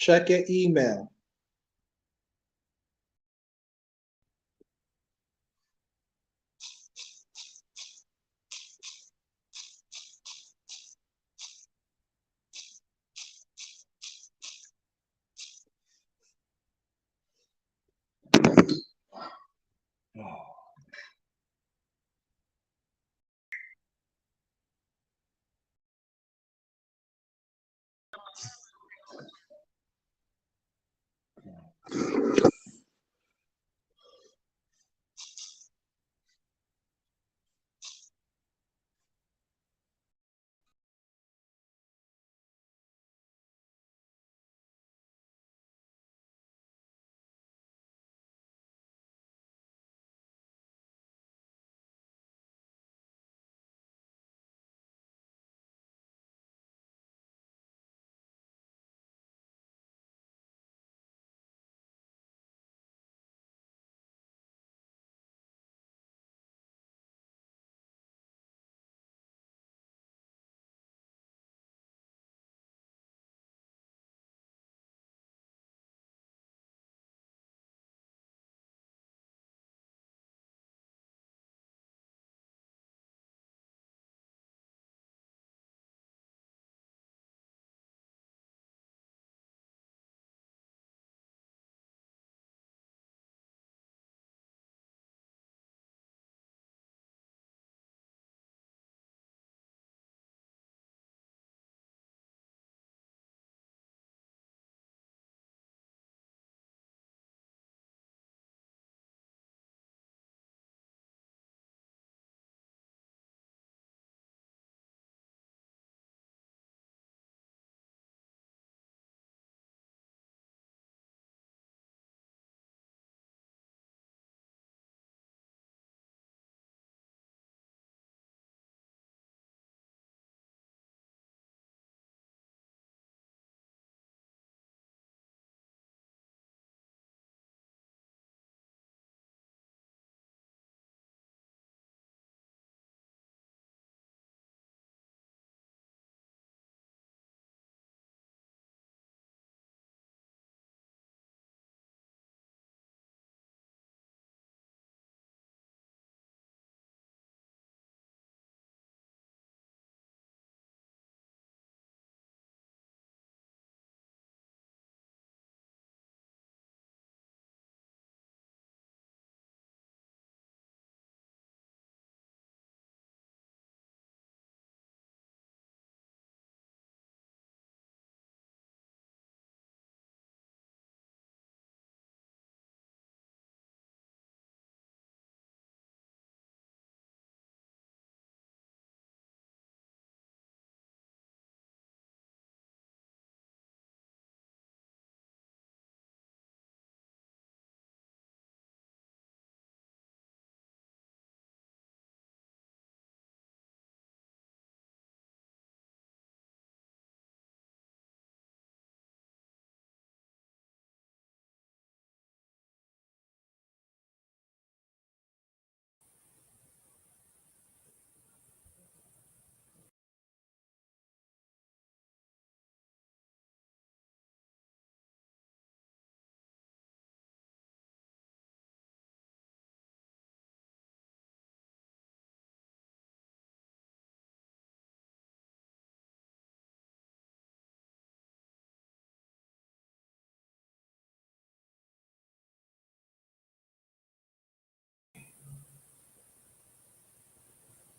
Check your email.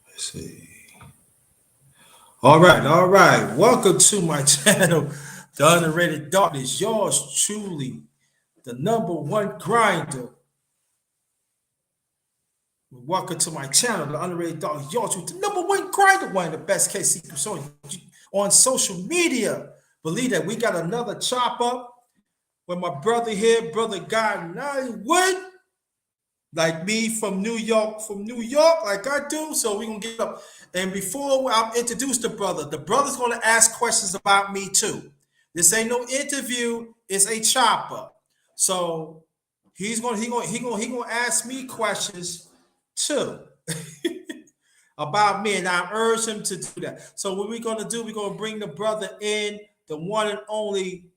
Let's see. All right, all right. Welcome to my channel, The Underrated Darkness. Yours truly, the number one grinder. Welcome to my channel, The Underrated Darkness. Yours truly, the number one grinder, one of the best case secrets on social media. Believe that we got another chop up with my brother here, brother Guy NOLLYWOOD. Like me from New York, like I do. So we're gonna get up. And before I introduce the brother's gonna ask questions about me too. This ain't no interview, it's a chopper. So he's gonna ask me questions too about me, and I urge him to do that. So what we're gonna do, we're gonna bring the brother in, the one and only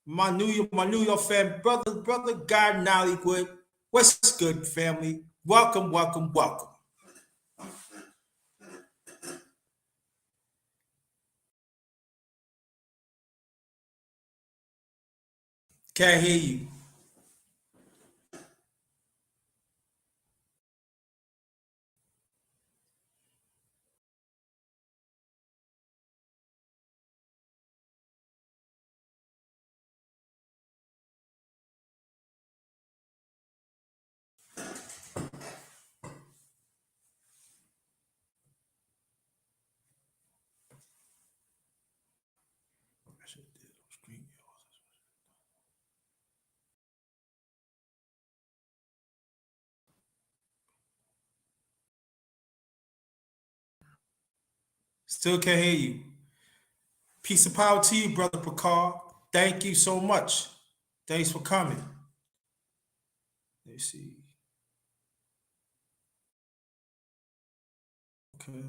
My New York fam, brother Guy Nollywood. What's good, family? Welcome, welcome, welcome. Can't hear you. Still can't hear you. Peace of power to you, brother Picard. Thank you so much. Thanks for coming. Let me see. Okay.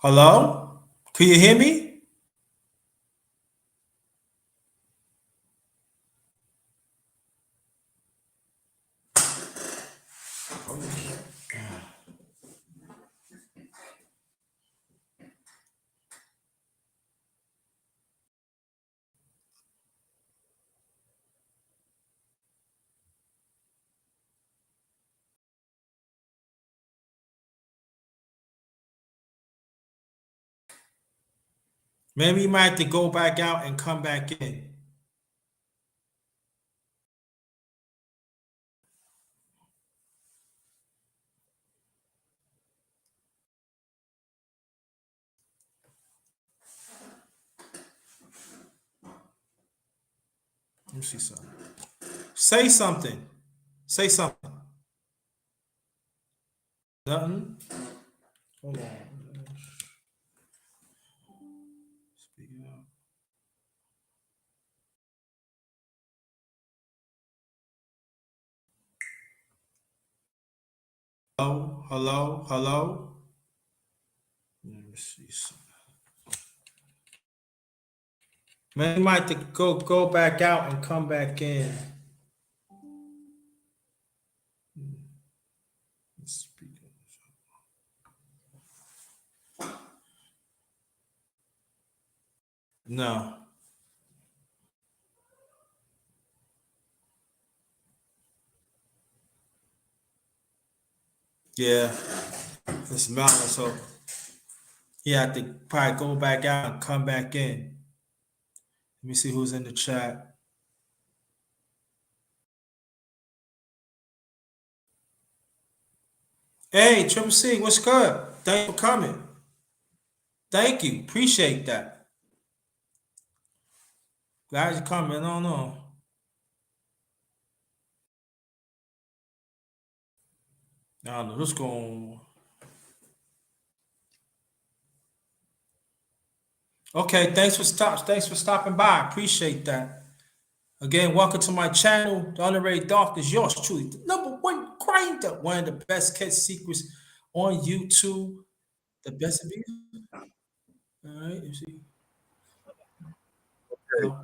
Hello? Can you hear me? Maybe you might have to go back out and come back in. Let me see something. Say something. Say something. Nothing. Hold on. Speak it up. Hello, hello, hello. Let me see something. Maybe you might have to go back out and come back in. Speak it. No. Yeah, it's melting, so he had to probably go back out and come back in. Let me see who's in the chat. Hey, Triple C, what's good? Thanks for coming. Thank you. Appreciate that. Glad you're coming. I don't know. I don't know what's going on. Okay, thanks for stopping by. Appreciate that. Again, welcome to my channel. The Honorary Dark is yours truly. The #1 grinder. One of the best kept secrets on YouTube. The best of you. All right, you see. Okay.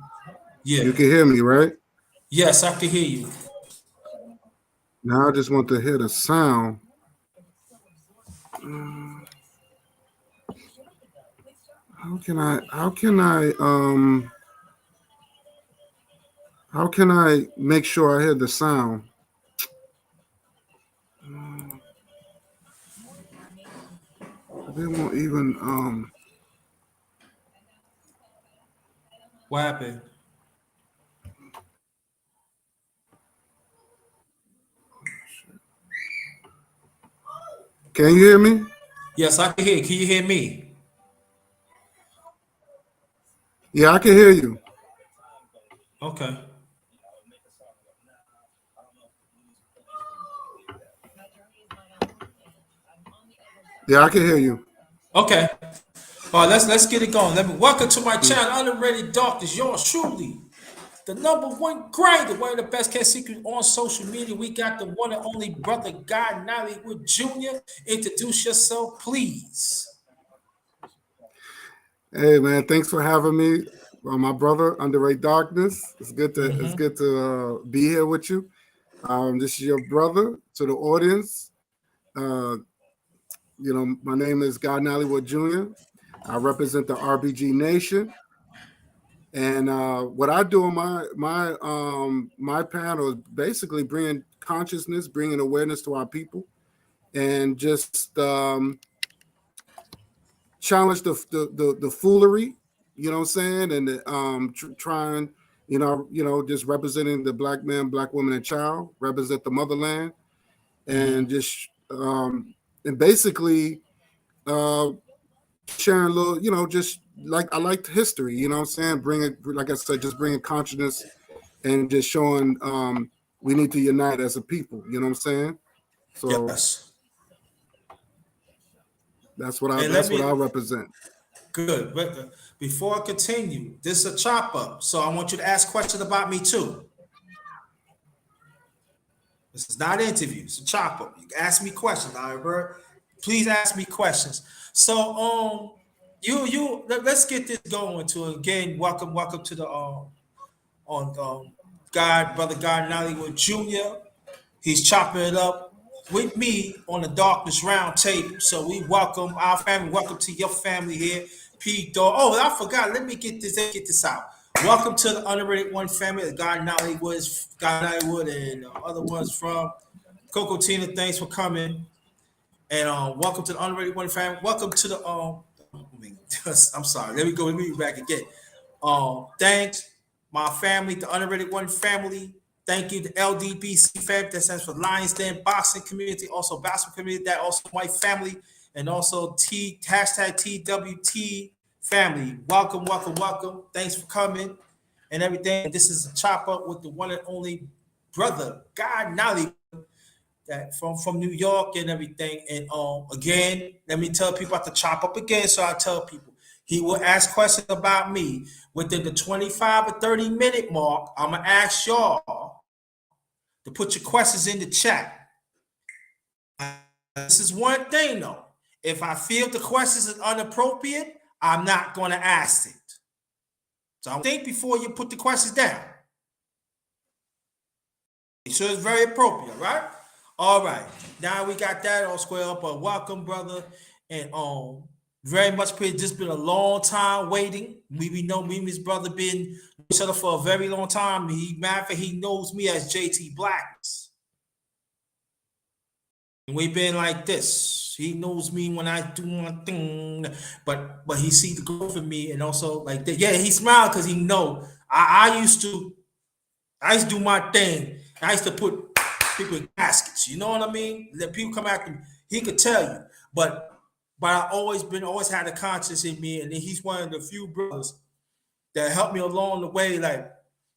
Yeah. You can hear me, right? Yes, I can hear you. Now I just want to hear the sound. How can I make sure I hear the sound? They won't even What happened? Can you hear me? Yes, I can hear. Can you hear me? Yeah, I can hear you. Okay. Yeah, I can hear you. Okay. All right, let's get it going. Let me welcome to my channel, Underrated Darkness. Yours truly, the #1 grinder, one of the best kept secrets on social media. We got the one and only brother God NOLLYWOOD Jr. Introduce yourself, please. Hey man, thanks for having me, my brother, Underrated Darkness. It's good to be here with you. This is your brother to the audience. My name is God NOLLYWOOD Jr. I represent the RBG Nation, and what I do on my panel is basically bringing consciousness, bringing awareness to our people, and just challenge the foolery, you know what I'm saying, and trying, just representing the black man, black woman, and child, represent the motherland, and just and basically sharing a little, just like I liked history, you know what I'm saying, bringing, like I said, just bringing consciousness and just showing we need to unite as a people, you know what I'm saying. So Yes. that's what I represent. Good. But before I continue, this is a chop up. So I want you to ask questions about me too. This is not interview, it's a chop up. You can ask me questions, all right, bro? Please ask me questions. So let's get this going to again. Welcome to the brother God NOLLYWOOD Jr. He's chopping it up with me on the Darkness Round Table. So we welcome our family. Welcome to your family here. P Dog. Oh, I forgot. Let me get this out. Welcome to the Underrated One family. The God NOLLYWOOD, and other ones from Coco Tina. Thanks for coming. And welcome to the Underrated One family. Welcome to the I'm sorry. Let me be back again. Thanks, my family, the Underrated One family. Thank you, the LDBC family, that stands for Lions Den Boxing Community, also basketball community, that also white family, and also #TWT family. Welcome. Thanks for coming and everything. This is a chop up with the one and only brother, God NOLLYWOOD, that from New York and everything. And again, let me tell people about the chop up again. So I tell people he will ask questions about me within the 25 or 30-minute mark. I'm gonna ask y'all to put your questions in the chat. This is one thing though. If I feel the questions is inappropriate, I'm not going to ask it. So think before you put the questions down. Make sure it's very appropriate, right? All right. Now we got that all squared up. But welcome, brother. And very much just been a long time waiting. We know me and his brother been each other for a very long time. He knows me as JT Blackness. And we've been like this. He knows me when I do my thing, but he sees the growth in me, and also like that. Yeah, he smiled because he know I used to do my thing. I used to put people in caskets. You know what I mean? Let people come after me. He could tell you, but I always had a conscience in me, and he's one of the few brothers that helped me along the way. Like,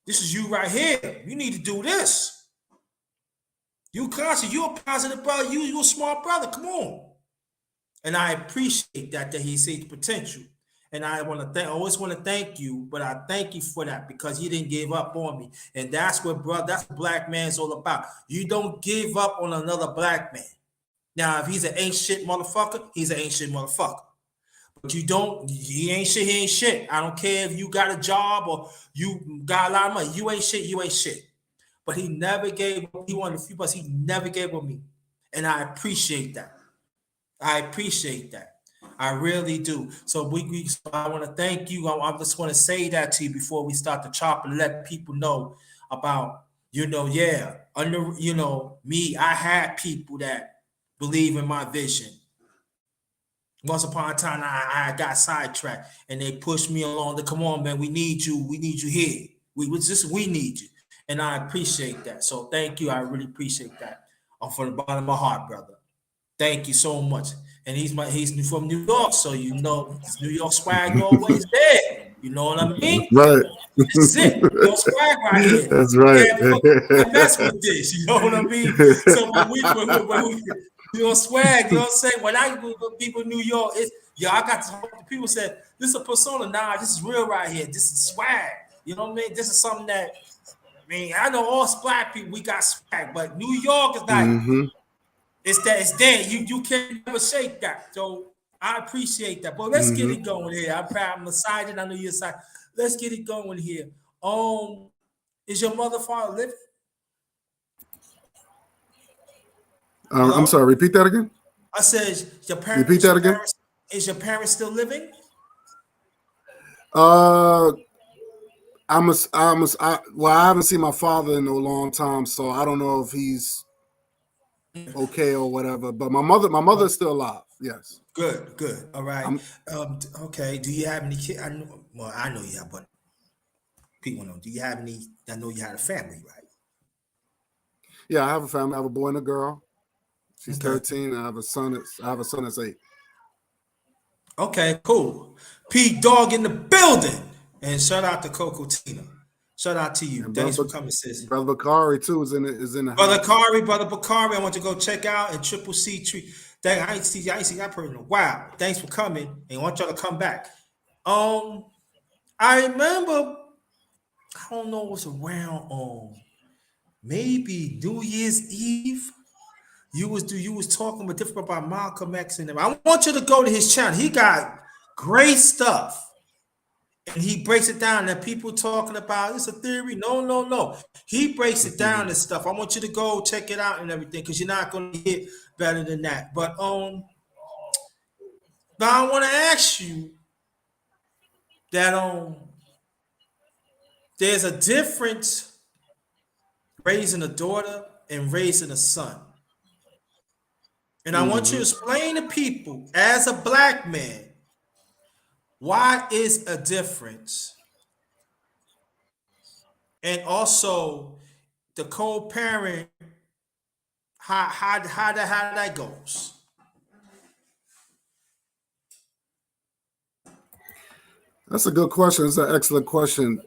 this is you right here. You need to do this. You conscious. You a positive brother. You a smart brother. Come on. And I appreciate that he sees potential. And I always want to thank you, but I thank you for that because you didn't give up on me. And that's what black man's all about. You don't give up on another black man. Now, if he's an ain't shit motherfucker, he's an ain't shit motherfucker. But he ain't shit. I don't care if you got a job or you got a lot of money. You ain't shit. But he never gave up. He wanted a few bucks. He never gave up me. And I appreciate that. I really do. So I want to thank you. I just want to say that to you before we start the chop and let people know about, me, I had people that believe in my vision. Once upon a time, I got sidetracked and they pushed me along. Come on, man, we need you. We need you here. We need you. And I appreciate that. So thank you. I really appreciate that. From the bottom of my heart, brother. Thank you so much. And he's from New York, so you know his New York swag always there. You know what I mean? Right. This is it. New York swag right here. That's right. Yeah, mess with this. You know what I mean? So You know, swag. You know what I'm saying? When I go to people in New York, it's I got to people said this is a persona. Nah, this is real right here. This is swag. You know what I mean? This is something that I know all black people we got swag, but New York is like it's there. You can never shake that. So I appreciate that. But let's get it going here. I'm excited. I know you're excited. Let's get it going here. Is your mother father living? I'm sorry. Repeat that again. I said, your parents. Repeat that again. Is your parents still living? Well, I haven't seen my father in a long time, so I don't know if he's okay or whatever. But my mother's still alive. Yes. Good. All right. Okay. Do you have any kids? I know you have, but people know. Do you have any? I know you had a family, right? Yeah, I have a family. I have a boy and a girl. She's 13. I have a son that's 8. Okay, cool. Pete Dog in the building. And shout out to Coco Tina. Shout out to you. And Thanks for coming, sis. Brother Bakari too is in the Brother house. Bakari, I want you to go check out and Triple C Tree. I ain't see that person in a while. Thanks for coming. And I want y'all to come back. I remember, I don't know what's around maybe New Year's Eve. You was talking about Malcolm X and them. I want you to go to his channel. He got great stuff. And he breaks it down that people talking about it's a theory. No. He breaks it down and stuff. I want you to go check it out and everything because you're not going to get better than that. But now I want to ask you that there's a difference raising a daughter and raising a son. And I want you to explain to people as a black man why is a difference. And also the co-parent, how that goes. That's a good question. It's an excellent question.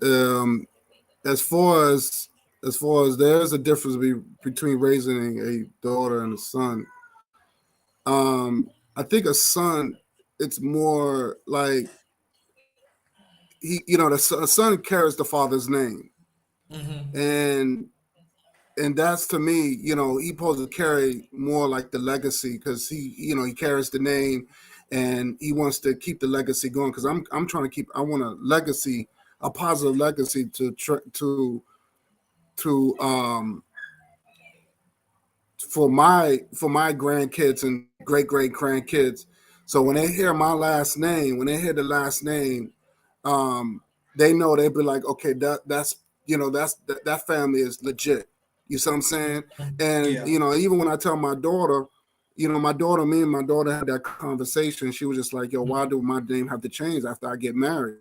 As far as there's a difference between raising a daughter and a son. I think a son, it's more like a son carries the father's name, and that's, to me, he's supposed to carry more like the legacy because he carries the name, and he wants to keep the legacy going. Because I'm trying to I want a positive legacy for my grandkids and great grandkids. So when they hear my last name, the last name, they know, they'll be like, okay, that family is legit. You see what I'm saying? And even when I tell my daughter, me and my daughter had that conversation. She was just like, yo, why do my name have to change after I get married?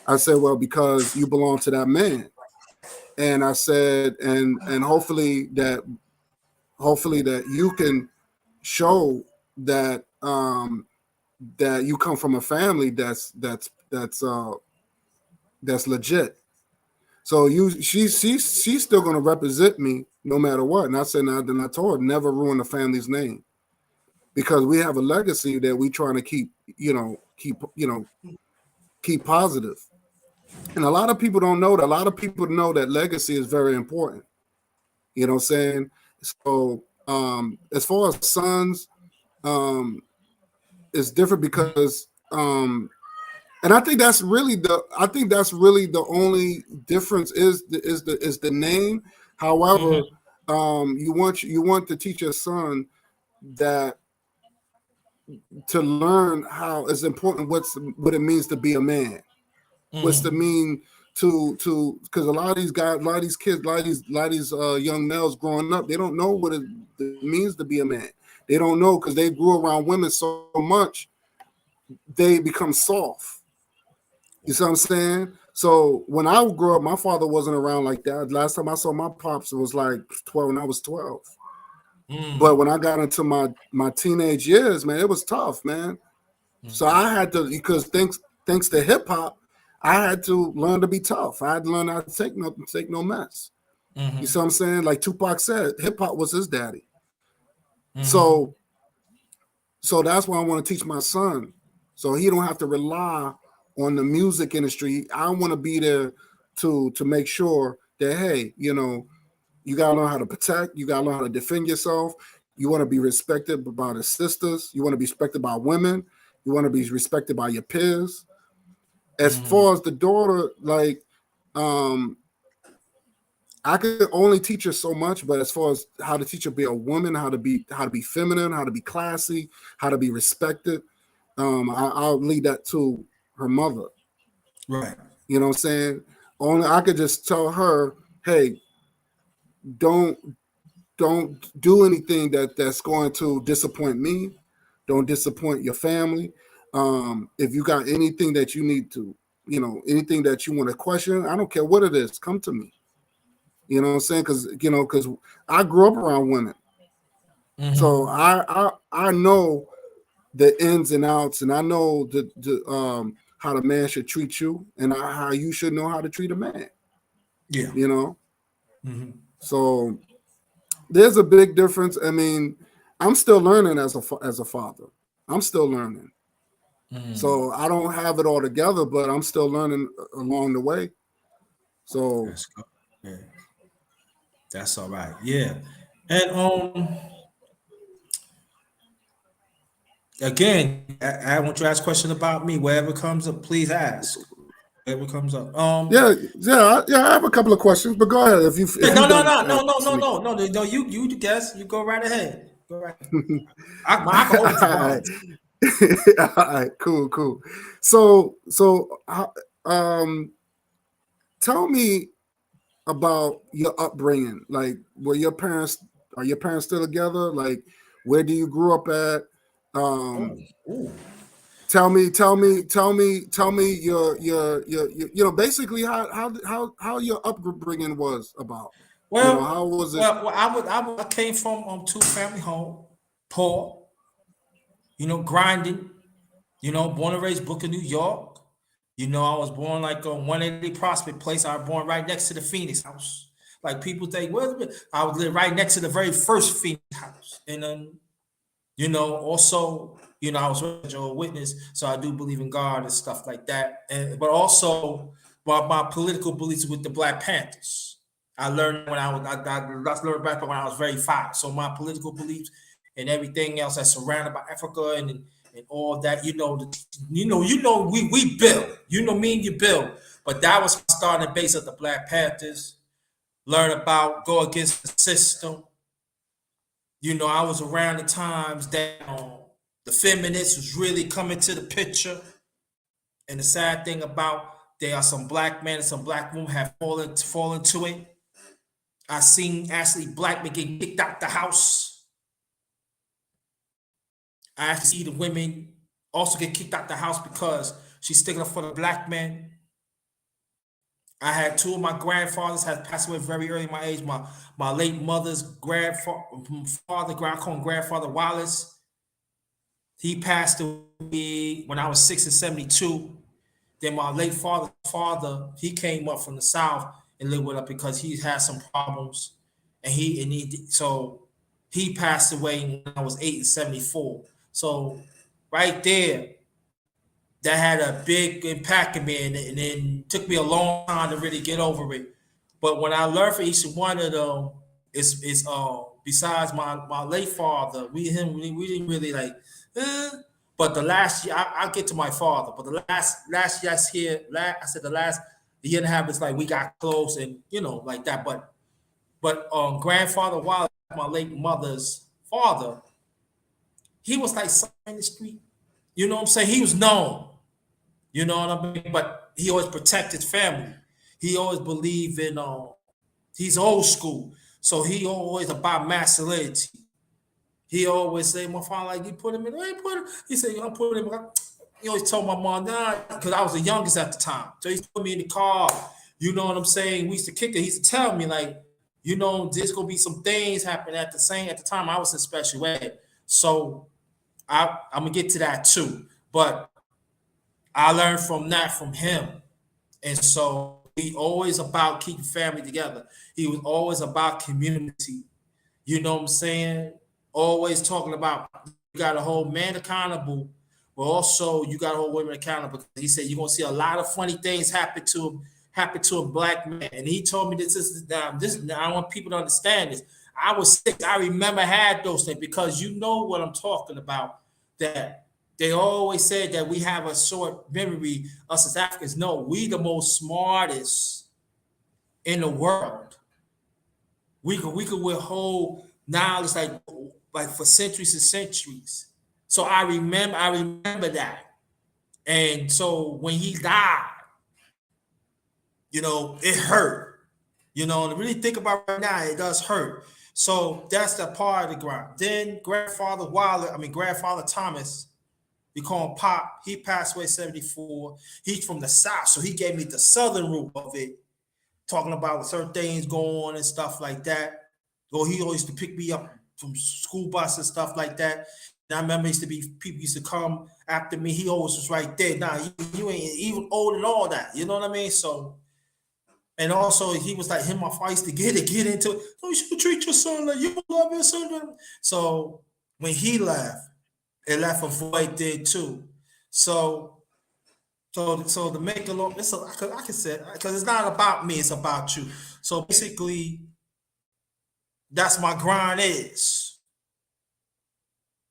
I said, well, because you belong to that man. And I said, and hopefully that you can show that that you come from a family that's legit. So she's still going to represent me no matter what. And I said, then I told her, never ruin the family's name, because we have a legacy that we trying to keep positive. And a lot of people don't know that. A lot of people know that legacy is very important. You know what I'm saying? So as far as sons, it's different because and I think that's really the only difference is the name. However, you want to teach your son that to learn how it's important what it means to be a man. What's the mean to because a lot of these guys, a lot of these kids, a lot of these young males growing up, they don't know what it means to be a man. They don't know because they grew around women so much, they become soft. You see what I'm saying? So when I grew up, my father wasn't around like that. Last time I saw my pops, it was like 12 when I was 12. But when I got into my teenage years, man, it was tough, man. So I had to, because thanks to hip hop, I had to learn to be tough. I had to learn how to take no mess. You see what I'm saying? Like Tupac said, hip hop was his daddy. So So that's why I want to teach my son, so he don't have to rely on the music industry. I want to be there to make sure that, hey, you know, you gotta learn how to protect, you gotta learn how to defend yourself. You want to be respected by the sisters, you want to be respected by women, you want to be respected by your peers. As far as the daughter, like, I could only teach her so much, but as far as how to teach her be a woman, how to be feminine, how to be classy, how to be respected, I'll leave that to her mother. Right. You know what I'm saying? Only I could just tell her, hey, don't do anything that's going to disappoint me. Don't disappoint your family. If you got anything that you need to, you know, anything that you want to question, I don't care what it is, come to me. You know what I'm saying? Because I grew up around women, so I know the ins and outs, and I know how the man should treat you, and how you should know how to treat a man. Yeah. You know. So there's a big difference. I mean, I'm still learning as a father. I'm still learning. So I don't have it all together, but I'm still learning along the way. So That's good. Yeah. That's all right. Yeah. And again, I want you to ask a question about me. Whatever comes up, please ask. Whatever comes up. yeah. I have a couple of questions, but go ahead if you No, no, don't. no, no, no, no, no, no, no. You the guest. You go right ahead. Go right ahead. I can hold it for mine. All right, cool. So, tell me about your upbringing. Like, are your parents still together? Like, where do you grew up at? Ooh. Tell me your you know, basically how your upbringing was about. You know, how was it? Well, I came from two-family home, poor, grinding, born and raised Brooklyn, New York. I was born like on 180 Prospect Place. I was born right next to the Phoenix house. Like people think, I would live right next to the very first Phoenix house. And also, I was a Jehovah's Witness, so I do believe in God and stuff like that. But also, my political beliefs with the Black Panthers. I learned when I learned back when I was very 5. So my political beliefs and everything else that's surrounded by Africa and all that, we build. Me and you build. But that was my starting base of the Black Panthers. Learn about, go against the system. I was around the times that the feminists was really coming to the picture. And the sad thing about there are some black men and some black women have fallen to it. I seen Ashley Blackman get kicked out the house. I actually see the women also get kicked out the house because she's sticking up for the black men. I had 2 of my grandfathers had passed away very early in my age. My late mother's grandfather, I call him Grandfather Wallace. He passed away when I was 6 and 72. Then my late father's father, he came up from the South and lived with us because he had some problems. So he passed away when I was 8 and 74. So right there, that had a big impact on me, and then took me a long time to really get over it. But when I learned for each one of them, it's besides my late father, we didn't really like. But the last year, I'll get to my father. But the last year, I said the last year and a half, it's like we got close and like that. But grandfather Wallace, my late mother's father, he was like something in the street. You know what I'm saying? He was known. You know what I mean? But he always protected his family. He always believed in he's old school. So he always about masculinity. He always say, my father, like, you put him in, he said, I'm putting him. He always told my mom, nah, because I was the youngest at the time. So he put me in the car. You know what I'm saying? We used to kick it. He used to tell me, like, there's gonna be some things happen at the time I was in special ed. So I'm gonna get to that too. But I learned from him. And so he always about keeping family together. He was always about community. You know what I'm saying? Always talking about you got to hold men accountable, but also you got to hold women accountable. He said you're gonna see a lot of funny things happen to a black man, and he told me this. I want people to understand this. I was 6. I remember had those things because you know what I'm talking about. That they always said that we have a short memory. Us as Africans, no, we the most smartest in the world. We could withhold knowledge like for centuries and centuries. So I remember that. And so when he died, it hurt. And really think about it right now, it does hurt. So that's the part of the grind. Then grandfather Thomas, we call him Pop. He passed away 74. He's from the South, so he gave me the Southern root of it, talking about certain things going on and stuff like that. Or he always used to pick me up from school bus and stuff like that. And I remember people used to come after me. He always was right there. Now you ain't even old and all that. You know what I mean? So, and also he was like him. My father used to get into it. Oh, you should treat your son like you love your son. So when he left, it left a void there too. So to make a long, I can say because it's not about me, it's about you. So basically, that's my grind is.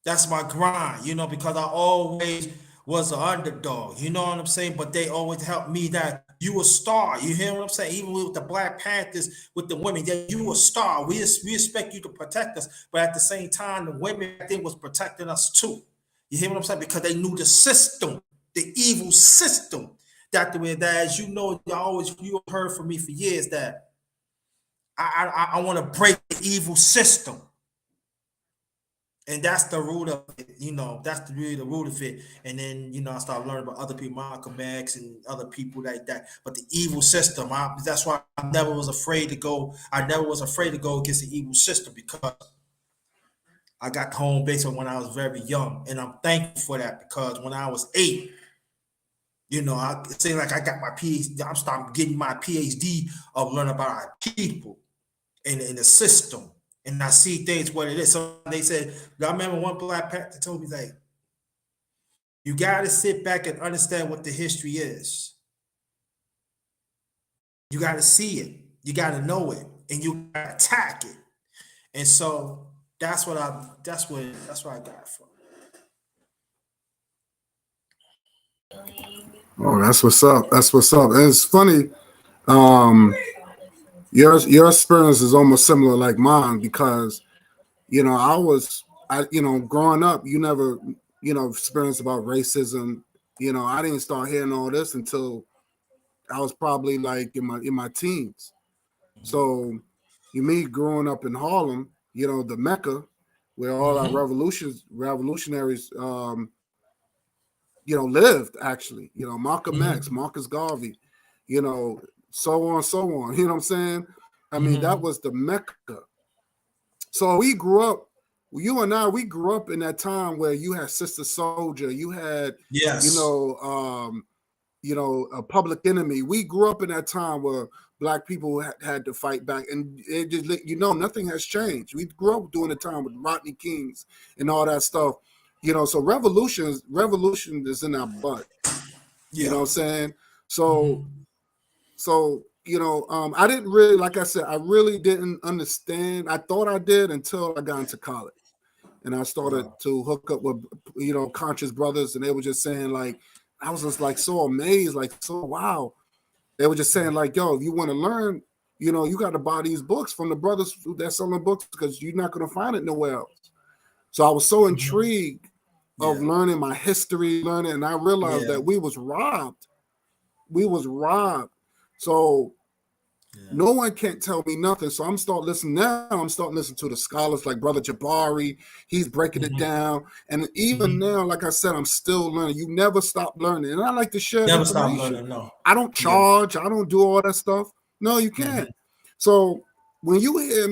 That's my grind, because I always was an underdog. You know what I'm saying? But they always helped me that you a star. You hear what I'm saying? Even with the Black Panthers, with the women, that you a star. We expect you to protect us, but at the same time, the women I think was protecting us too. You hear what I'm saying? Because they knew the system, the evil system. That as you heard from me for years that I want to break the evil system. And that's the root of it, that's really the root of it. And then, I started learning about other people, Malcolm X and other people like that. But the evil system, that's why I never was afraid to go. I never was afraid to go against the evil system because I got home base when I was very young. And I'm thankful for that because when I was 8, it seemed like I got my PhD. I'm starting getting my PhD of learning about our people in the system. And I see things what it is. So they said, I remember one Black Panther told me, like, you got to sit back and understand what the history is. You got to see it. You got to know it. And you got to attack it. And so that's what I got from. Oh, that's what's up. That's what's up. And it's funny. Your experience is almost similar like mine because, growing up, you never, experienced about racism. I didn't start hearing all this until I was probably like in my teens. So me growing up in Harlem, the Mecca, where all our revolutionaries, lived actually, Malcolm X, Marcus Garvey, so on, so on. You know what I'm saying? I mean, that was the Mecca. So we grew up, you and I, we grew up in that time where you had Sister Soldier, you had, a Public Enemy. We grew up in that time where Black people had to fight back, and it just, nothing has changed. We grew up during the time with Rodney Kings and all that stuff. So revolution is in our butt. You know what I'm saying? So, I didn't really, like I said, I really didn't understand. I thought I did until I got into college. And I started to hook up with, conscious brothers, and they were just saying, like, I was just like so amazed, like, so wow. They were just saying, like, yo, if you want to learn, you got to buy these books from the brothers that's selling books because you're not going to find it nowhere else. So I was so intrigued of learning my history, and I realized that we was robbed. So no one can't tell me nothing. So I'm starting listening to the scholars like Brother Jabari. He's breaking it down. And even now, like I said, I'm still learning. You never stop learning. And I like to share Never information. stop learning, no. I don't charge. I don't do all that stuff. No, you can't. So when you hear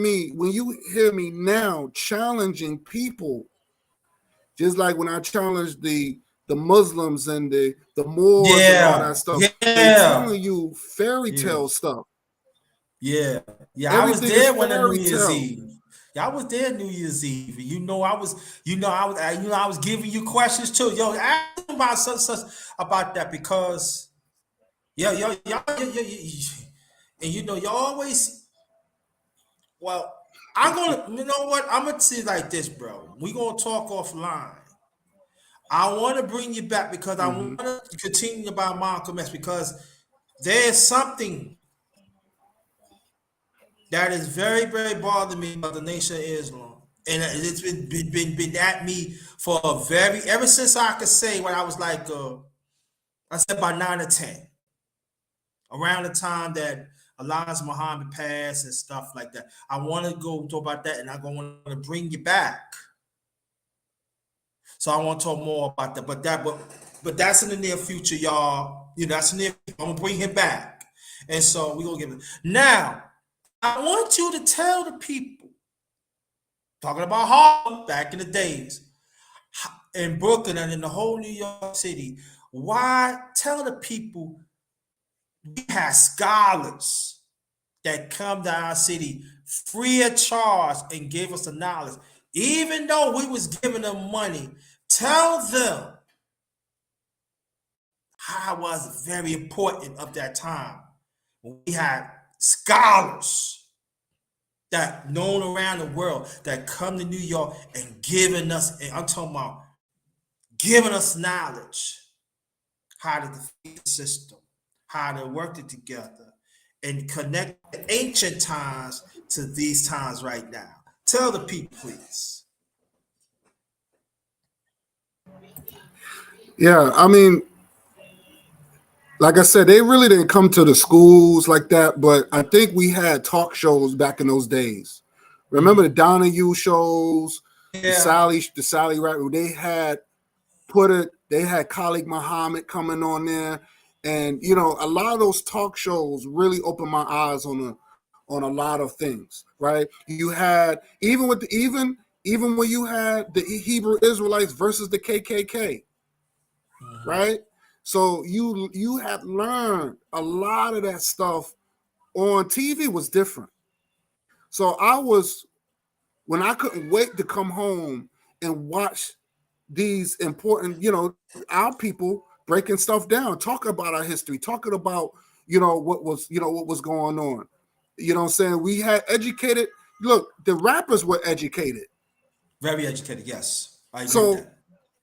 me now challenging people, just like when I challenged the Muslims and the Moors and all that stuff, they're telling you fairy tale stuff. Yeah. I was there when the New Year's Eve. That was their New Year's Eve. I was giving you questions too. Yo, ask them about such about that because and you always well. I'm gonna, you know what? I'm gonna say it like this, bro. We gonna talk offline. I want to bring you back because I Mm-hmm. want to continue about Malcolm X because there's something that is very, very bothering me about the Nation of Islam. And it's been at me for ever since I could say when I was like I said about 9 or 10, around the time that Elijah Muhammad passed and stuff like that. I want to go talk about that, and I'm going to bring you back. So I want to talk more about that, but that's in the near future, y'all. That's in the near future. I'm gonna bring him back, and so we're gonna give it now. I want you to tell the people, talking about Harlem back in the days, in Brooklyn and in the whole New York City, why tell the people we have scholars that come to our city free of charge and give us the knowledge, even though we was giving them money. Tell them how it was very important of that time when we had scholars that known around the world that come to New York and giving us, and I'm talking about giving us knowledge, how to defeat the system, how to work it together, and connect the ancient times to these times right now. Tell the people, please. Yeah, I mean, like I said, they really didn't come to the schools like that, but I think we had talk shows back in those days. Remember the Donahue shows, the Sally Right? They had they had Khalid Muhammad coming on there, and a lot of those talk shows really opened my eyes on a lot of things. Right? You had even when you had the Hebrew Israelites versus the KKK, right? So you had learned a lot of that stuff on TV was different. So when I couldn't wait to come home and watch these important, our people breaking stuff down, talking about our history, talking about, what was going on. You know what I'm saying? We had educated, look, the rappers were educated. Very educated, yes. I agree So with that.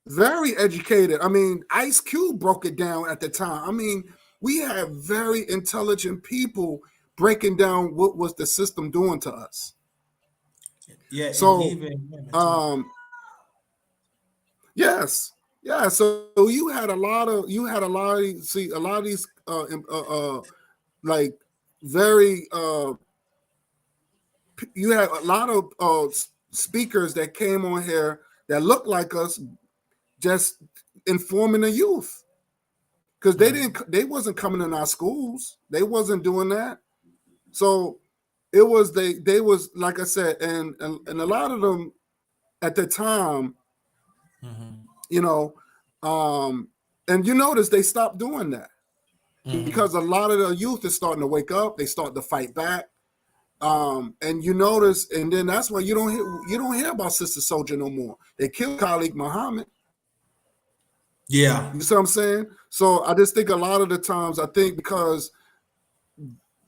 very educated. I mean, Ice Cube broke it down at the time. I mean, we have very intelligent people breaking down what was the system doing to us. Yeah, and So, even yes, yeah. So you had a lot of these like very you had a lot of speakers that came on here that looked like us, just informing the youth. Because they wasn't coming in our schools. They wasn't doing that. So it was they was, like I said, and a lot of them at the time, and you notice they stopped doing that because a lot of the youth is starting to wake up. They start to fight back. And you notice, and then that's why you don't hear about Sister Soldier no more. They killed Khalid Muhammad. Yeah. You see what I'm saying? So I just think a lot of the times, I think because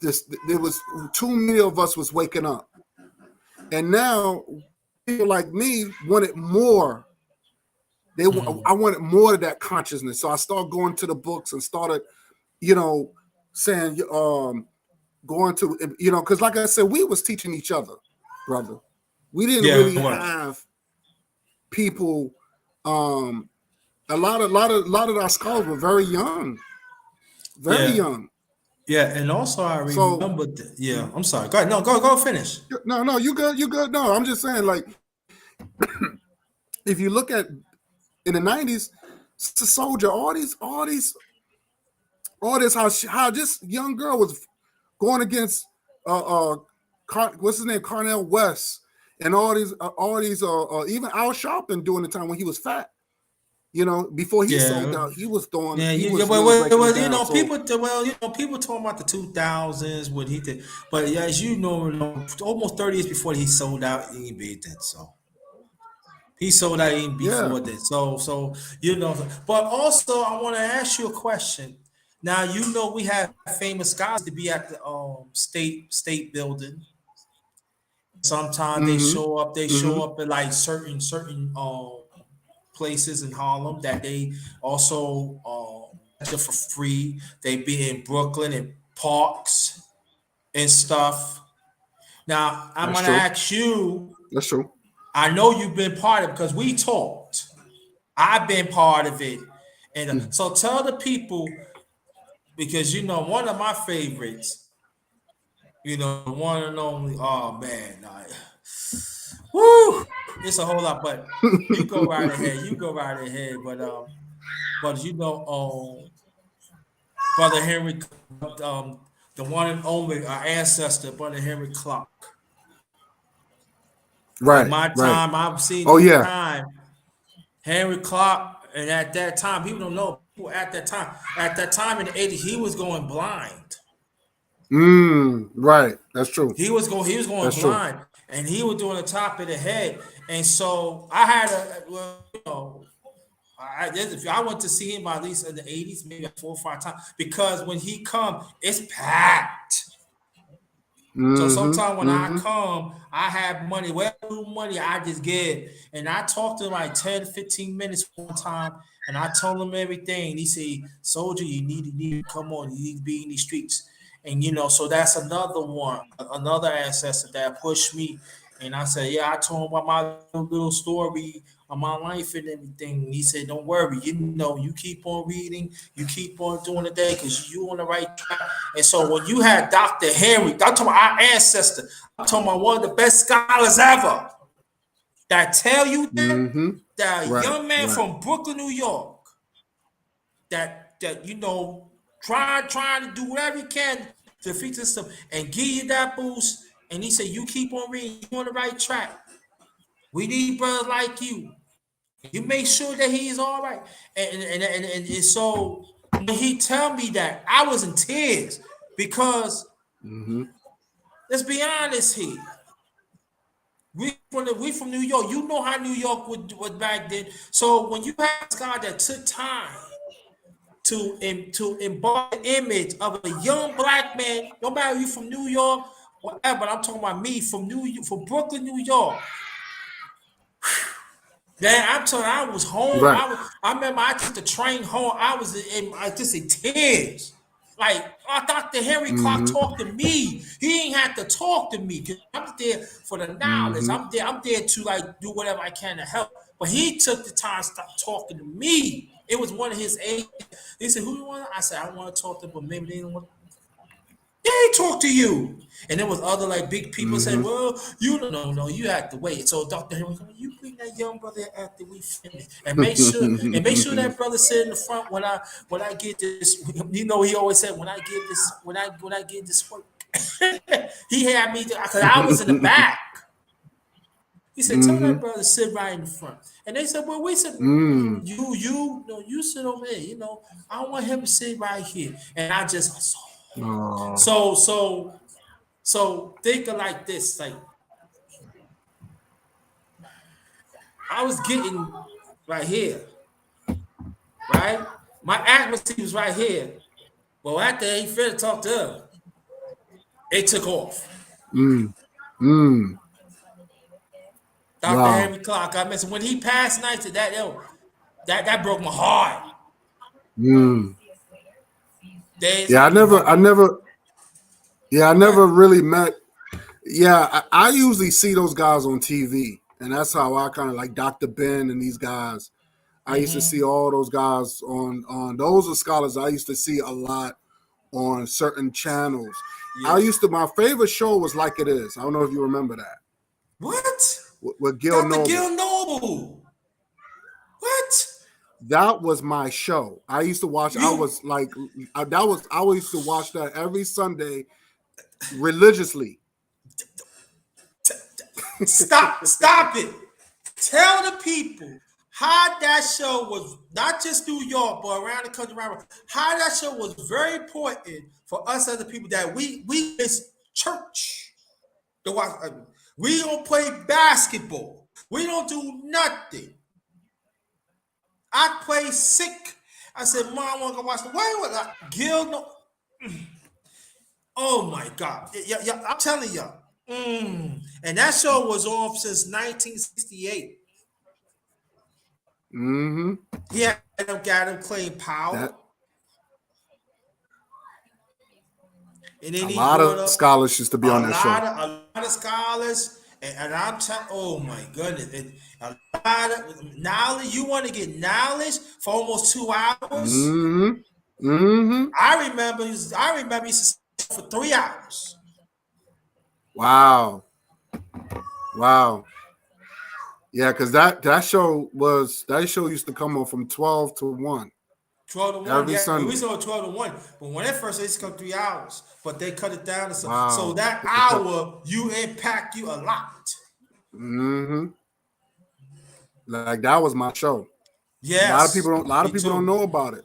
there was too many of us was waking up, and now people like me wanted more. I wanted more of that consciousness, so I started going to the books and started, saying, going to, because like I said, we was teaching each other, brother. We didn't really have people. A lot of our scholars were very young, very young. Yeah, and also I remember. I'm sorry. Go ahead. No, go finish. No, you good. No, I'm just saying, like, if you look at in the 90s, Sister Soldier, all this, how this young girl was going against what's his name, Cornel West, and all these even Al Sharpton during the time when he was fat. You know, before he sold Yeah. out, he was doing. Yeah, He yeah, was really breaking it you down. know, So people talking about the 2000s what he did, but yeah, as you know, almost 30 years before he sold out, he ain't beat that. So he sold out even yeah. before that. So you know, but also I want to ask you a question. Now you know we have famous guys to be at the state building. Sometimes they Mm-hmm. show up. They Mm-hmm. show up at like certain places in Harlem that they also rent for free. They be in Brooklyn and parks and stuff. Now I'm That's gonna true. ask you. That's true. I know you've been part of it because we talked. I've been part of it, and so tell the people because you know one of my favorites. You know, one and only. Oh man, woo! It's a whole lot, but you go right ahead. You go right ahead. But you know, Brother Henry, the one and only our ancestor, Brother Henry Clark. In Right. my Right. time, I've seen Oh those yeah. time Henry Clark, and at that time, people don't know. People at that time in the '80s, he was going blind. Right. That's true. He was going That's true. blind, and he was doing the top of the head. And so I had you know, I went to see him at least in the '80s, maybe 4 or 5 times, because when he come, it's packed. So Mm-hmm. sometimes when I Mm-hmm. come, I have money, whatever money I just get. And I talked to him like 10, 15 minutes one time, and I told him everything. And he said, Soldier, you need to come on, you need to be in these streets. And you know, so that's another one, another ancestor that pushed me. And I said, yeah, I told him about my little story of my life and everything. And he said, don't worry, you know, you keep on reading, you keep on doing the day because you on the right track. And so when you had Dr. Henry, I'm talking about our ancestor, I'm talking about one of the best scholars ever that tell you Mm-hmm. that a Right. young man Right. from Brooklyn, New York, that you know, trying to do whatever he can to defeat the system and give you that boost. And he said, you keep on reading, you on the right track. We need brothers like you. You make sure that he's all right. And so when he tell me that, I was in tears because Mm-hmm. let's be honest here. We from New York. You know how New York was back then. So when you have this guy that took time to embody the image of a young black man, no matter you from New York, whatever. But I'm talking about me from Brooklyn, New York. Man, I'm telling you, I was home. Right. I remember I took the train home. I was just in tears. Like, Dr. Henry Clark Mm-hmm. talked to me. He ain't had to talk to me because I'm there for the knowledge. Mm-hmm. I'm there to like do whatever I can to help. But he took the time to stop talking to me. It was one of his agents. He said, "Who you want?" I said, "I want to talk to them, but maybe they don't want." They talk to you. And there was other like big people said, Mm-hmm. well, you don't know, no, you have to wait. So Dr. Henry, you bring that young brother after we finish. And make sure that brother sit in the front when I get this. You know, he always said when I get this work. He had me because I was in the back. He said, tell Mm-hmm. that brother to sit right in the front. And they said, well, we said, Mm. you sit over there. You know, I want him to sit right here. And I just Oh. so think of like this, like I was getting right here, right? My atmosphere was right here. Well, after he finished talk to her, it took off. Mm. Mm. Dr. Wow. Henry Clark, I mentioned when he passed night to that broke my heart. Mm. Days Yeah, broke my heart. I But never really met. Yeah, I usually see those guys on TV, and that's how I kind of like Dr. Ben and these guys. I used to see all those guys on those are scholars I used to see a lot on certain channels. yeah. My favorite show was Like It Is. I don't know if you remember that. What? With Gil Dr. Noble. Gil Noble. What? That was my show. I used to watch. I You was like, I used to watch that every Sunday religiously. stop it. Tell the people how that show was not just New York, but around the country, how that show was very important for us as the people that we is church. To watch. We don't play basketball. We don't do nothing. I play sick. I said, Mom, I want to go watch the way. Gil, no. Oh my God. Yeah, I'm telling you. And that show was off since 1968. Mm-hmm. He had got him claim power. And then a lot of scholars used to be on that show. A lot of scholars. And I'm telling, oh my goodness. And a lot of knowledge. You want to get knowledge for almost 2 hours? Mm-hmm. Mm-hmm. I remember he used to for 3 hours. Wow. Wow. Yeah, because that show used to come on from 12 to 1. 12 to 1. Every Yeah, Sunday. we saw 12 to 1. But when it first, it used to come 3 hours. But they cut it down to some. Wow. So that hour, you impact you a lot. Mm-hmm. Like that was my show. Yes. A lot of people don't know about it.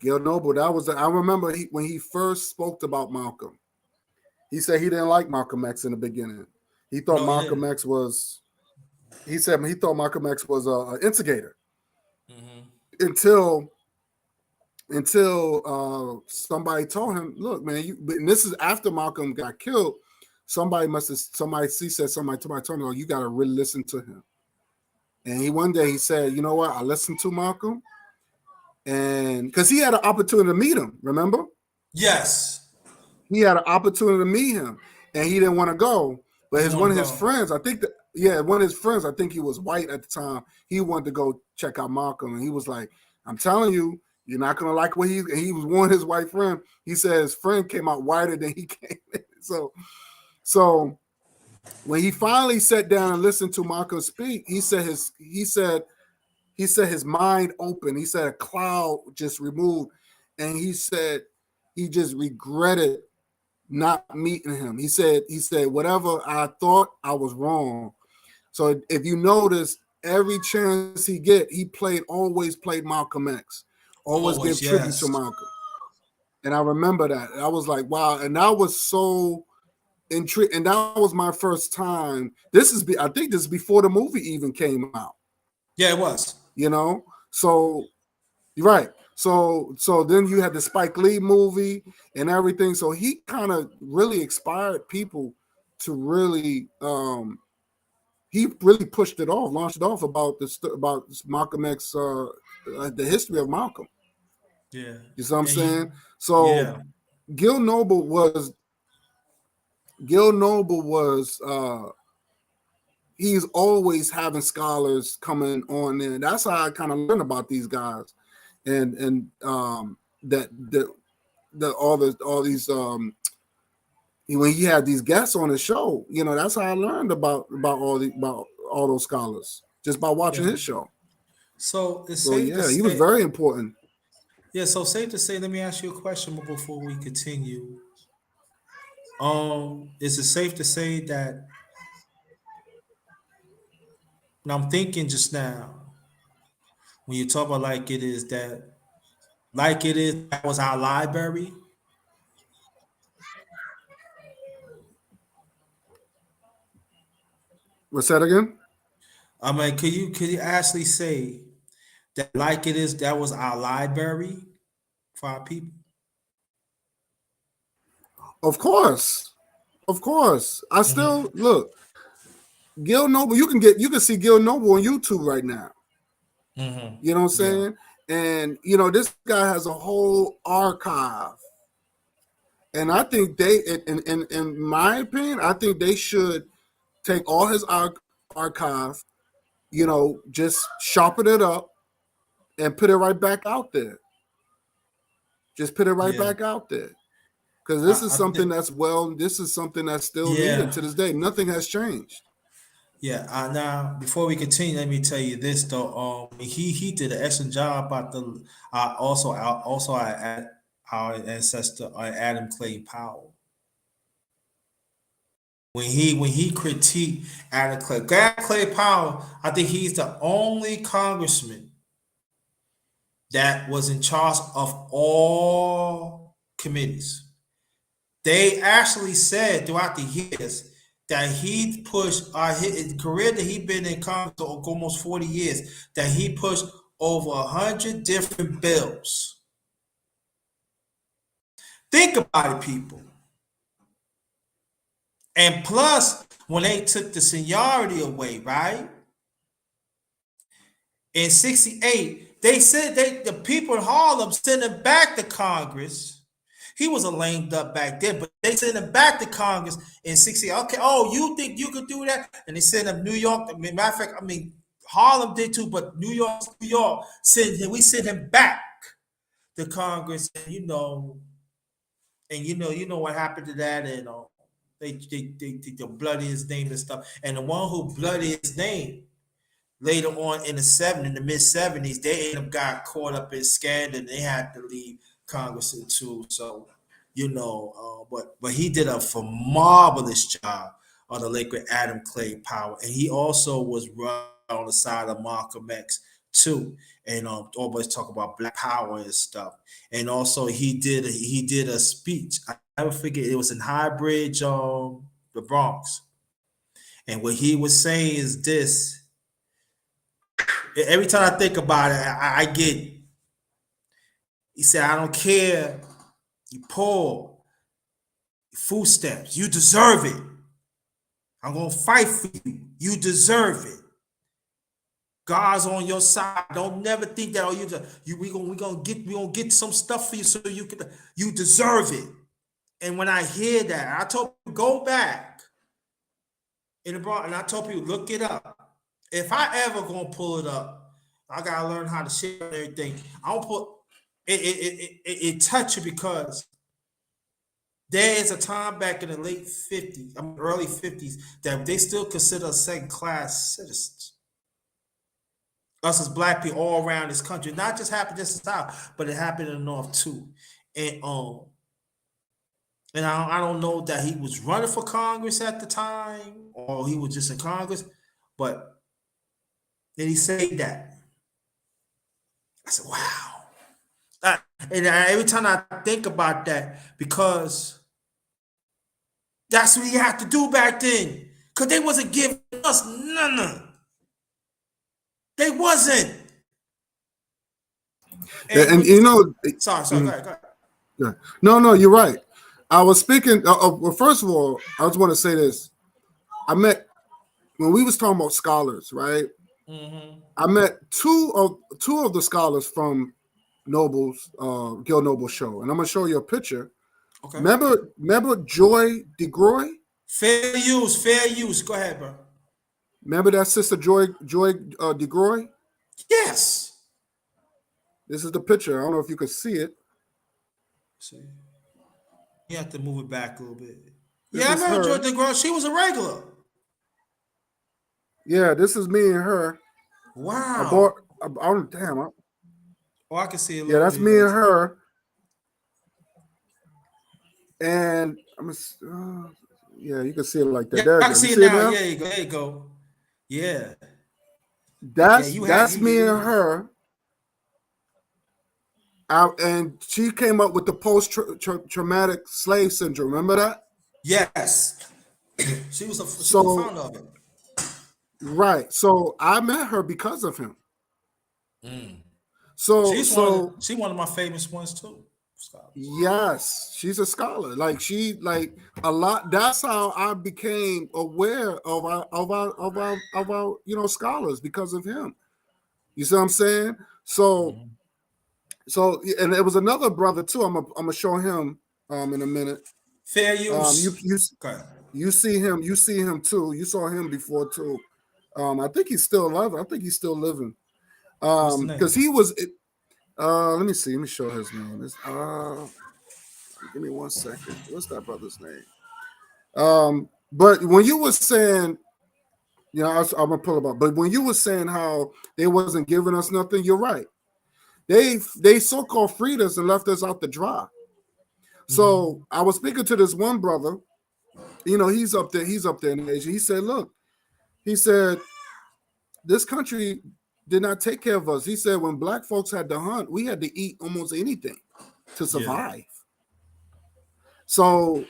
Gil Noble, I remember when he first spoke about Malcolm. He said he didn't like Malcolm X in the beginning. He thought Malcolm X was. He said he thought Malcolm X was an instigator. Until somebody told him, look, man, and this is after Malcolm got killed. Somebody told him, oh, you got to really listen to him. And one day he said, you know what? I listened to Malcolm, and because he had an opportunity to meet him, remember? Yes. He had an opportunity to meet him, and he didn't want to go. But one of his friends, I think he was white at the time. He wanted to go check out Malcolm, and he was like, I'm telling you, you're not gonna like what he was warning his white friend. He said his friend came out whiter than he came in. So when he finally sat down and listened to Malcolm speak, he said his mind opened. He said a cloud just removed, and he said he just regretted not meeting him. He said whatever I thought, I was wrong. So if you notice, every chance he always played Malcolm X, always gave tribute to Malcolm. And I remember that. I was like, wow. And that was so intrigued. And that was my first time. I think this is before the movie even came out. Yeah, it was. So you're right. So then you had the Spike Lee movie and everything. So he kind of really inspired people to really he really pushed it off, launched it off about Malcolm X, the history of Malcolm. Yeah. You see what I'm saying? So Gil Noble was he's always having scholars coming on there. That's how I kind of learned about these guys. And all these when he had these guests on his show, that's how I learned about all those scholars, just by watching his show. So it's safe to say, he was very important. Yeah, so safe to say, let me ask you a question before we continue. Is it safe to say that, and I'm thinking just now, when you talk about like it is, that was our library? What's that again? I mean, could you actually say that like it is, that was our library for our people? Of course. I still look. Gil Noble, you can see Gil Noble on YouTube right now. You know what I'm saying? And this guy has a whole archive. And I think in my opinion, I think they should take all his archive, just sharpen it up and put it right back out there. Just put it right back out there. Because this is something that's still needed to this day. Nothing has changed. Yeah. Now, before we continue, let me tell you this though. He did an excellent job about the also our ancestor Adam Clay Powell. when he critiqued Adam Clay. Adam Clay Powell, I think he's the only congressman that was in charge of all committees. They actually said throughout the years that he pushed his career that he'd been in Congress for almost 40 years, that he pushed over 100 different bills. Think about it, people. And plus, when they took the seniority away, right? In 68, they said the people in Harlem sent him back to Congress. He was a lame duck back then, but they sent him back to Congress in 68. Okay, oh, you think you could do that? And they sent him New York. Matter of fact, I mean, Harlem did too, but New York, we sent him back to Congress, and you know what happened to that, and they bloody his name and stuff. And the one who bloody his name later on in the mid 70s, they ended up got caught up in scandal and they had to leave Congress too. So, but he did a marvelous job on the liquid Adam Clay Powell. And he also was right on the side of Malcolm X too. And always talk about Black Power and stuff. And also he did a speech. I never forget, it was in High Bridge, the Bronx. And what he was saying is this. Every time I think about it, I get. He said, "I don't care. You poor, food stamps. You deserve it. I'm gonna fight for you. You deserve it. God's on your side. Don't never think that we gonna get some stuff for you so you deserve it." And when I hear that, I told people go back in the Bronx, and I told people look it up. If I ever gonna pull it up, I gotta learn how to share everything. I don't put it touch you because there is a time back in the late 50s, early 50s, that they still consider us second-class citizens. Us as Black people all around this country. Not just happened just in the South, but it happened in the North too. And I don't know that he was running for Congress at the time or he was just in Congress, but then he said that. I said, wow. And every time I think about that, because that's what he had to do back then. Because they wasn't giving us none. They wasn't. And sorry, go ahead. Yeah. No, you're right. I was speaking. Well, first of all, I just want to say this. When we was talking about scholars, right? Mm-hmm. I met two of the scholars from Noble's Gil Noble show, and I'm gonna show you a picture. Okay. Remember Joy DeGroy? Fair use. Go ahead, bro. Remember that sister Joy DeGroy? Yes. This is the picture. I don't know if you can see it. See, you have to move it back a little bit. I remember Joy DeGroy. She was a regular. Yeah, this is me and her. Wow. I can see it. Yeah, that's me and her. And you can see it like that. Yeah, there I can see it now. Yeah, there you go. Yeah. That's me and her. And she came up with the post-traumatic slave syndrome. Remember that? Yes. She was the founder of it. Right. So I met her because of him. So she's one of my famous ones too. Scholars. Yes, she's a scholar. A lot. That's how I became aware of our scholars, because of him. You see what I'm saying? So and there was another brother too. I'm gonna show him in a minute. Fair use. You see him too. You saw him before too. I think he's still alive. I think he's still living. Because he was. Let me see. Let me show his name. Give me 1 second. What's that brother's name? But when you were saying, I'm gonna pull it up. But when you were saying how they wasn't giving us nothing, you're right. They so-called freed us and left us out to dry. So I was speaking to this one brother, you know, he's up there in age. He said, look, he said, this country did not take care of us. He said, when black folks had to hunt, we had to eat almost anything to survive. Yeah. So,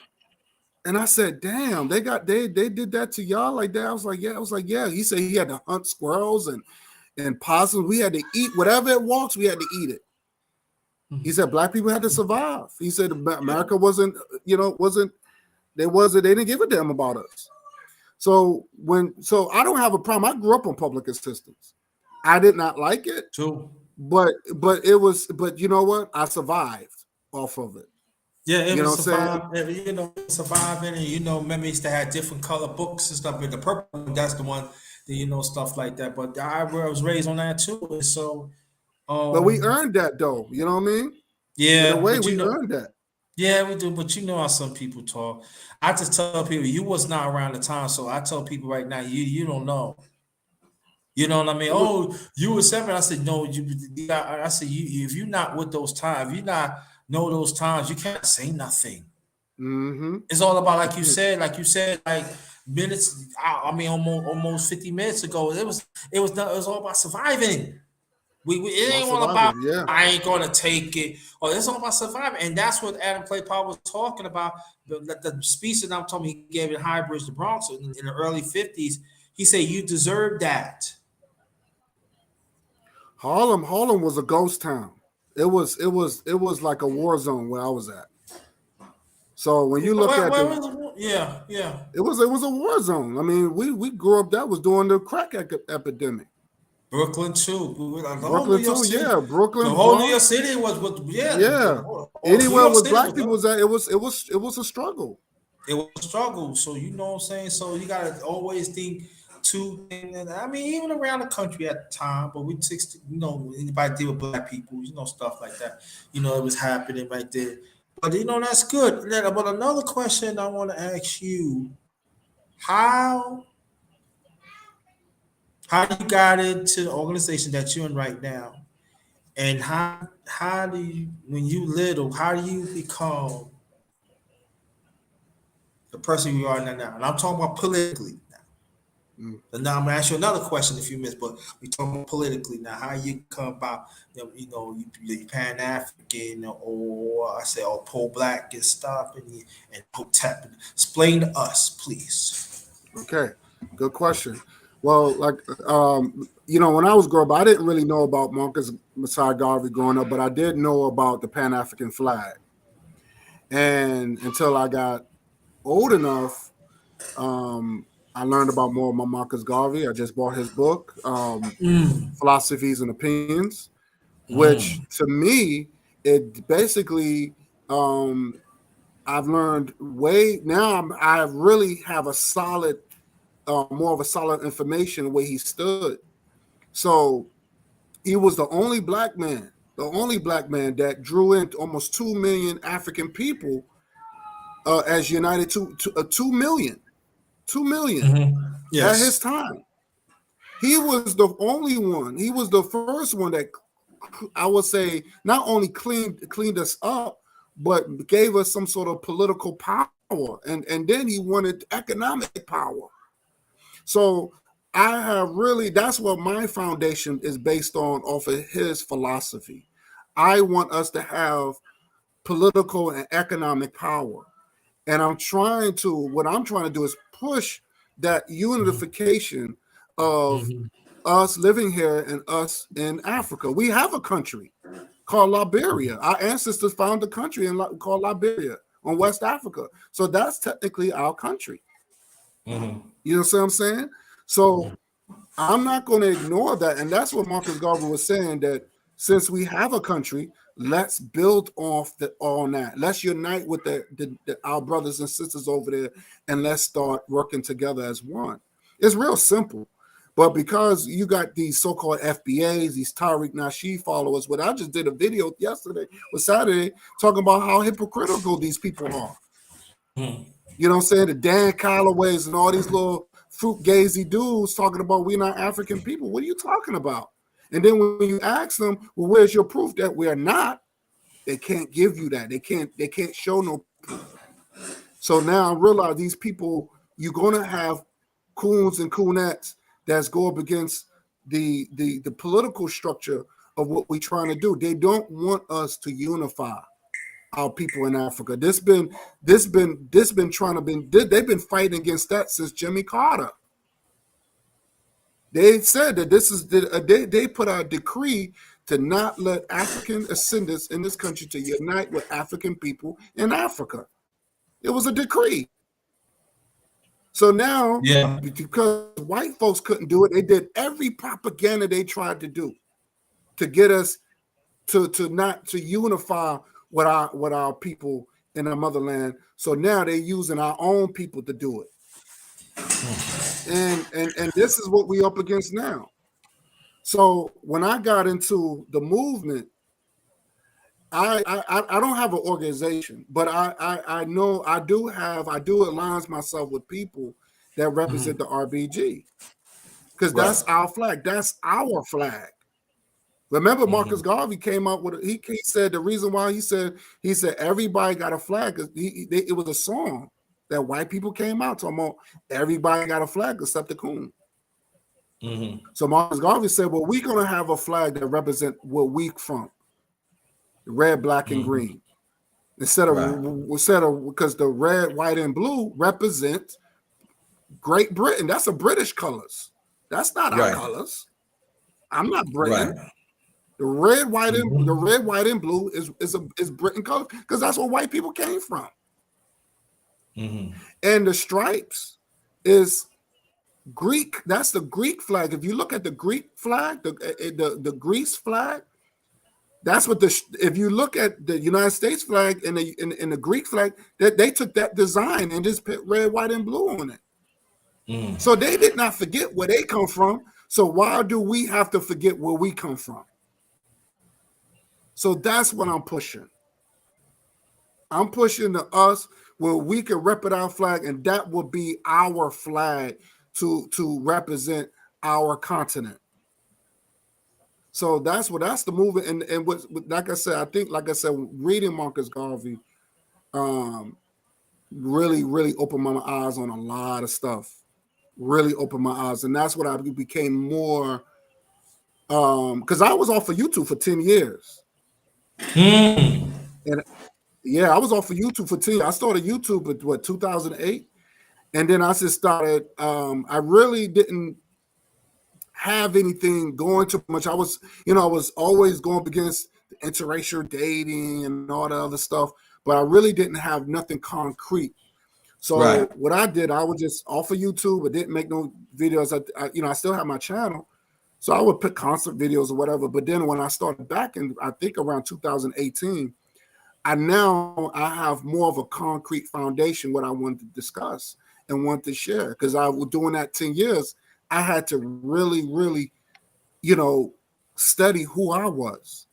and I said, damn, they did that to y'all like that. I was like, yeah. He said he had to hunt squirrels and possums. We had to eat whatever it walks, we had to eat it. He said black people had to survive. He said America wasn't, they didn't give a damn about us. So I don't have a problem. I grew up on public assistance. I did not like it. True. But you know what? I survived off of it. Yeah, it was surviving, and remember used to have different color books and stuff. But the purple one, that's the one, stuff like that. But I was raised on that too, and so. But we earned that though, you know what I mean? Yeah, in a way we earned that. Yeah, we do. But you know how some people talk. I just tell people you was not around the time, so I tell people right now, you don't know. You know what I mean? Oh, you were 7. I said no. I said if you're not with those times, if you not know those times, you can't say nothing. Mm-hmm. It's all about like you said, like minutes. I mean, almost 50 minutes ago, it was all about surviving. It ain't all about I ain't gonna take it. Or it's all about surviving, and that's what Adam Clay Powell was talking about. The speech that I'm talking, he gave in High Bridge, the Bronx, in the early 50s. He said, "You deserve that." Harlem was a ghost town. It was like a war zone where I was at. So when you look at it was a war zone. I mean, we grew up. That was during the crack epidemic. Brooklyn too. Brooklyn too, yeah. Brooklyn. The whole New York City was Anywhere with black people was at, it was a struggle. It was a struggle. So you know what I'm saying. So you gotta always think too. I mean, even around the country at the time, but anybody deal with black people, stuff like that. It was happening right there. But that's good. But another question I want to ask you: How you got into the organization that you're in right now, and how do you, when you little, how do you become the person you are now? And I'm talking about politically now. And now I'm gonna ask you another question in a few minutes, but we talking about politically now. How you come about, you Pan African or I say pro-black and stuff, and Hotep. Explain to us, please. Okay, good question. Well, like, when I was growing up, I didn't really know about Marcus Messiah Garvey growing up, but I did know about the Pan-African flag. And until I got old enough, I learned about more about Marcus Garvey. I just bought his book, Philosophies and Opinions, which to me, it basically, I've learned I really have a solid, more of a solid information where he stood. So he was the only black man that drew in almost 2 million African people as united to 2 million. 2 million at his time. He was the only one. He was the first one that I would say not only cleaned us up, but gave us some sort of political power. And then he wanted economic power. So I have that's what my foundation is based on, off of his philosophy. I want us to have political and economic power. And what I'm trying to do is push that unification of us living here and us in Africa. We have a country called Liberia. Our ancestors found a country called Liberia on West Africa. So that's technically our country. You know what I'm saying? So I'm not going to ignore that. And that's what Marcus Garvey was saying, that since we have a country, let's build on that. Let's unite with our brothers and sisters over there, and let's start working together as one. It's real simple. But because you got these so-called FBAs, these Tariq Nasheed followers, what I just did a video Saturday, talking about how hypocritical these people are. You know what I'm saying? The Dan Callaways and all these little fruit gazy dudes talking about we're not African people. What are you talking about? And then when you ask them, well, where's your proof that we are not? They can't give you that. They can't show no proof. So now I realize these people, you're gonna have coons and coonettes that's go up against the political structure of what we're trying to do. They don't want us to unify our people in Africa. They've been fighting against that since Jimmy Carter. They said that this is they put out a decree to not let African ascendants in this country to unite with African people in Africa. It was a decree. So now, because white folks couldn't do it, they did every propaganda they tried to do to get us to not to unify with our people in our motherland. So now they're using our own people to do it. And this is what we up against now. So when I got into the movement, I don't have an organization, but I know I do align myself with people that represent the RBG, because that's our flag. That's our flag. Remember, Marcus Garvey came out with he said the reason why he said everybody got a flag because it was a song that white people came out talking about everybody got a flag except the coon. So Marcus Garvey said, well, we're gonna have a flag that represent where we from. Red, black, and green. Instead of because the red, white, and blue represent Great Britain. That's a British colors. That's not our colors. I'm not Britain. The red, white, and blue is Britain color because that's where white people came from. And the stripes is Greek. That's the Greek flag. If you look at the Greek flag, the Greece flag, that's what if you look at the United States flag and the Greek flag, that they took that design and just put red, white, and blue on it. So they did not forget where they come from. So why do we have to forget where we come from? So that's what I'm pushing. I'm pushing to us where we can rep it our flag, and that will be our flag to represent our continent. So that's the movement, and what, like I said, reading Marcus Garvey really opened my eyes on a lot of stuff. Really opened my eyes, and that's what I became more. Because I was off of YouTube for 10 years, and yeah, I was off of YouTube for 10 years. I started YouTube at 2008, and then I just started. I really didn't have anything going too much. I was always going up against interracial dating and all the other stuff, but I really didn't have nothing concrete. So what I did, I would just off of YouTube. I didn't make no videos. I still have my channel, so I would put concert videos or whatever. But then when I started back in, I think around 2018, I have more of a concrete foundation what I wanted to discuss and want to share, because I was doing that 10 years. I had to really, study who I was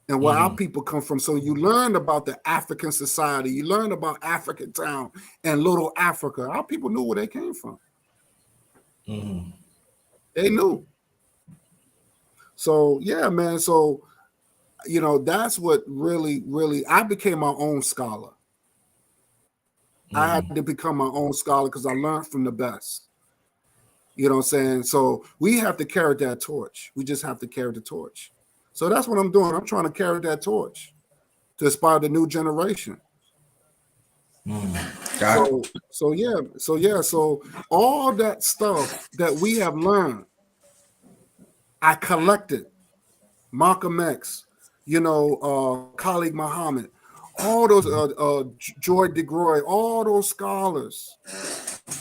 and where our people come from. So you learn about the African society, you learn about African town and little Africa. Our people knew where they came from. They knew. So yeah, man. So that's what really I became my own scholar. I had to become my own scholar because I learned from the best. You know what I'm saying? So we have to carry that torch. We just have to carry the torch. So that's what I'm doing. I'm trying to carry that torch to inspire the new generation. So all that stuff that we have learned, I collected. Malcolm X, Khalid Muhammad, all those Joy DeGroy, all those scholars,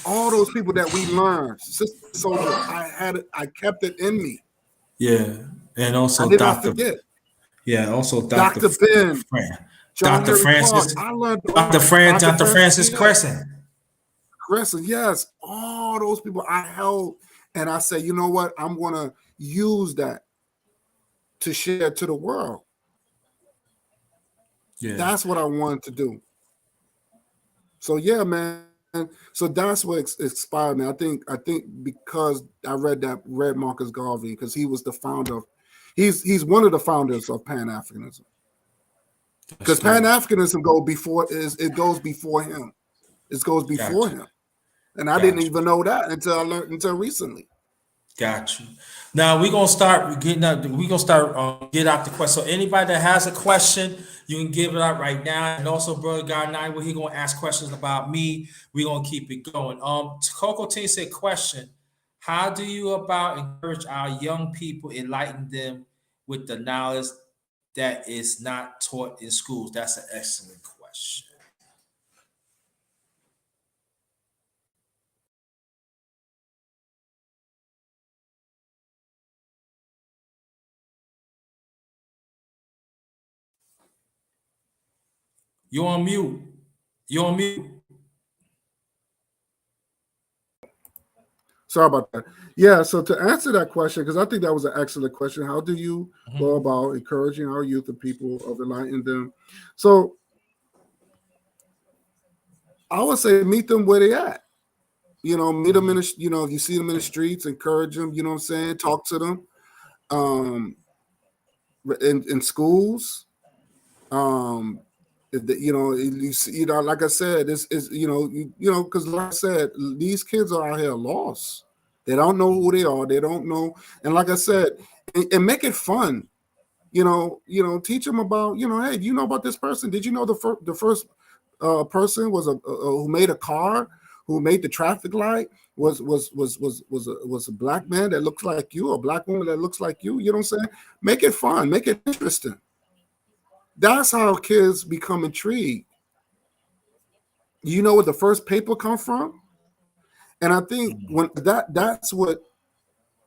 all those people that we learned. Sister Soldier, I kept it in me. Yeah, and also I did not forget. Yeah, also Dr. Ben, Dr. Francis, I learned Dr. Francis Crescent. Yes, all those people I held, and I said, you know what? I'm gonna use that to share to the world. Yeah, that's what I wanted to do. So yeah, man. So that's what inspired me. I think because I read Marcus Garvey, because he was the founder of, he's one of the founders of Pan-Africanism. because Pan-Africanism goes before him. It goes before him, and I didn't even know that until I learned until recently. Got you. Now we're gonna start getting out. We're gonna start get out the question. So anybody that has a question, you can give it out right now. And also, brother God Nine, he gonna ask questions about me. We're gonna keep it going. Coco T said, question: how do you about encourage our young people, enlighten them with the knowledge that is not taught in schools? That's an excellent question. You on mute. You on mute. Sorry about that. Yeah, so to answer that question, because I think that was an excellent question, how do you go about encouraging our youth and people of enlightening them? So I would say meet them where they at. You know, meet them in the, you know, if you see them in the streets, encourage them, you know what I'm saying? Talk to them. In schools, you know, you know, like I said, this is, you know, because like I said, these kids are out here lost. They don't know who they are. They don't know. And like I said, and make it fun. You know, teach them about, you know, hey, do you know about this person? Did you know the first person was who made a car, who made the traffic light was a black man that looks like you, a black woman that looks like you. You know what I'm saying? Make it fun, make it interesting. That's how kids become intrigued. You know where the first paper come from? And I think when that's what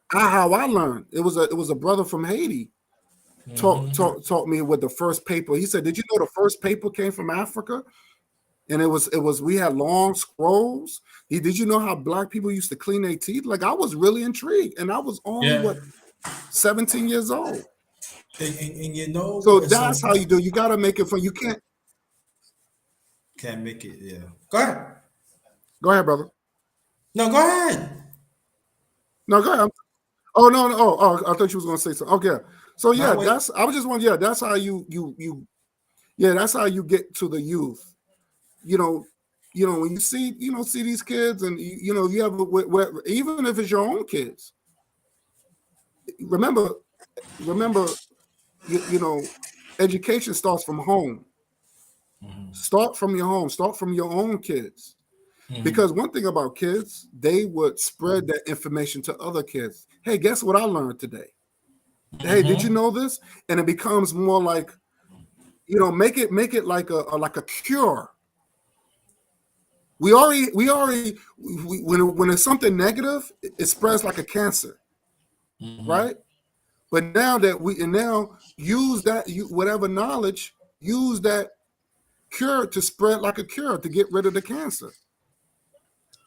how I learned. It was a brother from Haiti taught me with the first paper. He said, "Did you know the first paper came from Africa?" And it was we had long scrolls. Did you know how black people used to clean their teeth? Like, I was really intrigued, and I was only 17 years old. And you know, so that's how you do. You got to make it fun. You can't make it. Yeah, go ahead. Go ahead, brother. No, go ahead. No, go ahead. Oh no, no. Oh, I thought you was gonna say something. Okay. So yeah, I was just wondering. Yeah, that's how you yeah, that's how you get to the youth. You know, when you see these kids, and you know, you have even if it's your own kids. Remember, you know, education starts from home. Start from your home. Start from your own kids. Because one thing about kids, they would spread that information to other kids. Hey, guess what I learned today? Hey, did you know this? And it becomes more like, you know, make it like a cure. We already when it's something negative, it spreads like a cancer, right? But now that now use that whatever knowledge, use that cure to spread like a cure to get rid of the cancer.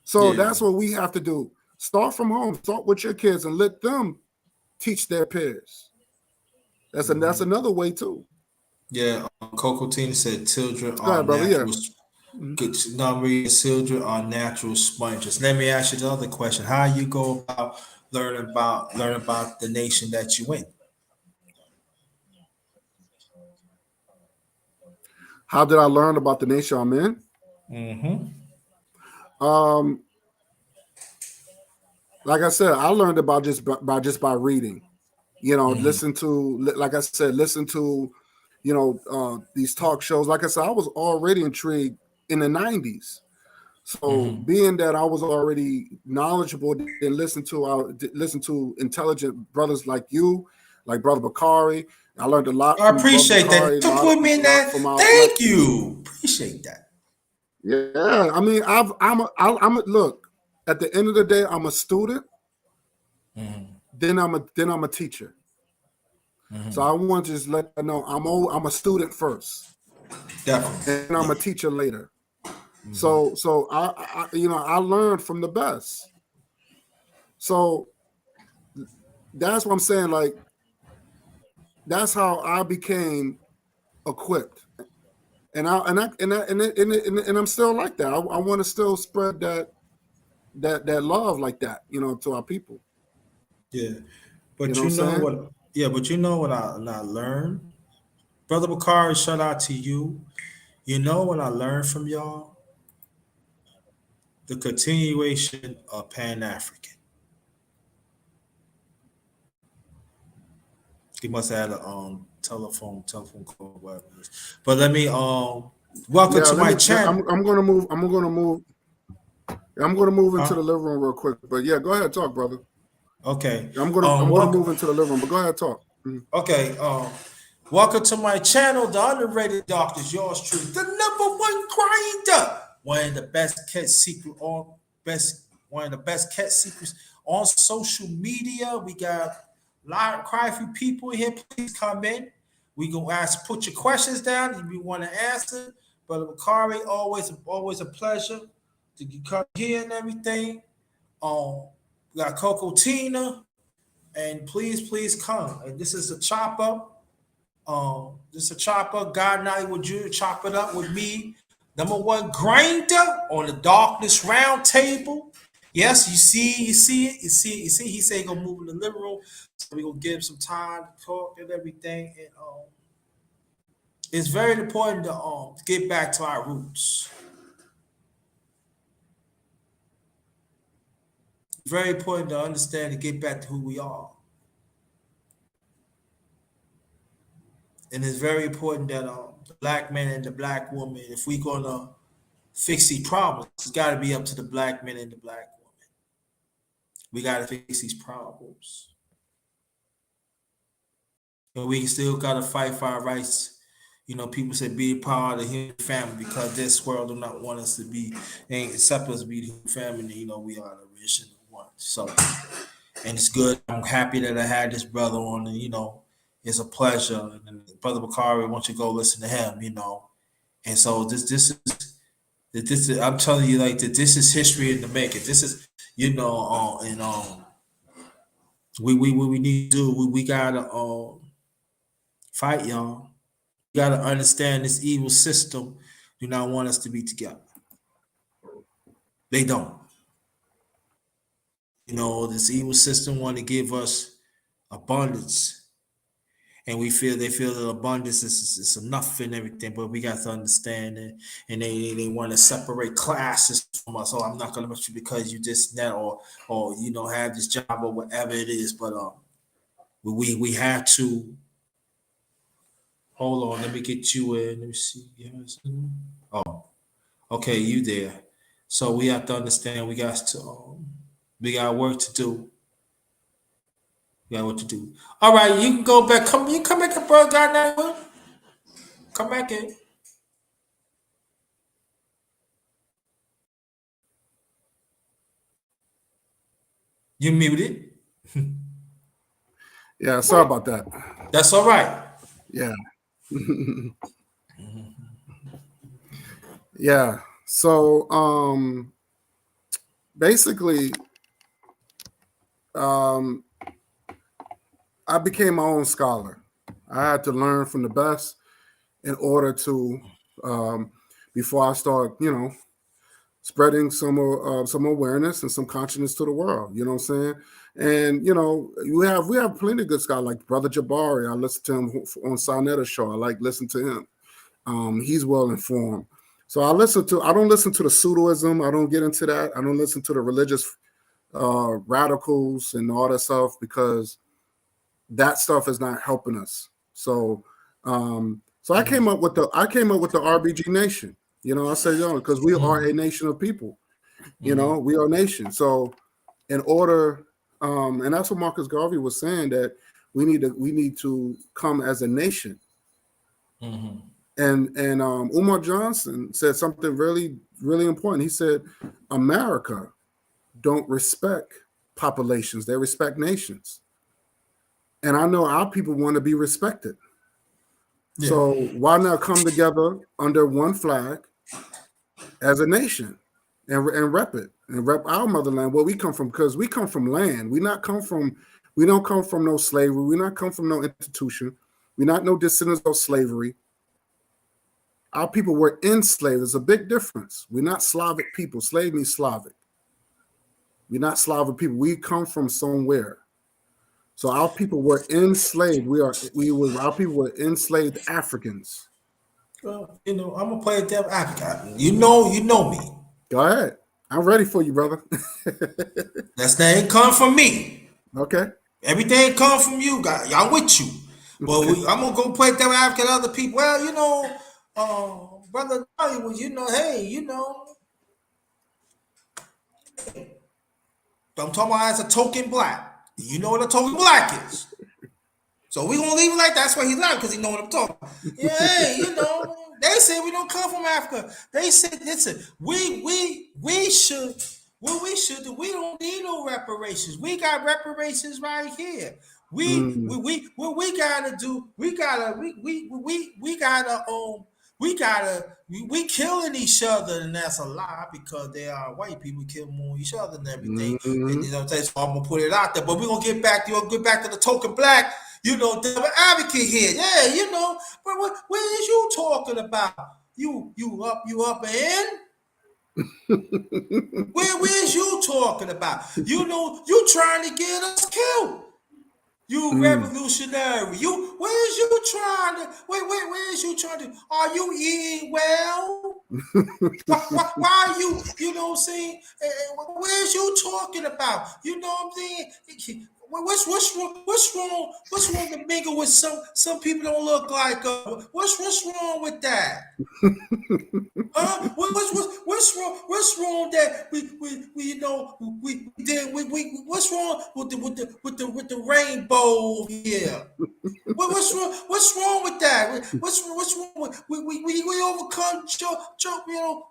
So that's what we have to do. Start from home. Start with your kids and let them teach their peers. That's another way too. Yeah, Coco Tina said children are natural. Good children are natural sponges. Let me ask you the other question: how you go about learning about the nation that you in? How did I learn about the nation I'm in? Like I said, I learned about just by reading. You know, listen to, you know, these talk shows. Like I said, I was already intrigued in the 90s. So being that I was already knowledgeable and listen to intelligent brothers like you, like Brother Bakari. I learned a lot. I appreciate that. To put me in that. Thank you. Appreciate that. Yeah, I mean, look. At the end of the day, I'm a student. Then I'm a teacher. So I want to just let you know I'm a student first. Definitely. And I'm a teacher later. So I you know, I learned from the best. So that's what I'm saying. Like, that's how I became equipped, and I'm still like that. I want to still spread that love like that, you know, to our people. Yeah, but you know what? Yeah, but you know what I learned, Brother Bakari, shout out to you. You know what I learned from y'all? The continuation of Pan African. He must have had a telephone call, whatever it is. But let me welcome Yeah, to my channel. I'm gonna move into the living room real quick. But yeah, go ahead, talk, brother. Okay. I'm gonna move into the living room, but go ahead, talk. Okay. Welcome to my channel, the underrated doctors, yours truly, the #1 grinder. One of the best kept secret on one of the best kept secrets on social media. We got quite a few people in here. Please come in. We gonna put your questions down if you want to answer. Brother Bakari, always a pleasure to come here and everything. We got Coco Tina, and please come. And this is a chop up. This is a chopper. God Nollywood Jr. Chop it up with me. #1 grinder on the darkness round table. Yes, you see it. He said he gonna move in the living room. So we gonna give him some time to talk and everything. And it's very important to get back to our roots. Very important to understand and get back to who we are. And it's very important that the black man and the black woman, if we're gonna fix these problems, it's got to be up to the black man and the black woman. We got to fix these problems. But we still got to fight for our rights. You know, people say be a part of the human family because this world do not want us to be, ain't accept us to be the human family. You know, we are the original one. So, and it's good. I'm happy that I had this brother on, and, you know, it's a pleasure. And Brother Bakari, I want you to go listen to him, you know. And so this is I'm telling you like that this is history in the making. This is, you know, we need to do, we gotta fight, y'all. We gotta understand this evil system do not want us to be together. They don't. You know, this evil system want to give us abundance. And they feel that abundance is enough and everything, but we got to understand it. And they want to separate classes from us. Oh, I'm not gonna let you because you this and that, or you know, have this job or whatever it is. But we have to hold on. Let me get you in. Let me see. Yes. Oh, okay, you there. So we have to understand we got work to do. We got what to do. All right, you can go back. You come back up, bro. God now. Come back in. You muted. Yeah, sorry about that. That's all right. Yeah. Yeah. So basically I became my own scholar. I had to learn from the best in order to before I start, you know, spreading some awareness and some consciousness to the world. You know what I'm saying? And you know, we have plenty of good scholars like Brother Jabari. I listen to him on Sarnetta's show. I like listening to him. He's well informed. So I don't listen to the pseudoism. I don't get into that. I don't listen to the religious radicals and all that stuff because that stuff is not helping us. So I came up with the RBG Nation. You know, I say, you know, because we are a nation of people. You know, we are a nation. So in order, and that's what Marcus Garvey was saying, that we need to come as a nation. And Umar Johnson said something really, really important. He said, America don't respect populations, they respect nations. And I know our people want to be respected. Yeah. So why not come together under one flag as a nation and rep it and rep our motherland, where we come from, because we come from land. We don't come from no slavery. We not come from no institution. We're not no descendants of slavery. Our people were enslaved. There's a big difference. We're not Slavic people. Slave means Slavic. We're not Slavic people. We come from somewhere. So our people were enslaved. Our people were enslaved Africans. Well, you know, I'm gonna play a devil advocate. You know me. Go ahead. I'm ready for you, brother. That's that ain't come from me. Okay. Everything come from you, guys. Y'all with you. But I'm gonna go play devil advocate other people. Well, you know, brother, you know, hey, you know, I'm talking about as a token black. You know what a token black is. So we gonna leave it like that's why he's laughing, because he know what I'm talking about. Yeah, hey, you know, they say we don't come from Africa. They said, listen, we should. What we should do, we don't need no reparations. We got reparations right here. What we gotta do, we killing each other, and that's a lie, because they are white people kill more each other and everything. And you know what I'm saying? So I'm gonna put it out there. But we're gonna get back to the token black, you know, devil advocate here. Yeah, you know, but what is you talking about? You up and where's you talking about? You know, you trying to get us killed. You revolutionary. Where's you trying to? Where's you trying to? Are you eating well? why are you? You know what I'm saying? Where's you talking about? You know what I'm saying? What's wrong? What's wrong to mingle with some people don't look like? What's wrong with that? What's wrong? What's wrong that we you know we did what's wrong with the rainbow here? What's wrong? What's wrong with that? What's wrong with we overcome you know.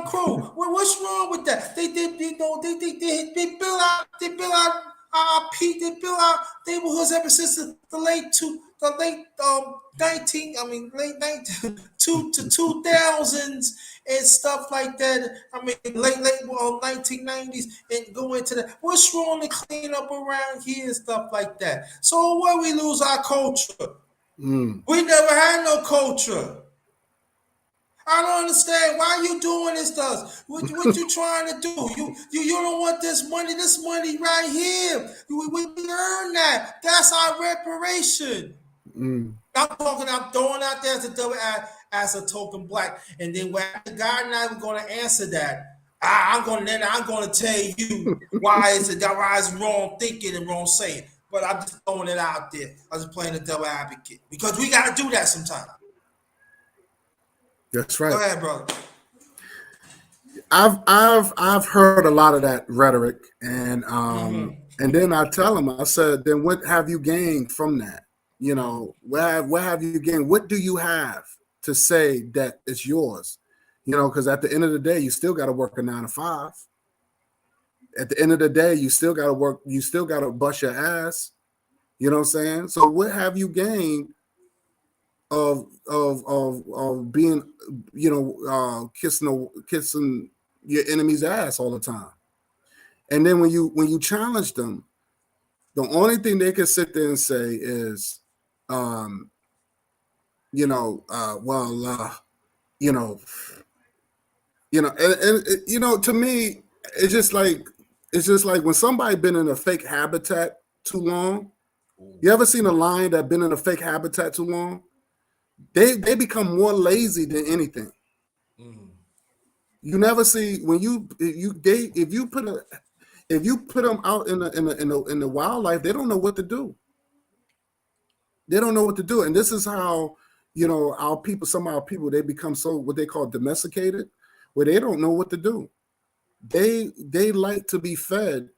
Crow, what's wrong with that? They you know they build out they build out neighborhoods ever since the late 2000s and stuff like that. I mean late 1990s and go into that. What's wrong to clean up around here and stuff like that? So why we lose our culture? We never had no culture. I don't understand why you doing this to us. What you trying to do? You don't want this money right here. We earn that. That's our reparation. I'm throwing out there as a token black, and then when God and I were going to answer that, I'm going to tell you why it's wrong thinking and wrong saying. But I'm just throwing it out there. I'm just playing the devil advocate, because we got to do that sometimes. That's right. Go ahead, brother. I've heard a lot of that rhetoric, and then I tell them, I said, then what have you gained from that? You know, what have you gained? What do you have to say that it's yours? You know, because at the end of the day, you still got to work a 9 to 5. At the end of the day, you still got to work. You still got to bust your ass. You know what I'm saying? So what have you gained of being, you know, kissing your enemy's ass all the time? And then when you challenge them, the only thing they can sit there and say is, you know, and you know, to me, it's just like when somebody been in a fake habitat too long. You ever seen a lion that been in a fake habitat too long? They become more lazy than anything. You never see if you put them out in the wildlife, they don't know what to do. They don't know what to do, and this is how, you know, some of our people, they become so what they call domesticated, where they don't know what to do. They like to be fed,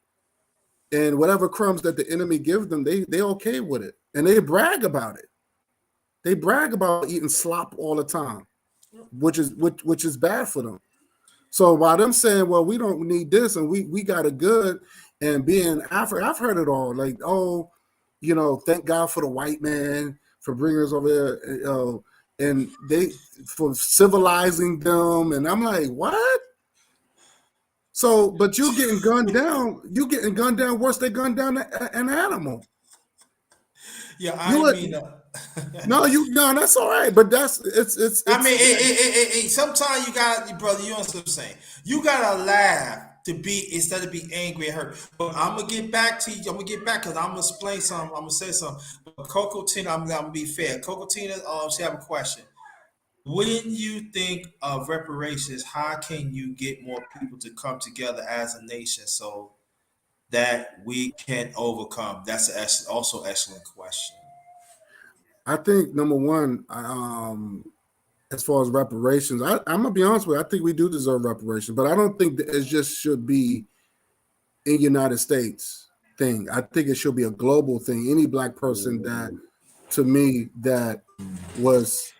and whatever crumbs that the enemy gives them, they okay with it, and they brag about it. They brag about eating slop all the time, which is bad for them. So by them saying, well, we don't need this and we got it good, and being African, I've heard it all, like, oh, you know, thank God for the white man for bringing us over there, and they for civilizing them, and I'm like, what? So, but you getting gunned down worse than gunned down an animal. Yeah, no, that's all right, but it's I mean, sometimes you got, brother, you know what I'm saying? You gotta laugh to be instead of be angry and hurt. But I'm gonna get back to you. I'm gonna get back because I'm gonna explain something. I'm gonna say something. But Coco Tina, I'm gonna be fair. Coco Tina, she have a question. When you think of reparations, how can you get more people to come together as a nation so that we can overcome? That's also excellent question. I think number one, as far as reparations, I'm gonna be honest with you. I think we do deserve reparations, but I don't think that it just should be in United States thing. I think it should be a global thing. Any black person that, to me, that was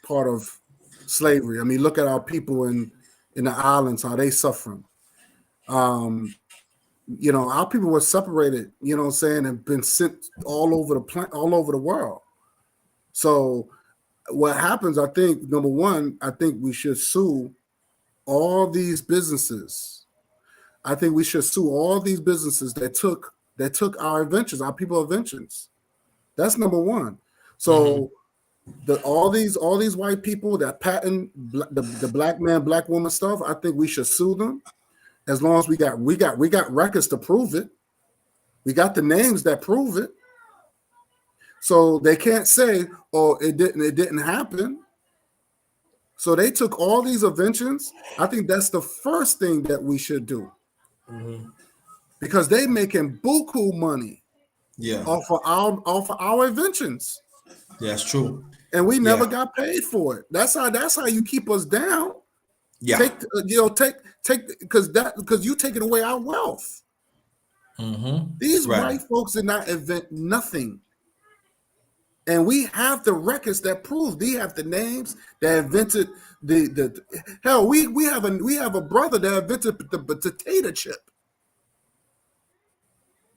part of slavery. I mean, look at our people in the islands, how they suffering. You know, our people were separated, you know what I'm saying, and been sent all over the world. So what happens, I think, number one, I think we should sue all these businesses. I think we should sue all these businesses that took our inventions, our people inventions. That's number one. So all these white people that patent the black man, black woman stuff, I think we should sue them. As long as we got records to prove it. We got the names that prove it. So they can't say, oh, it didn't happen. So they took all these inventions. I think that's the first thing that we should do. Because they making buku money off of our inventions. That's true. And we never got paid for it. That's how you keep us down. Yeah. Take because you taking away our wealth. These white folks did not invent nothing. And we have the records that prove. They have the names that invented the hell. We have a brother that invented the potato chip.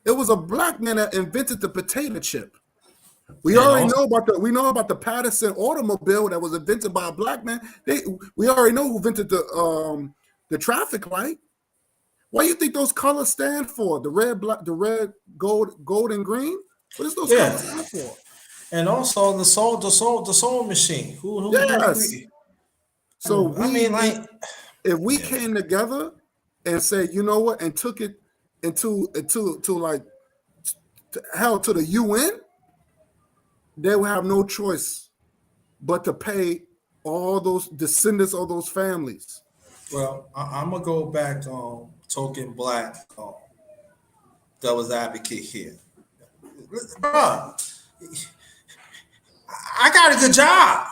It was a black man that invented the potato chip. We already know about the Patterson automobile that was invented by a black man. We already know who invented the traffic light. What do you think those colors stand for? The red, gold, and green. What does those colors stand for? And also the soul machine. Who yes. So if we Yeah. came together and said, you know what, and took it into like hell to the UN, they will have no choice but to pay all those descendants of those families. Well, I'm gonna go back token black devil's advocate here. Bruh, I got a good job.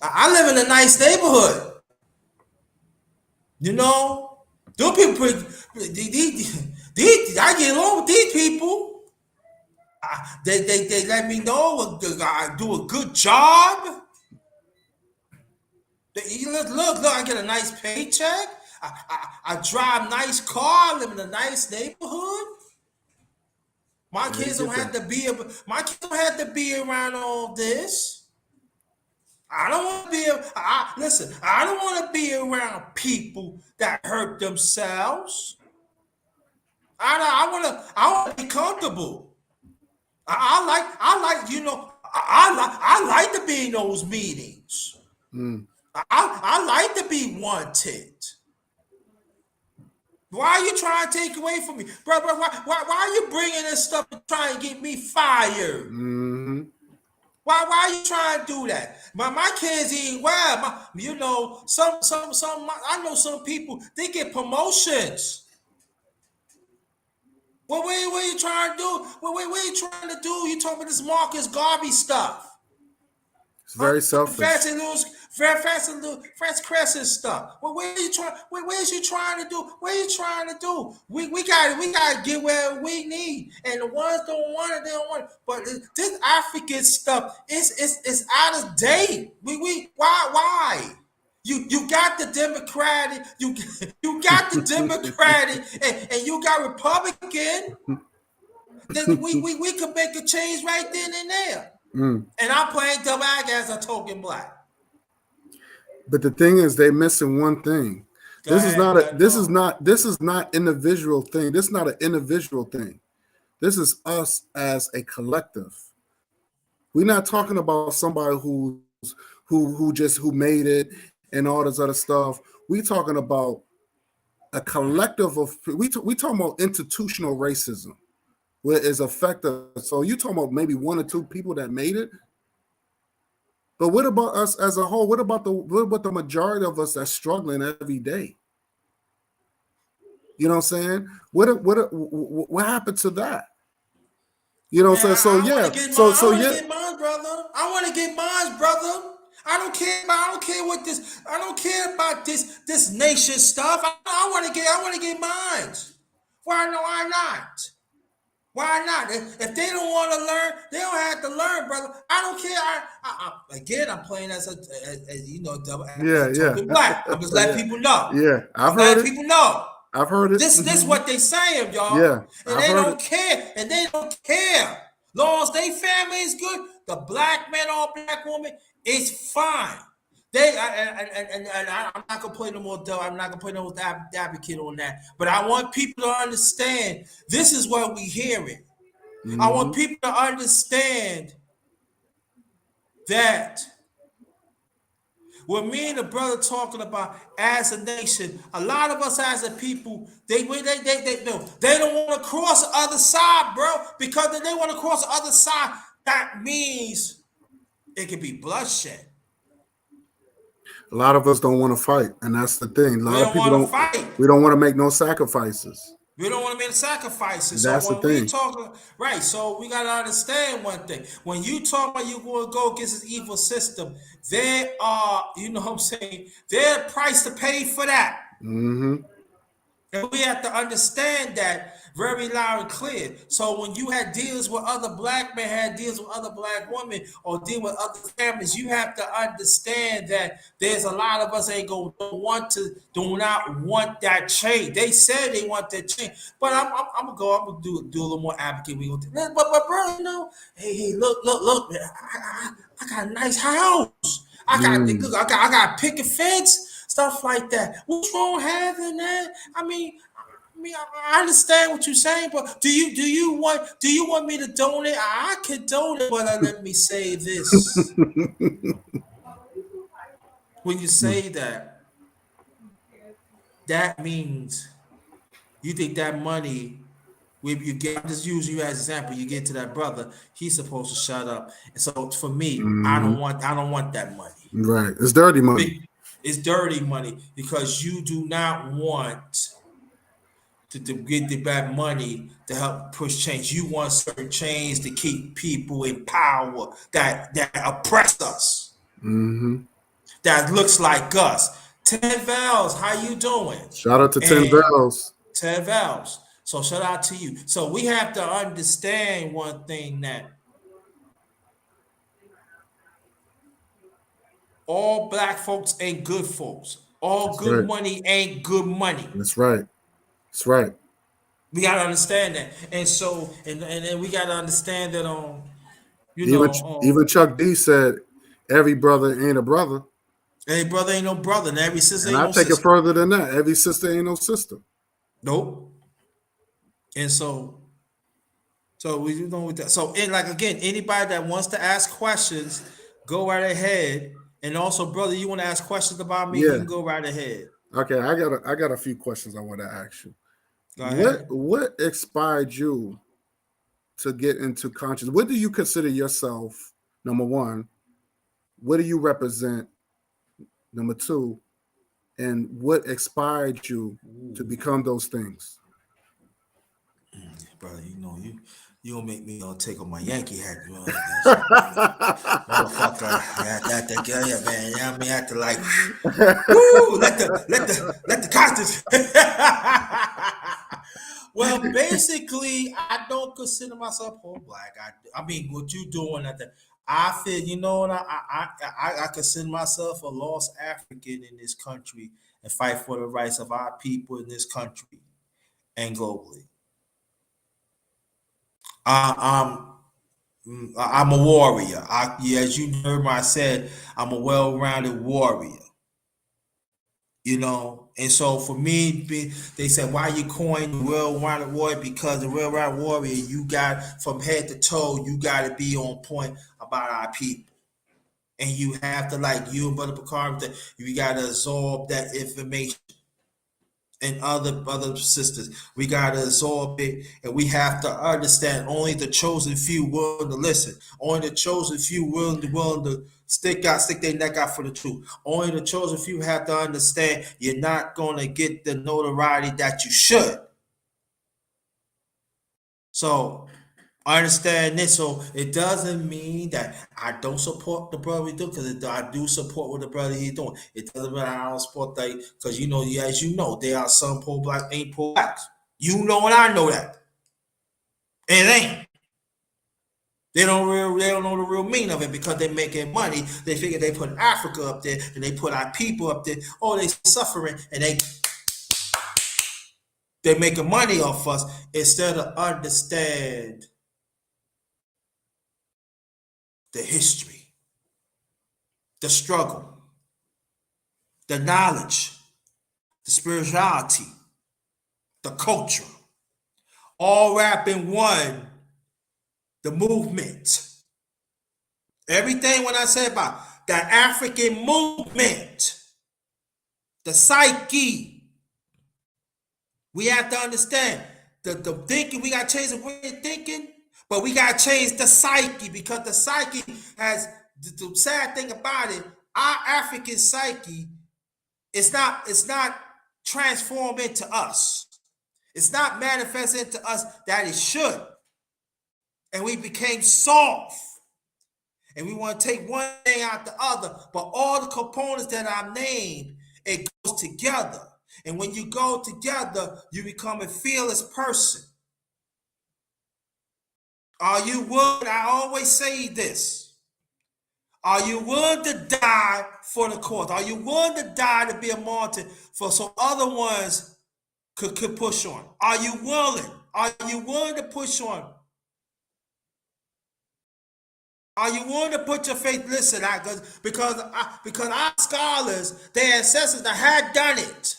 I live in a nice neighborhood. You know, those people I get along with these people. They let me know I do a good job. Look, I get a nice paycheck. I drive a nice car. I live in a nice neighborhood. My kids don't have to be around all this. I don't want to be. Listen, I don't want to be around people that hurt themselves. I want to be comfortable. I like to be in those meetings. I like to be wanted. Why are you trying to take away from me, bro? Why are you bringing this stuff to try and get me fired? Why are you trying to do that? My kids eat well. I know some people, they get promotions. What are you trying to do? What are you trying to do? You talking about this Marcus Garvey stuff? It's very selfish. Fresh Crescent stuff. What are you trying? What is you trying to do? What are you trying to do? We gotta get where we need. And the ones don't want it, they don't want it. But this African stuff is out of date. Why? You got the Democratic, you got the Democratic, and you got Republican. Then we could make a change right then and there. And I'm playing double ag as a token black. But the thing is, they're missing one thing. This is not individual thing. This is not an individual thing. This is us as a collective. We're not talking about somebody who made it and all this other stuff. We're talking about a collective of we talking about institutional racism, where it's effective. So you talking about maybe 1 or 2 people that made it. But what about us as a whole? What about the majority of us that's struggling every day? You know what I'm saying? What happened to that? You know what I'm saying? So I yeah. want to get mine, brother. I want to get mine, brother. I don't care what this. I don't care about this nation stuff. I want to get mine. Why not? Why not? If they don't want to learn, they don't have to learn, brother. I don't care. Again, I'm playing as double. Token black. I'm just letting people know. Yeah, I'm letting people know. I've heard it. This is what they saying, y'all. Yeah, and they don't care. And they don't care. Long as they family is good, the black man or black woman is fine. I'm not gonna play no more dough. I'm not gonna play no more advocate on that. But I want people to understand this is what we hearing. Mm-hmm. I want people to understand that what me and the brother talking about as a nation, a lot of us as a people, they don't want to cross the other side, bro, because if they want to cross the other side, that means it could be bloodshed. A lot of us don't want to fight, and that's the thing. A lot of people don't fight. We don't want to make no sacrifices. We don't want to make sacrifices. That's so when the thing. We talking, right, so we got to understand one thing. When you talk about you going to go against this evil system, there are, you know what I'm saying, there's a price to pay for that. Mm-hmm. And we have to understand that very loud and clear. So when you had deals with other black men, had deals with other black women, or deal with other families, you have to understand that there's a lot of us ain't do not want that change. They said they want that change, but I'm gonna do a little more advocate. We gonna but bro, you know, hey, look, man, I got a nice house. I got picket fence, stuff like that. What's wrong having that? I mean, I understand what you're saying, but do you want me to donate? I can donate, but let me say this: when you say that, that means you think that money. When you get, I'm just using you as an example. You get to that brother, he's supposed to shut up. And so for me, I don't want that money. Right, it's dirty money. It's dirty money because you do not want to get the bad money to help push change. You want certain change to keep people in power that oppress us. Mm-hmm. That looks like us. 10 Vals, how you doing? Shout out to 10 Vals. 10 Vals. So shout out to you. So we have to understand one thing, that all black folks ain't good folks. All good money ain't good money. That's right. That's right. We gotta understand that. And so and then we gotta understand that even Chuck D said every brother ain't a brother. Every brother ain't no brother, and every sister ain't no sister. And I take it further than that. Every sister ain't no sister. Nope. And so we do know with that. So like again, anybody that wants to ask questions, go right ahead. And also, brother, you want to ask questions about me? Yeah. You can go right ahead. Okay, I got a few questions I want to ask you. Go ahead. What inspired you to get into consciousness? What do you consider yourself? Number one, what do you represent? Number two, and what inspired you to become those things? Brother, you don't make me take on my Yankee hat. You know, motherfucker, yeah, man. You know what I mean? I have to like, woo, let the costumes. Well, basically, I don't consider myself whole black. I mean, what you doing at the, I feel, you know, and I consider myself a lost African in this country and fight for the rights of our people in this country and globally. I'm a warrior. As you heard me, I said I'm a well-rounded warrior. You know, and so for me, they said, why you coin the well-rounded warrior? Because the well-rounded warrior, you got from head to toe, you got to be on point about our people. And you have to, like you and Brother Picard, you got to absorb that information. and other sisters. We gotta absorb it, and we have to understand. Only the chosen few willing to listen. Only the chosen few willing to stick their neck out for the truth. Only the chosen few have to understand. You're not gonna get the notoriety that you should. So I understand this, so it doesn't mean that I don't support the brother we do, because I do support what the brother he's doing. It doesn't mean I don't support that, because you know, as you know, there are some poor black ain't poor blacks. You know, and I know that. It ain't. They don't know the real meaning of it, because they're making money. They figure they put Africa up there and they put our people up there. Oh, they suffering, and they making money off us instead of understand the history, the struggle, the knowledge, the spirituality, the culture, all wrapped in one, the movement. Everything when I say about the African movement, the psyche, we have to understand the thinking. We got to change the way of thinking, but we got to change the psyche, because the psyche has the sad thing about it. Our African psyche, it's not transformed into us. It's not manifested into us that it should. And we became soft. And we want to take one thing out the other. But all the components that I named, it goes together. And when you go together, you become a fearless person. Are you willing? I always say this. Are you willing to die for the cause? Are you willing to die to be a martyr for so other ones could push on? Are you willing? Are you willing to push on? Are you willing to put your faith? Listen, because our scholars, their ancestors that had done it.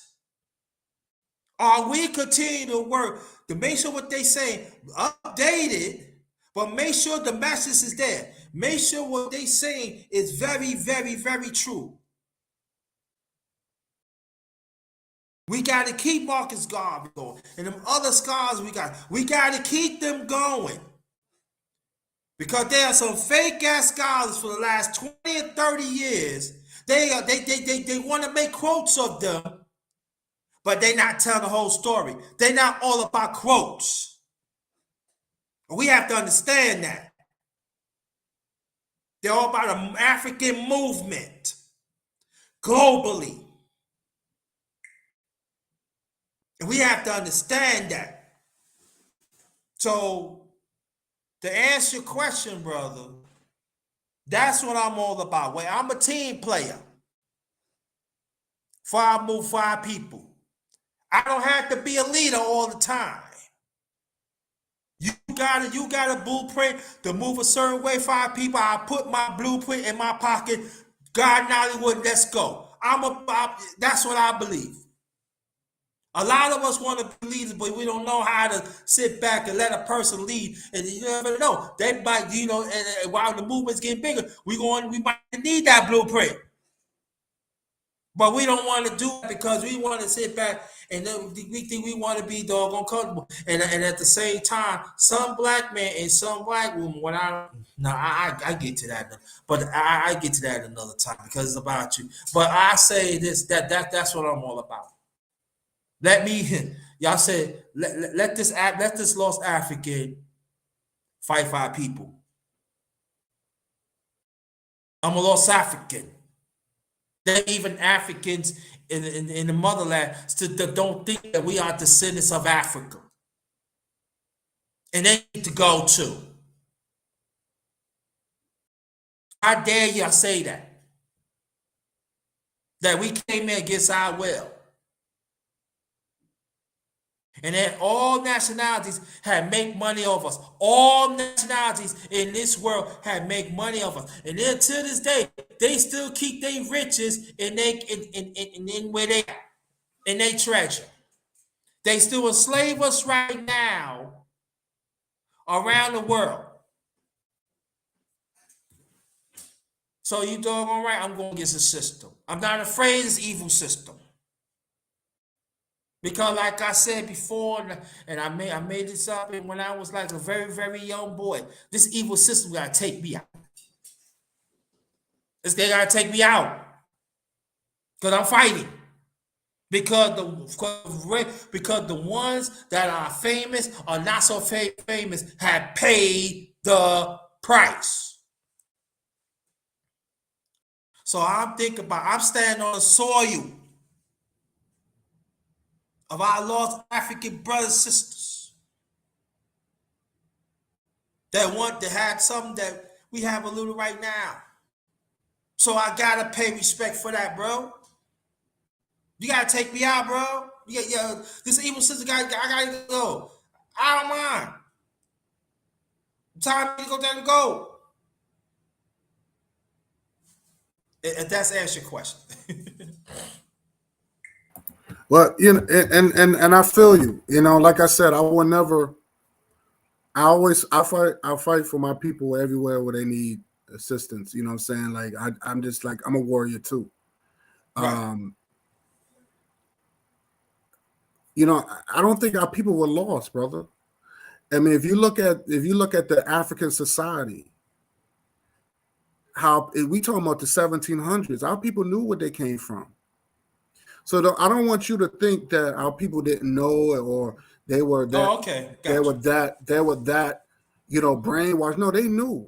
Are we continue to work to make sure what they say updated, but make sure the message is there. Make sure what they saying is very, very, very true. We got to keep Marcus Garvey going, and them other scholars we got to keep them going. Because there are some fake ass scholars for the last 20 and 30 years. They want to make quotes of them, but they not telling the whole story. They're not all about quotes. We have to understand that. They're all about an African movement globally. And we have to understand that. So, to answer your question, brother, that's what I'm all about. Well, I'm a team player. For our people. I don't have to be a leader all the time. You got a blueprint to move a certain way for our people. I put my blueprint in my pocket. God, Nollywood, let's go. That's what I believe. A lot of us want to be leaders, but we don't know how to sit back and let a person lead. And you never know. They might, and while the movement's getting bigger, we might need that blueprint. But we don't want to do it because we want to sit back and then we think we want to be doggone comfortable. And at the same time, some black man and some black woman, I get to that, but I get to that another time because it's about you. But I say this, that's what I'm all about. Y'all said, let this lost African fight for our people. I'm a lost African. There are even Africans in the motherland still don't think that we are descendants of Africa. And they need to go too. How dare y'all say that? That we came in against our will. And that all nationalities had make money off us. All nationalities in this world had make money off us. And then to this day, they still keep their riches in where they at, in their treasure. They still enslave us right now around the world. So you doggone right, I'm going against the system. I'm not afraid of this evil system. Because like I said before, and I made this up, and when I was like a very, very young boy, this evil system gotta take me out. They gotta take me out. Because I'm fighting. Because the ones that are famous or not so famous have paid the price. So I'm standing on the soil of our lost African brothers and sisters that want to have something that we have a little right now. So I gotta pay respect for that, bro. You gotta take me out, bro. Yeah, this evil sister I gotta go. I don't mind. Time to go down and go. If that's answer your question. Well, you know, and I feel you. You know, like I said, I will never. I fight for my people everywhere where they need assistance. You know what I'm saying? Like I'm just like I'm a warrior too. Right. You know, I don't think our people were lost, brother. I mean, if you look at the African society, how we talking about the 1700s, our people knew where they came from. So I don't want you to think that our people didn't know or they were that. Oh, okay. Gotcha. They were that, you know, brainwashed. No, they knew.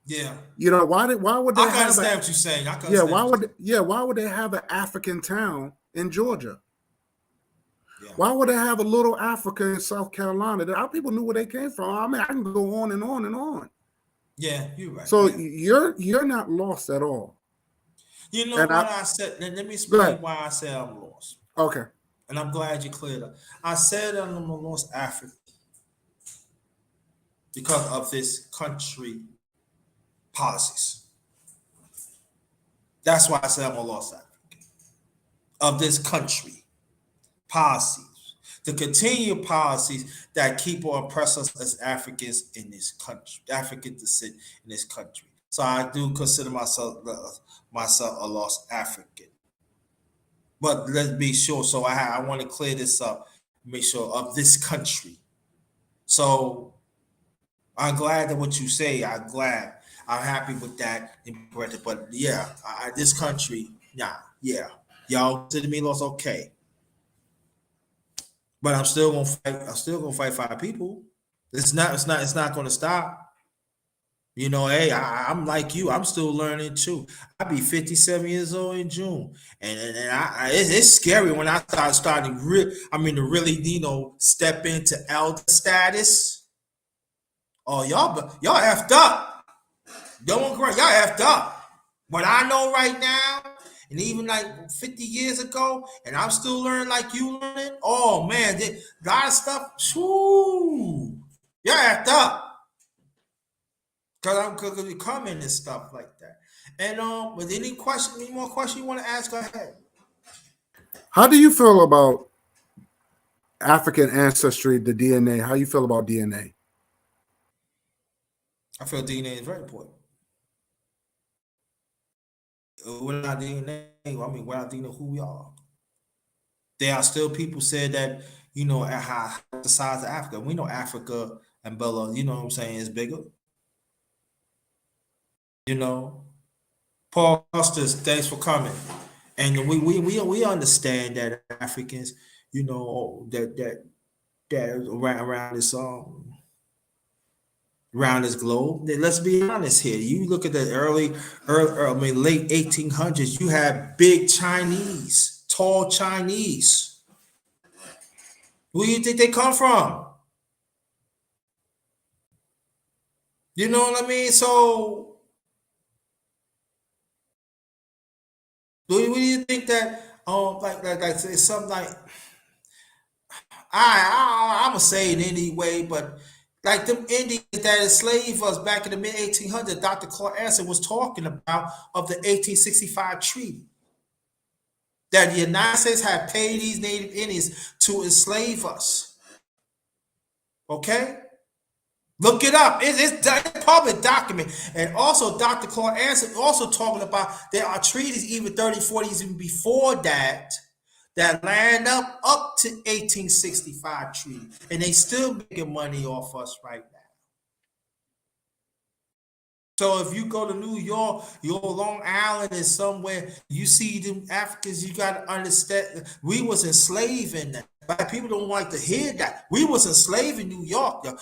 Yeah. You know, why would they I can understand what you're saying. Why would they have an African town in Georgia? Yeah. Why would they have a little Africa in South Carolina? Our people knew where they came from. I mean, I can go on and on and on. Yeah, you're right. So yeah. you're not lost at all. You know what I said? Let me explain why I said I'm lost. Okay. And I'm glad you cleared up. I said I'm lost Africa because of this country policies. That's why I said I'm a lost African. Of this country policies. The continued policies that keep on oppressing us as Africans in this country, African descent in this country. So I do consider myself a lost African. But let's be sure. So I want to clear this up, make sure of this country. So I'm glad that what you say. I'm happy with that. But yeah, this country, y'all consider me lost, okay. But I'm still gonna fight. I'm still gonna fight for our people. It's not gonna stop. You know, hey, I'm like you. I'm still learning too. I'll be 57 years old in June, and it's scary when I starting to really, you know, step into elder status. Oh, y'all effed up. Y'all effed up. What I know right now, and even like 50 years ago, and I'm still learning like you learning. Oh man, a lot of stuff. Whoo, y'all effed up. Because we come in and stuff like that. And with any more questions you want to ask, go ahead. How do you feel about African ancestry, the DNA? How you feel about DNA? I feel DNA is very important. Without DNA, without DNA, who we are. There are still people said that, you know, at the size of Africa. We know Africa and Bella, you know what I'm saying, is bigger. You know, Paul Custis, thanks for coming. And we understand that Africans, you know, that around this around this globe. Let's be honest here. You look at the late 1800s. You had big Chinese, tall Chinese. Where do you think they come from? You know what I mean? So. What do you think that like something like I'm gonna say it anyway, but like them Indians that enslaved us back in the mid 1800s, Dr. Clark Anson was talking about of the 1865 treaty that the United States had paid these Native Indians to enslave us. Okay. Look it up. It's a public document. And also, Dr. Clark Anson also talking about there are treaties even 30, 40 years even before that that land up to 1865 treaty, and they still making money off us right now. So if you go to New York, you go Long Island is somewhere, you see them Africans, you got to understand, we was enslaving them. Black people don't like to hear that. We was enslaved in New York. Yo.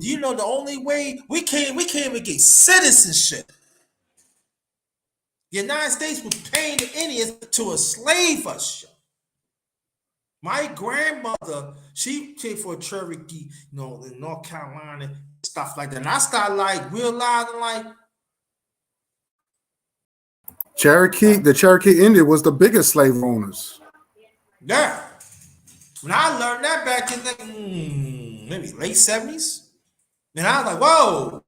You know, the only way we can't even get citizenship. The United States was paying the Indians to enslave us. Yo. My grandmother, she came for a Cherokee, you know, in North Carolina, stuff like that. And I started like realizing like, the Cherokee Indian was the biggest slave owners. yeah. When I learned that back in the maybe late 70s, and I was like, whoa.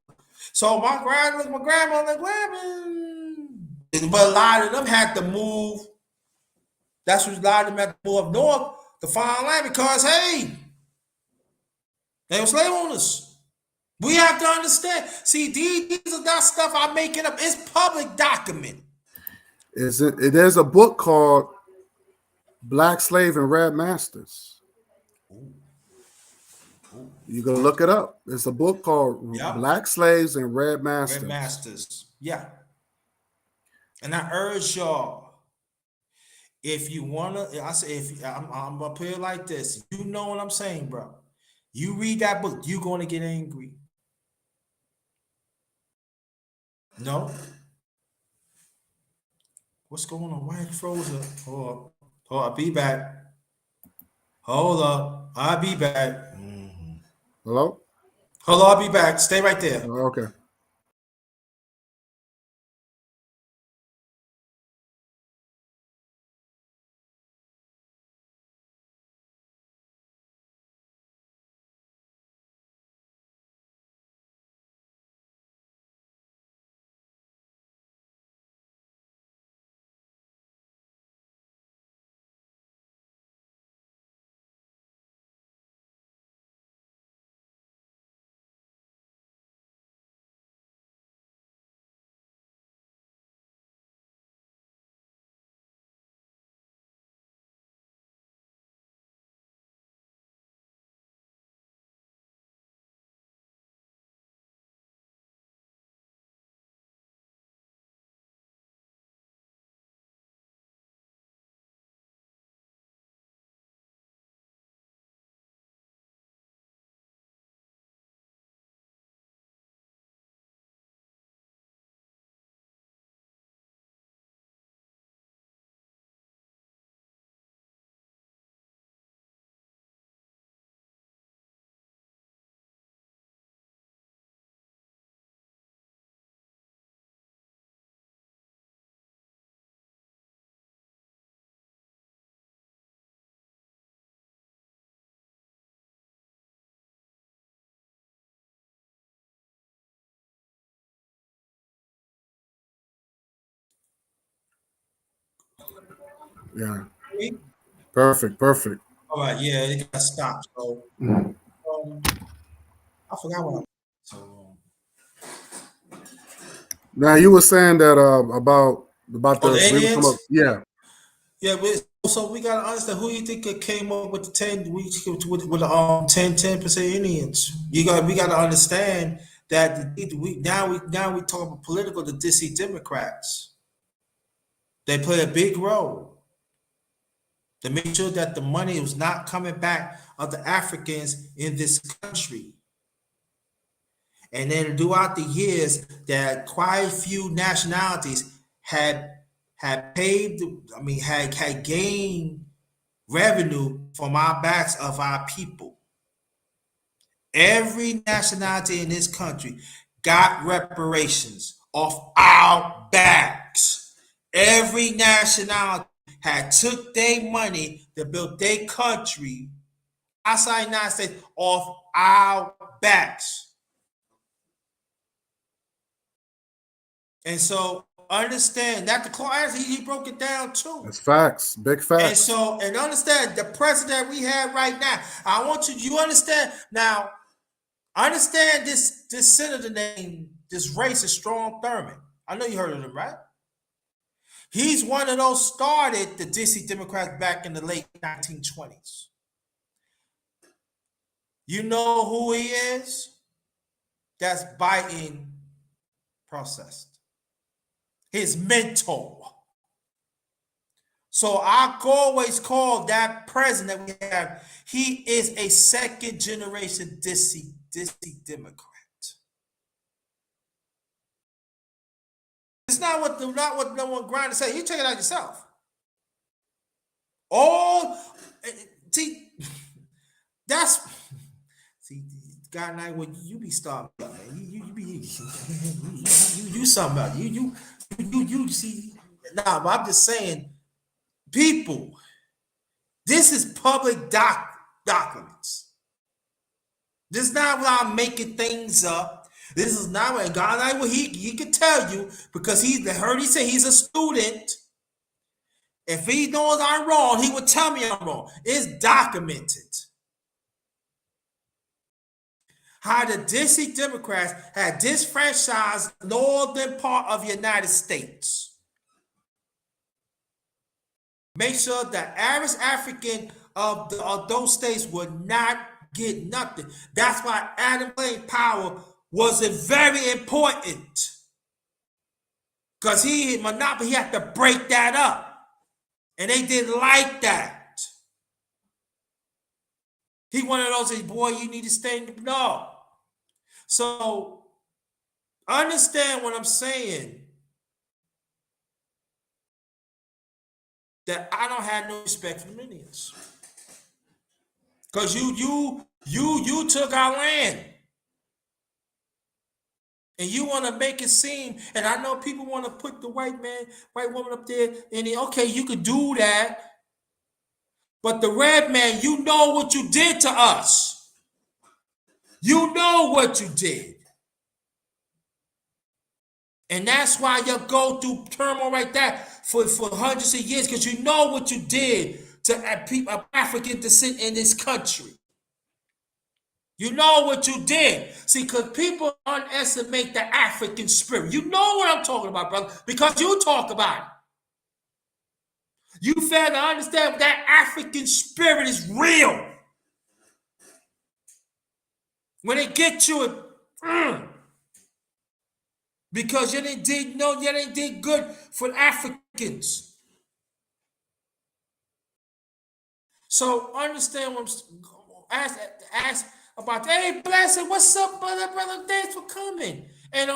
So my grandma, like, but a lot of them had to move. That's what a lot of them had to move up north to find land because, hey, they were slave owners. We have to understand. See, these are not stuff I'm making up. It's public document. There's a book called Black Slave and Red Masters. You can look it up. It's a book called Black Slaves and Red Masters. Red Masters. Yeah. And I urge y'all, if you wanna, I say, if I'm up here like this, you know what I'm saying, bro. You read that book, you're gonna get angry. No. What's going on? Why it froze up? Hold up. I'll be back. Hold up. I'll be back. Hello? Hold on, I'll be back. Stay right there. Okay. Yeah. Perfect. All right, yeah, it got stopped. So I forgot what Now you were saying that about the aliens? Yeah. Yeah, but so we gotta understand who you think came up with the 10 weeks with the 10% Indians. We gotta understand that we talk about political, the DC Democrats. They play a big role to make sure that the money was not coming back of the Africans in this country. And then throughout the years, that quite a few nationalities had paid, had gained revenue from our backs of our people. Every nationality in this country got reparations off our backs. Every nationality had took their money to build their country outside the United States off our backs. And so understand that the class he broke it down too. It's facts, big facts. And understand the president we have right now. I want you understand now. Understand this senator named this racist Strom Thurmond. I know you heard of him, right? He's one of those started the DC Democrats back in the late 1920s. You know who he is? That's Biden processed. His mentor. So I always call that president we have, he is a second generation DC Democrat. It's not what no one GRINDA say. You check it out yourself. See, that's God and I, when you be starting, you be you something about you see. Nah, but I'm just saying, people, this is public documents. This is not where I'm making things up. This is not what God and I, he can tell you, because he say he's a student. If he knows I'm wrong, he would tell me I'm wrong. It's documented how the DC Democrats had disfranchised the northern part of the United States. Make sure the average African of those states would not get nothing. That's why Adam Plain power was very important. Because he had monopoly, he had to break that up. And they didn't like that. He one of those says, boy, you need to stay in the no. So understand what I'm saying. That I don't have no respect for Indians. Because you took our land. And you want to make it seem, and I know people want to put the white woman up there, and okay, you could do that. But the red man, you know what you did to us. You know what you did. And that's why you go through turmoil like that for hundreds of years, because you know what you did to people of African descent in this country. You know what you did. See, because people underestimate the African spirit. You know what I'm talking about, brother, because you talk about it. You fail to understand that African spirit is real. When they get you, because you didn't did good for Africans. So understand what I'm ask about. Hey, Blessing, what's up, brother? Thanks for coming. And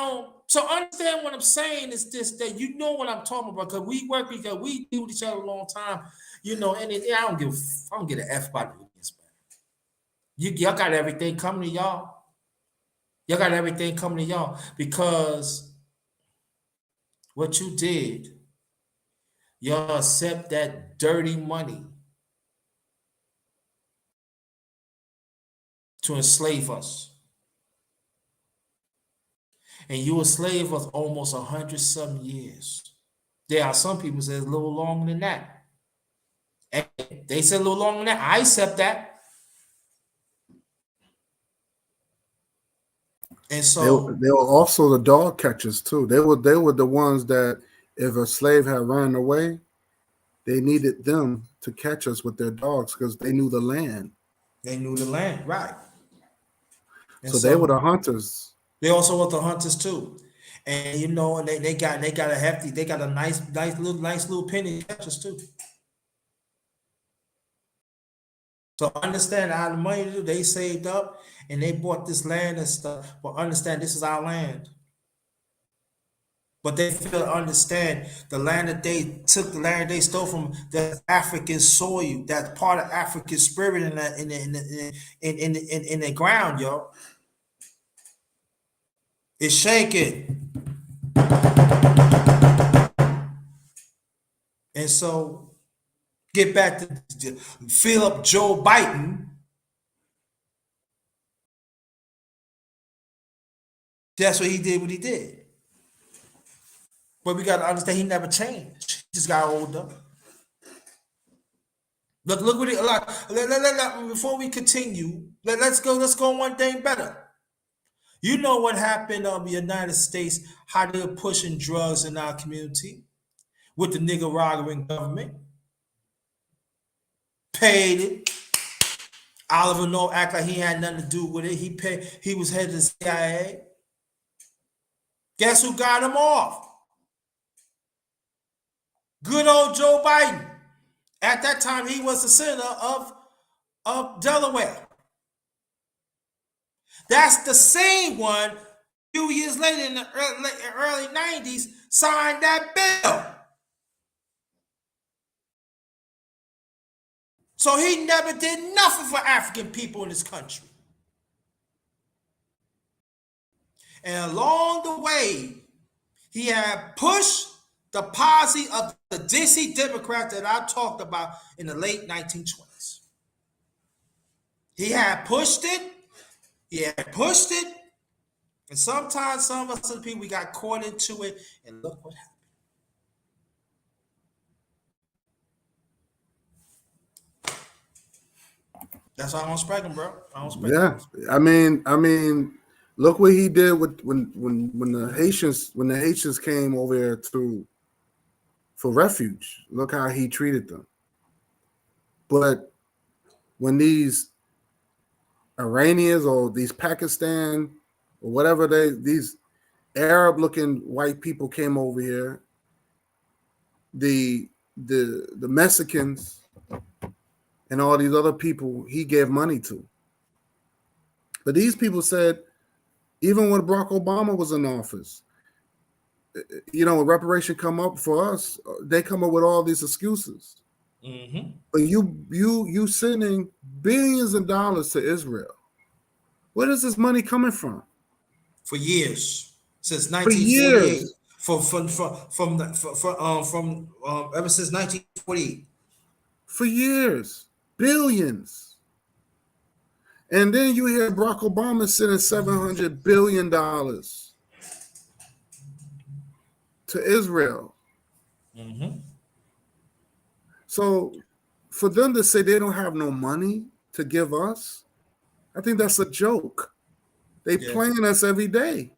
so understand what I'm saying is this, that you know what I'm talking about, because we work together, we do with each other a long time, and I don't give an F about this, man. Y'all got everything coming to y'all. Y'all got everything coming to y'all, because what you did, y'all accept that dirty money to enslave us. And you enslave us almost 100-some years. There are some people say it's a little longer than that. And they said a little longer than that. I accept that. And so they were also the dog catchers too. They were the ones that if a slave had run away, they needed them to catch us with their dogs because they knew the land. They knew the land, right? And so they were the hunters. They also were the hunters too, and they got a nice little penny catchers too. So understand how the money they saved up and they bought this land and stuff. But understand this is our land. But they fail to understand the land that they took, the land they stole from the African soil. That's part of African spirit in the ground, yo. It's shaking. And so get back to fill up Joe Biden. That's what he did. But we got to understand he never changed. He just got older. Look what it like. Before we continue, let's go one thing better. You know what happened in the United States, how they're pushing drugs in our community. with the Nicaraguan government. Paid it. Oliver North act like he had nothing to do with it. He paid. He was head of the CIA. Guess who got him off? Good old Joe Biden. At that time, he was the senator of Delaware. That's the same one a few years later in the early 90s signed that bill. So he never did nothing for African people in this country. And along the way, he had pushed the policy of the DC Democrats that I talked about in the late 1920s. He had pushed it. And sometimes some of us people, we got caught into it, and look what happened. That's why I don't spread them, bro. I don't spread them. I mean, look what he did with when the Haitians came over here for refuge. Look how he treated them. But when these Iranians or these Pakistan or whatever these Arab-looking white people came over here, the Mexicans and all these other people he gave money to. But these people said, even when Barack Obama was in office, you know, when reparation come up for us, they come up with all these excuses. Mm-hmm. But you sending billions of dollars to Israel. Where is this money coming from? For years, since 1948. Ever since 1948. For years, billions. And then you hear Barack Obama sending $700 billion to Israel. Mm-hmm. So for them to say they don't have no money to give us, I think that's a joke. They playing us every day.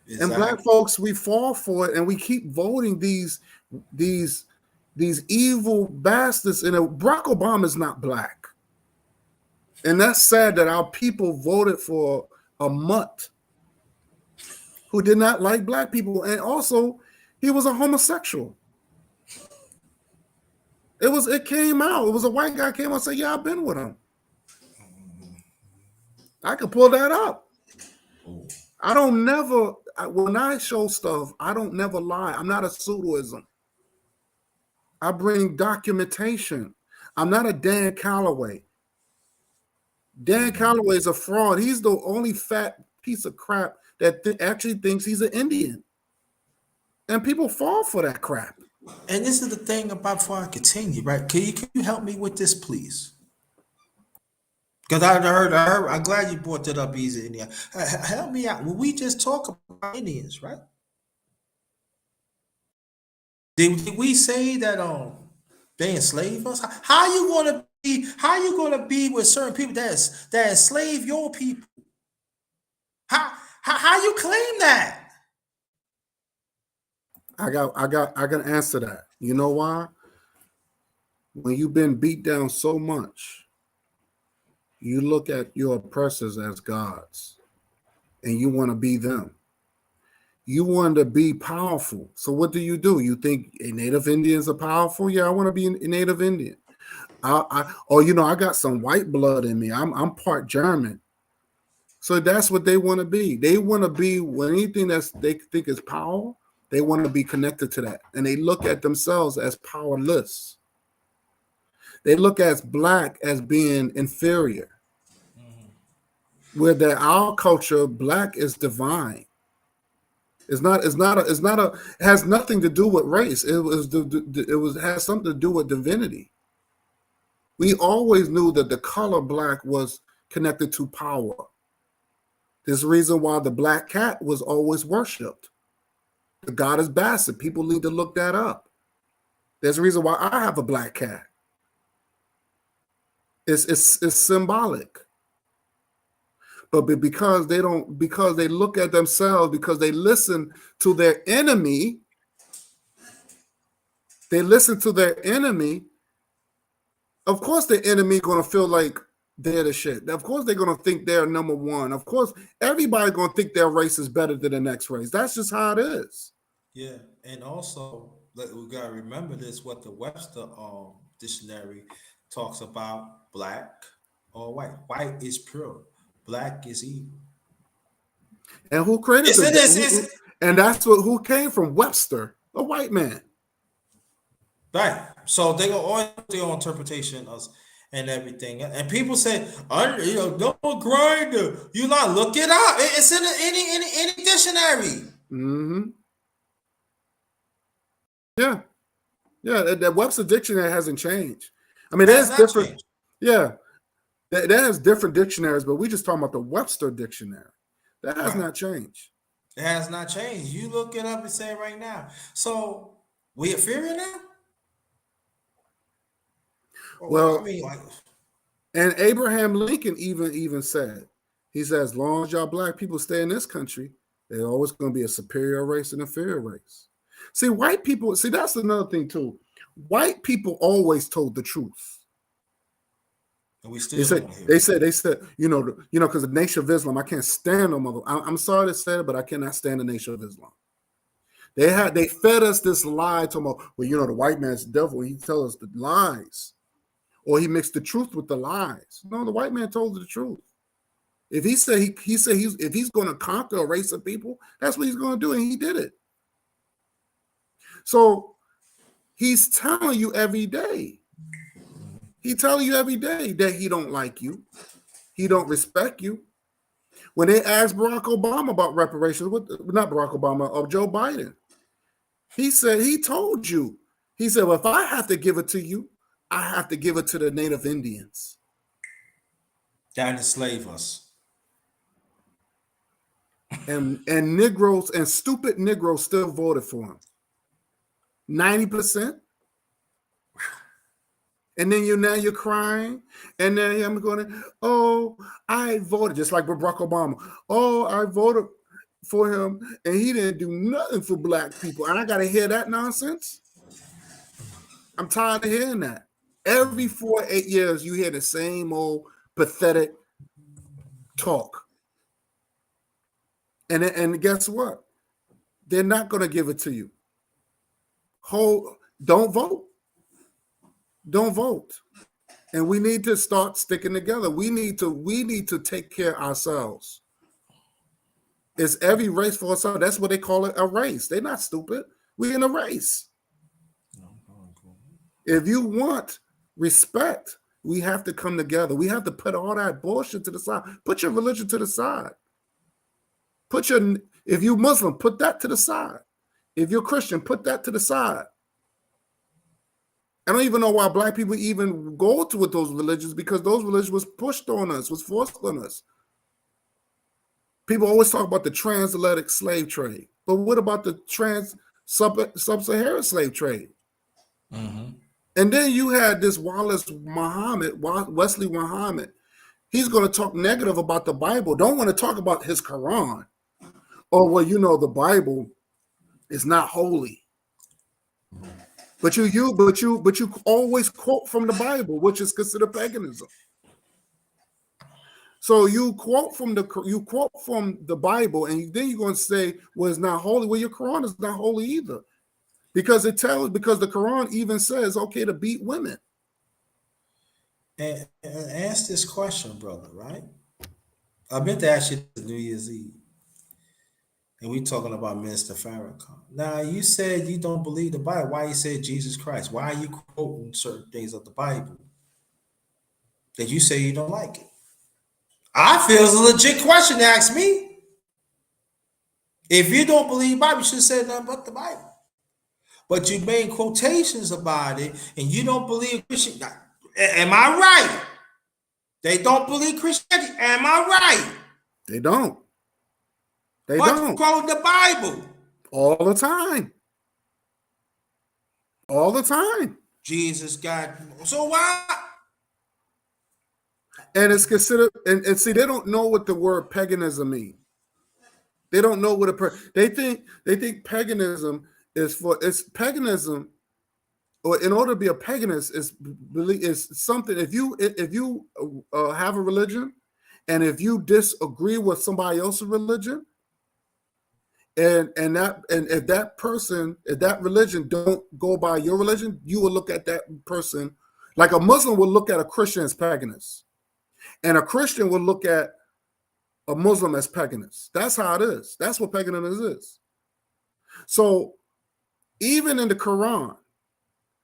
Exactly. And black folks, we fall for it, and we keep voting these evil bastards. And Barack Obama is not black. And that's sad that our people voted for a mutt who did not like black people. And also, he was a homosexual. It came out. It was a white guy came out and said, yeah, I've been with him. I could pull that up. When I show stuff, I don't never lie. I'm not a pseudoism. I bring documentation. I'm not a Dan Calloway. Dan Calloway is a fraud. He's the only fat piece of crap that actually thinks he's an Indian. And people fall for that crap. And this is the thing about, before I continue, right? Can you help me with this, please? Because I heard, I'm glad you brought that up, Easy Indian. Help me out. When we just talk about Indians, right? Did we say that they enslave us? How you gonna be with certain people that enslave your people? How you claim that? I can answer that. You know why? When you've been beat down so much, you look at your oppressors as gods, and you want to be them. You want to be powerful. So what do? You think Native Indians are powerful? Yeah, I want to be a Native Indian. I got some white blood in me. I'm part German. So that's what they want to be. They want to be anything that they think is power. They want to be connected to that. And they look at themselves as powerless. They look at black as being inferior. Mm-hmm. Where our culture, black is divine. It has nothing to do with race. It has something to do with divinity. We always knew that the color black was connected to power. There's a reason why the black cat was always worshipped. The goddess Basset. People need to look that up. There's a reason why I have a black cat. It's symbolic. But because they look at themselves, because they listen to their enemy, they listen to their enemy, of course the enemy going to feel like they're the shit. Of course they're going to think they're number one. Of course everybody's going to think their race is better than the next race. That's just how it is. Yeah, and also we gotta remember this: what the Webster dictionary talks about: black or white. White is pure, black is evil. And who created and that's who came from Webster, a white man. Right. So they go on their own interpretation of and everything. And people say, don't GRINDA. You not look it up. It's in any dictionary. Mm-hmm. Yeah. Yeah, the Webster dictionary hasn't changed. I mean, there's different. Changed. Yeah. That has different dictionaries, but we just talking about the Webster dictionary. That has not changed. It has not changed. You look it up and say it right now. So we inferior now? Well, I mean, and Abraham Lincoln even said, he said, as long as y'all black people stay in this country, there's always going to be a superior race and inferior race. See, white people, that's another thing too. White people always told the truth. And we still they said, because the Nation of Islam, I can't stand them. I'm sorry to say it, but I cannot stand the Nation of Islam. They fed us this lie to well, the white man's the devil. He tells us the lies. Or he mixed the truth with the lies. No, the white man told the truth. If he said if he's going to conquer a race of people, that's what he's going to do, and he did it. So he's telling you every day. He's telling you every day that he don't like you, he don't respect you. When they asked Barack Obama about reparations, not Barack Obama, of Joe Biden, he said he told you. He said, well, if I have to give it to you, I have to give it to the Native Indians that enslave us. And Negroes and stupid Negroes still voted for him. 90%. And then you're crying, and then I'm going, I voted, just like with Barack Obama. I voted for him, and he didn't do nothing for black people. And I got to hear that nonsense. I'm tired of hearing that. Every 4 or 8 years, you hear the same old pathetic talk. And guess what? They're not going to give it to you. Don't vote. Don't vote. And we need to start sticking together. We need to take care of ourselves. It's every race for ourselves. That's what they call it, a race. They're not stupid. We're in a race. If you want respect, we have to come together. We have to put all that bullshit to the side. Put your religion to the side. If you're Muslim, put that to the side. If you're Christian, put that to the side. I don't even know why black people even go with those religions, because those religions was pushed on us, was forced on us. People always talk about the transatlantic slave trade, but what about the sub-Saharan slave trade? Mm-hmm. And then you had this Wesley Muhammad. He's going to talk negative about the Bible. Don't want to talk about his Quran. Or, the Bible is not holy. But you always quote from the Bible, which is considered paganism. So you quote from the Bible, and then you're going to say, well, it's not holy. Well, your Quran is not holy either. Because the Quran even says, okay, to beat women. And ask this question, brother, right? I meant to ask you this New Year's Eve. And we talking about Minister Farrakhan. Now, you said you don't believe the Bible. Why you said Jesus Christ? Why are you quoting certain things of the Bible that you say you don't like it? I feel it's a legit question to ask me. If you don't believe the Bible, you should have said nothing but the Bible. But you made quotations about it, and you don't believe Christian. Am I right? They don't believe Christianity. Am I right? They don't. They but don't quote the Bible all the time. All the time. Jesus got so why? And it's considered. And see, they don't know what the word paganism means. They don't know what they think paganism is for. Paganism in order to be a paganist is something. If you have a religion, and if you disagree with somebody else's religion, and if that religion don't go by your religion, you will look at that person like a Muslim will look at a Christian as paganist, and a Christian will look at a Muslim as paganist. That's how it is. That's what paganism is. So even in the Quran,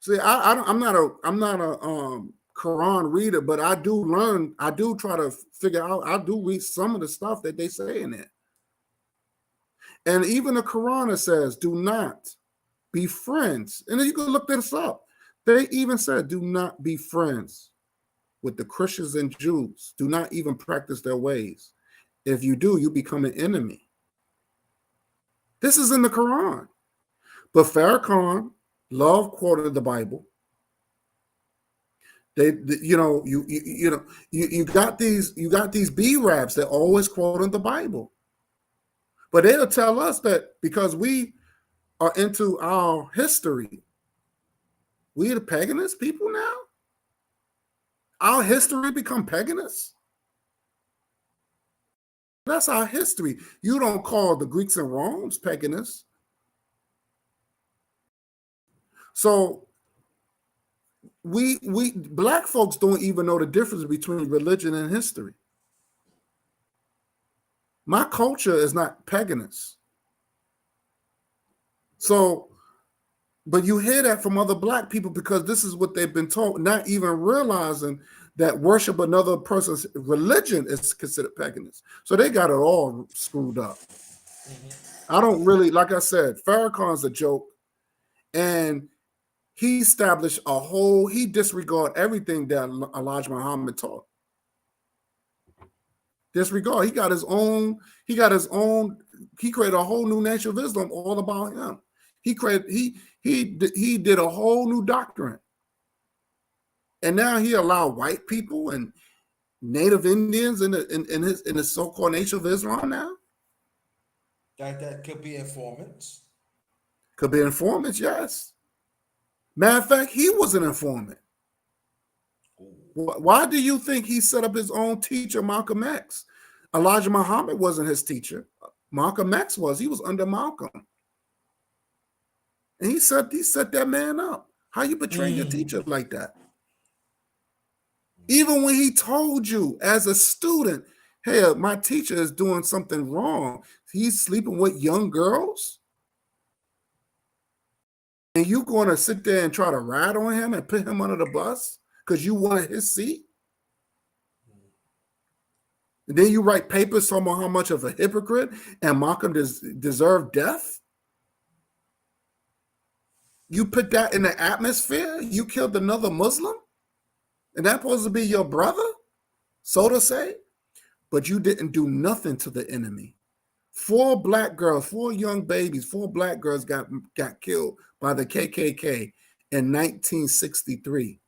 see, I'm not a Quran reader, but I do learn. I do try to figure out. I do read some of the stuff that they say in there. And even the Quran says, do not be friends. And then you can look this up. They even said, do not be friends with the Christians and Jews. Do not even practice their ways. If you do, you become an enemy. This is in the Quran. But Farrakhan love quoting the Bible. You got these B raps that always quoting the Bible. But they'll tell us that because we are into our history, we the paganist people now. Our history become paganist. That's our history. You don't call the Greeks and Romans paganists. So we Black folks don't even know the difference between religion and history. My culture is not paganist. So, but you hear that from other Black people because this is what they've been taught, not even realizing that worship another person's religion is considered paganist. So they got it all screwed up. I don't really, like I said, Farrakhan's a joke. And he established he disregarded everything that Elijah Muhammad taught. Disregard. He created a whole new nation of Islam all about him. He did a whole new doctrine. And now he allowed white people and Native Indians in the so-called nation of Islam now. That could be informants. Could be informants, yes. Matter of fact, he was an informant. Why do you think he set up his own teacher, Malcolm X? Elijah Muhammad wasn't his teacher. Malcolm X was. He was under Malcolm. And he set that man up. How you betray your teacher like that? Even when he told you as a student, hey, my teacher is doing something wrong. He's sleeping with young girls. And you going to sit there and try to rat on him and put him under the bus because you wanted his seat? And then you write papers talking about how much of a hypocrite and Malcolm deserved death? You put that in the atmosphere? You killed another Muslim? And that's supposed to be your brother, so to say? But you didn't do nothing to the enemy. 4 black girls, 4 young babies, 4 black girls got killed by the KKK in 1963.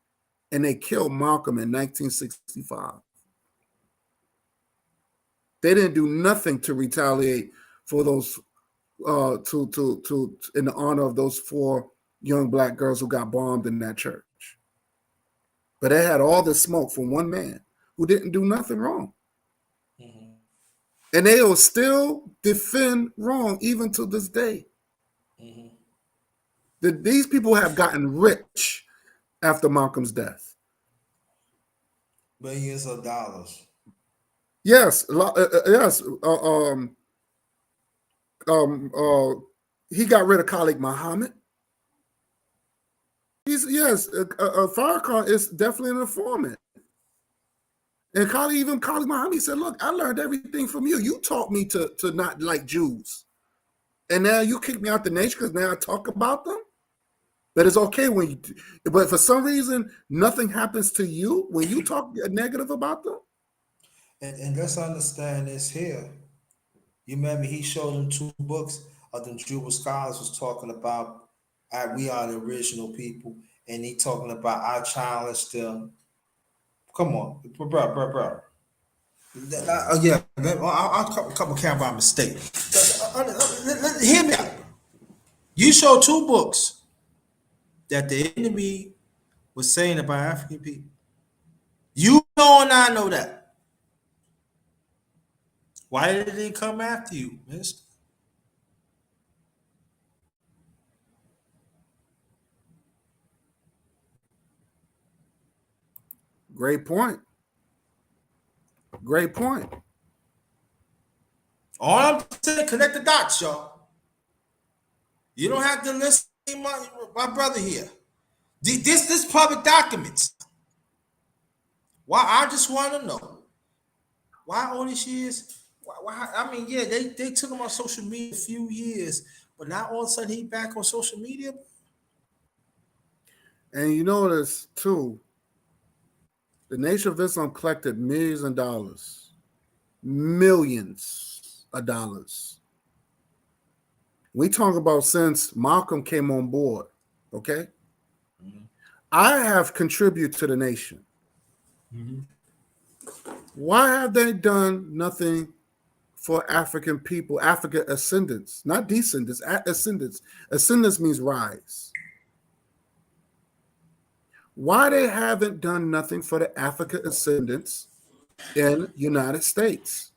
And they killed Malcolm in 1965. They didn't do nothing to retaliate for those, in the honor of those 4 young black girls who got bombed in that church. But they had all the smoke from one man who didn't do nothing wrong. And they will still defend wrong even to this day. These people have gotten rich after Malcolm's death. Millions of dollars. Yes, yes. He got rid of Khalid Muhammad. Farrakhan is definitely an informant. And Khalid Muhammad said, look, I learned everything from you. You taught me to not like Jews. And now you kick me out the nation because now I talk about them? But it's okay when you, but for some reason, nothing happens to you when you talk negative about them? And let's understand this here. You remember he showed them 2 books of them Jewish scholars was talking about we are the original people, and he talking about I challenge them. Come on, bro. Yeah, I'll couple camera by mistake. Hear me out. You showed 2 books that the enemy was saying about African people. You know and I know that. Why did they come after you, mister? Great point. Great point. All I'm saying, connect the dots, y'all. You don't have to listen to my brother here. This public documents. Why? I just want to know why all these years. Why? I mean, yeah, they took him on social media a few years, but now all of a sudden he back on social media. And you notice too, the Nation of Islam collected millions of dollars. Millions of dollars. We talk about since Malcolm came on board, okay? Mm-hmm. I have contributed to the nation. Mm-hmm. Why have they done nothing for African people, African ascendants, not descendants, ascendants? Ascendants means rise. Why they haven't done nothing for the African ascendants in United States?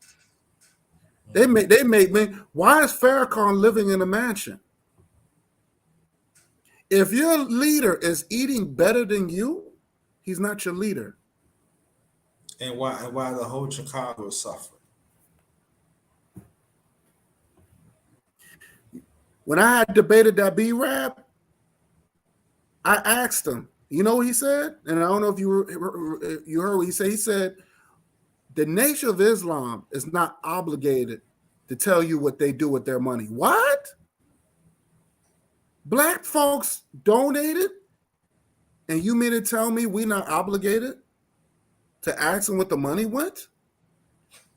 They made me. Why is Farrakhan living in a mansion? If your leader is eating better than you, he's not your leader. And why the whole Chicago is suffering? When I had debated that B-Rap, I asked him. You know what he said? And I don't know if you heard what he said. He said, the Nation of Islam is not obligated to tell you what they do with their money. What? Black folks donated, and you mean to tell me we're not obligated to ask them what the money went?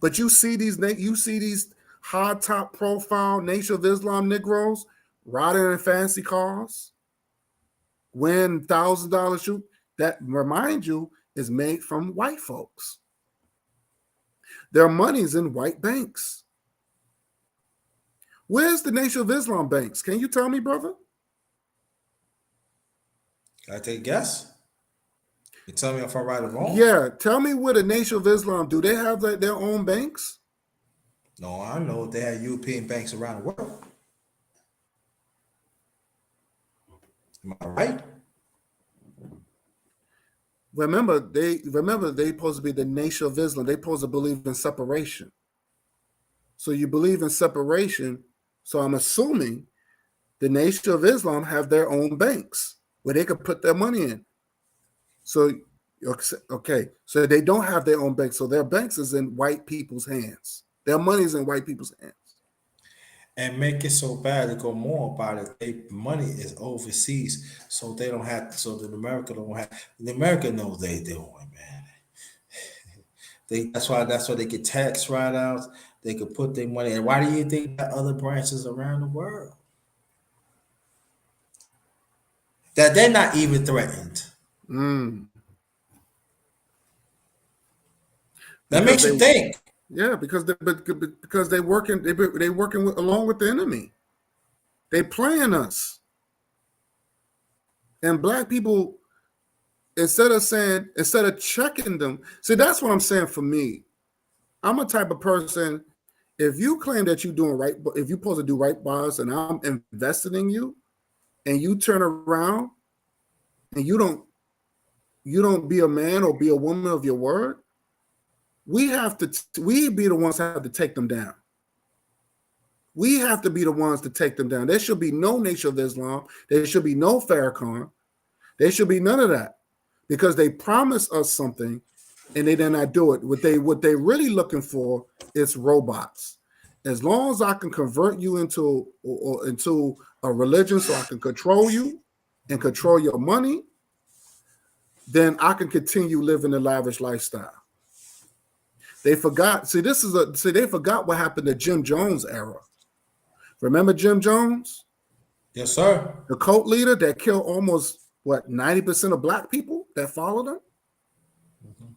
But you see these high top profile Nation of Islam Negroes riding in fancy cars, win $1,000 shoot. That, remind you, is made from white folks. Their money's in white banks. Where's the Nation of Islam banks? Can you tell me, brother? Can I take a guess? You tell me if I'm right or wrong? Yeah, tell me what the Nation of Islam, do they have their own banks? No, I know they have European banks around the world. Am I right? Remember, they supposed to be the Nation of Islam. They supposed to believe in separation. So you believe in separation. So I'm assuming the Nation of Islam have their own banks where they could put their money in. So, okay. So they don't have their own banks. So their banks is in white people's hands. Their money is in white people's hands. And make it so bad to go more about it. Their money is overseas, so they don't have. So the America don't have. The America knows they doing, man. That's why they get tax write-outs. They could put their money. And why do you think that other branches around the world that they're not even threatened? That makes you think. Yeah, because they're working along with the enemy. They playing us. And black people, instead of checking them, see, that's what I'm saying for me. I'm a type of person, if you claim that you're doing right, if you're supposed to do right by us and I'm invested in you, and you turn around and you don't be a man or be a woman of your word, we be the ones that have to take them down. We have to be the ones to take them down. There should be no Nation of Islam. There should be no Farrakhan. There should be none of that, because they promise us something and they did not do it. What they really looking for is robots. As long as I can convert you into a religion so I can control you and control your money, then I can continue living a lavish lifestyle. They forgot. They forgot what happened to Jim Jones' era. Remember Jim Jones? Yes, sir. The cult leader that killed almost 90% of black people that followed him. Mm-hmm.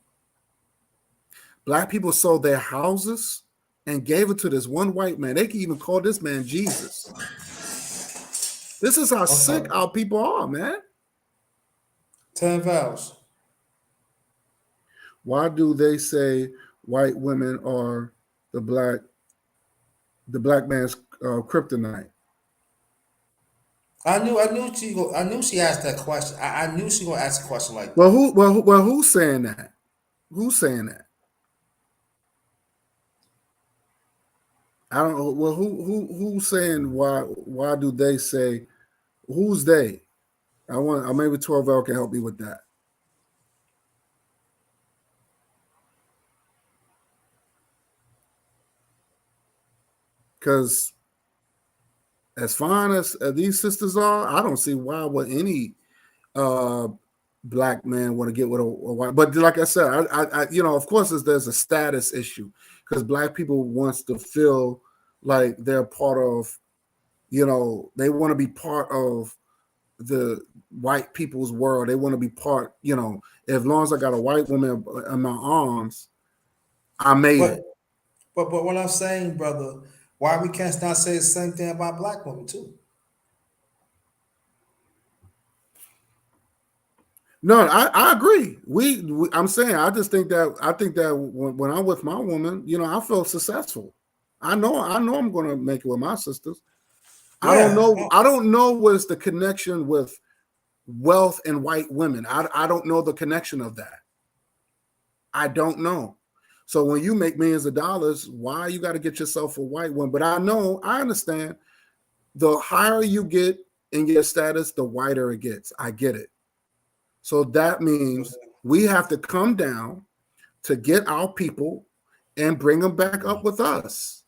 Black people sold their houses and gave it to this one white man. They can even call this man Jesus. This is how sick our people are, man. 10 vowels. Why do they say white women are the black man's kryptonite? I knew she asked that question. I knew she gonna ask a question like Well, that. who's saying that? Who's saying that? I don't know. Well, who's saying why? Why do they say? Who's they? I want. Maybe 12L can help me with that. Because as fine as these sisters are, I don't see why would any black man want to get with a white. But like I said, I you know, of course, there's a status issue because black people wants to feel like they're part of, you know, they want to be part of the white people's world. They want to be part, you know, as long as I got a white woman in my arms, I made it. But what I'm saying, brother, why we can't not say the same thing about black women too? No, I agree. I'm saying I just think that when I'm with my woman, you know, I feel successful. I know I'm going to make it with my sisters. Yeah. I don't know what's the connection with wealth and white women. I don't know the connection of that. I don't know. So when you make millions of dollars, why you got to get yourself a white one? But I understand. The higher you get in your status, the whiter it gets. I get it. So that means we have to come down to get our people and bring them back up with us.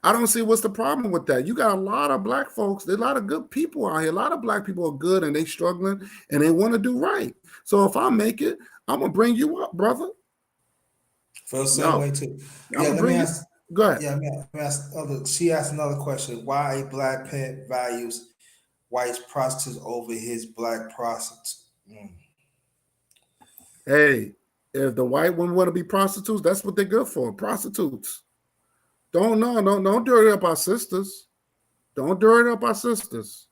I don't see what's the problem with that. You got a lot of black folks, there's a lot of good people out here. A lot of black people are good and they struggling and they want to do right. So if I make it, I'm gonna bring you up, brother. Feel the same way too. Yeah, let me ask. Go ahead. Yeah, let me ask she asked another question. Why a black pimp values white prostitutes over his black prostitutes? Hey, if the white women want to be prostitutes, that's what they're good for. Prostitutes. Don't dirty up our sisters. Don't dirty up our sisters.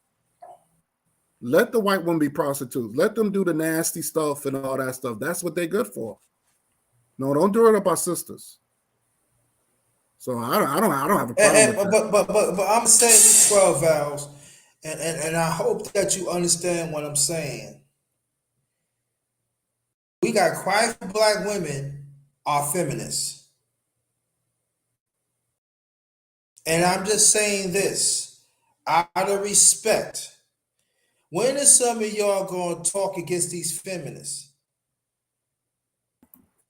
Let the white women be prostitutes. Let them do the nasty stuff and all that stuff. That's what they're good for. No, don't dirty up our sisters. So I don't have a problem with that. But I'm saying 12 vowels, and I hope that you understand what I'm saying. We got quite a few black women are feminists. And I'm just saying this out of respect. When is some of y'all going to talk against these feminists?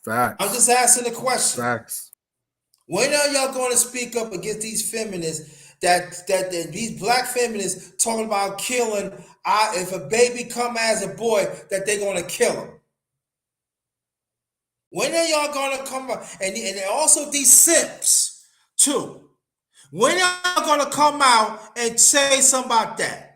Facts. I'm just asking the question. Facts. When are y'all going to speak up against these feminists that these black feminists talking about killing? If a baby come as a boy, that they're going to kill him. When are y'all going to come up? And also these simps too. When are y'all going to come out and say something about that?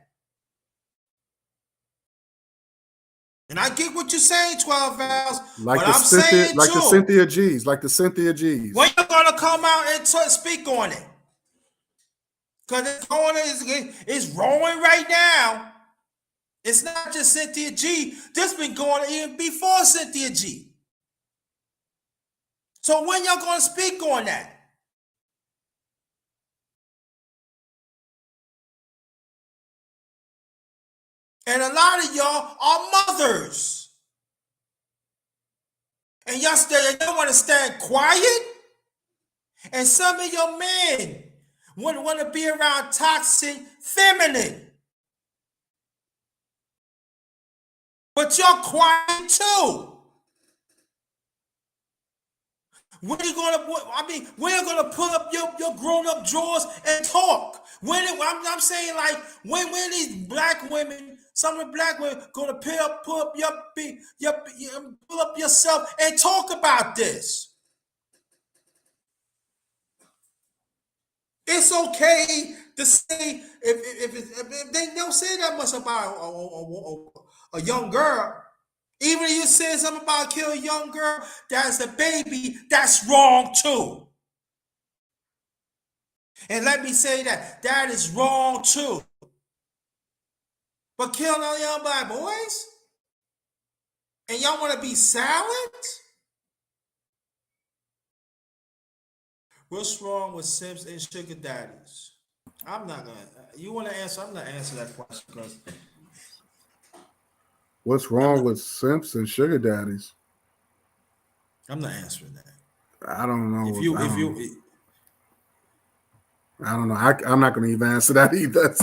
And I get what you're saying, 12 vowels. But I'm saying too, the Cynthia G's, like the Cynthia G's. When you gonna come out and speak on it? Because it's rolling right now. It's not just Cynthia G. This been going on even before Cynthia G. So when y'all gonna speak on that? And a lot of y'all are mothers. And y'all want to stand quiet? And some of your men want to be around toxic feminine. But y'all quiet too. When are you gonna pull up your grown-up drawers and talk? I'm saying, like, when these black women, some of the black women gonna pull up yourself and talk about this? It's okay to say if they don't say that much about a young girl. Even if you say something about killing a young girl, that's a baby, that's wrong too. And let me say that is wrong too. but killing all young black boys? And y'all want to be silent? What's wrong with simps and sugar daddies? I'm not gonna. You want to answer? I'm not answering that question because. What's wrong with simps and sugar daddies? I'm not answering that. I don't know. I don't know. I'm not going to even answer that either.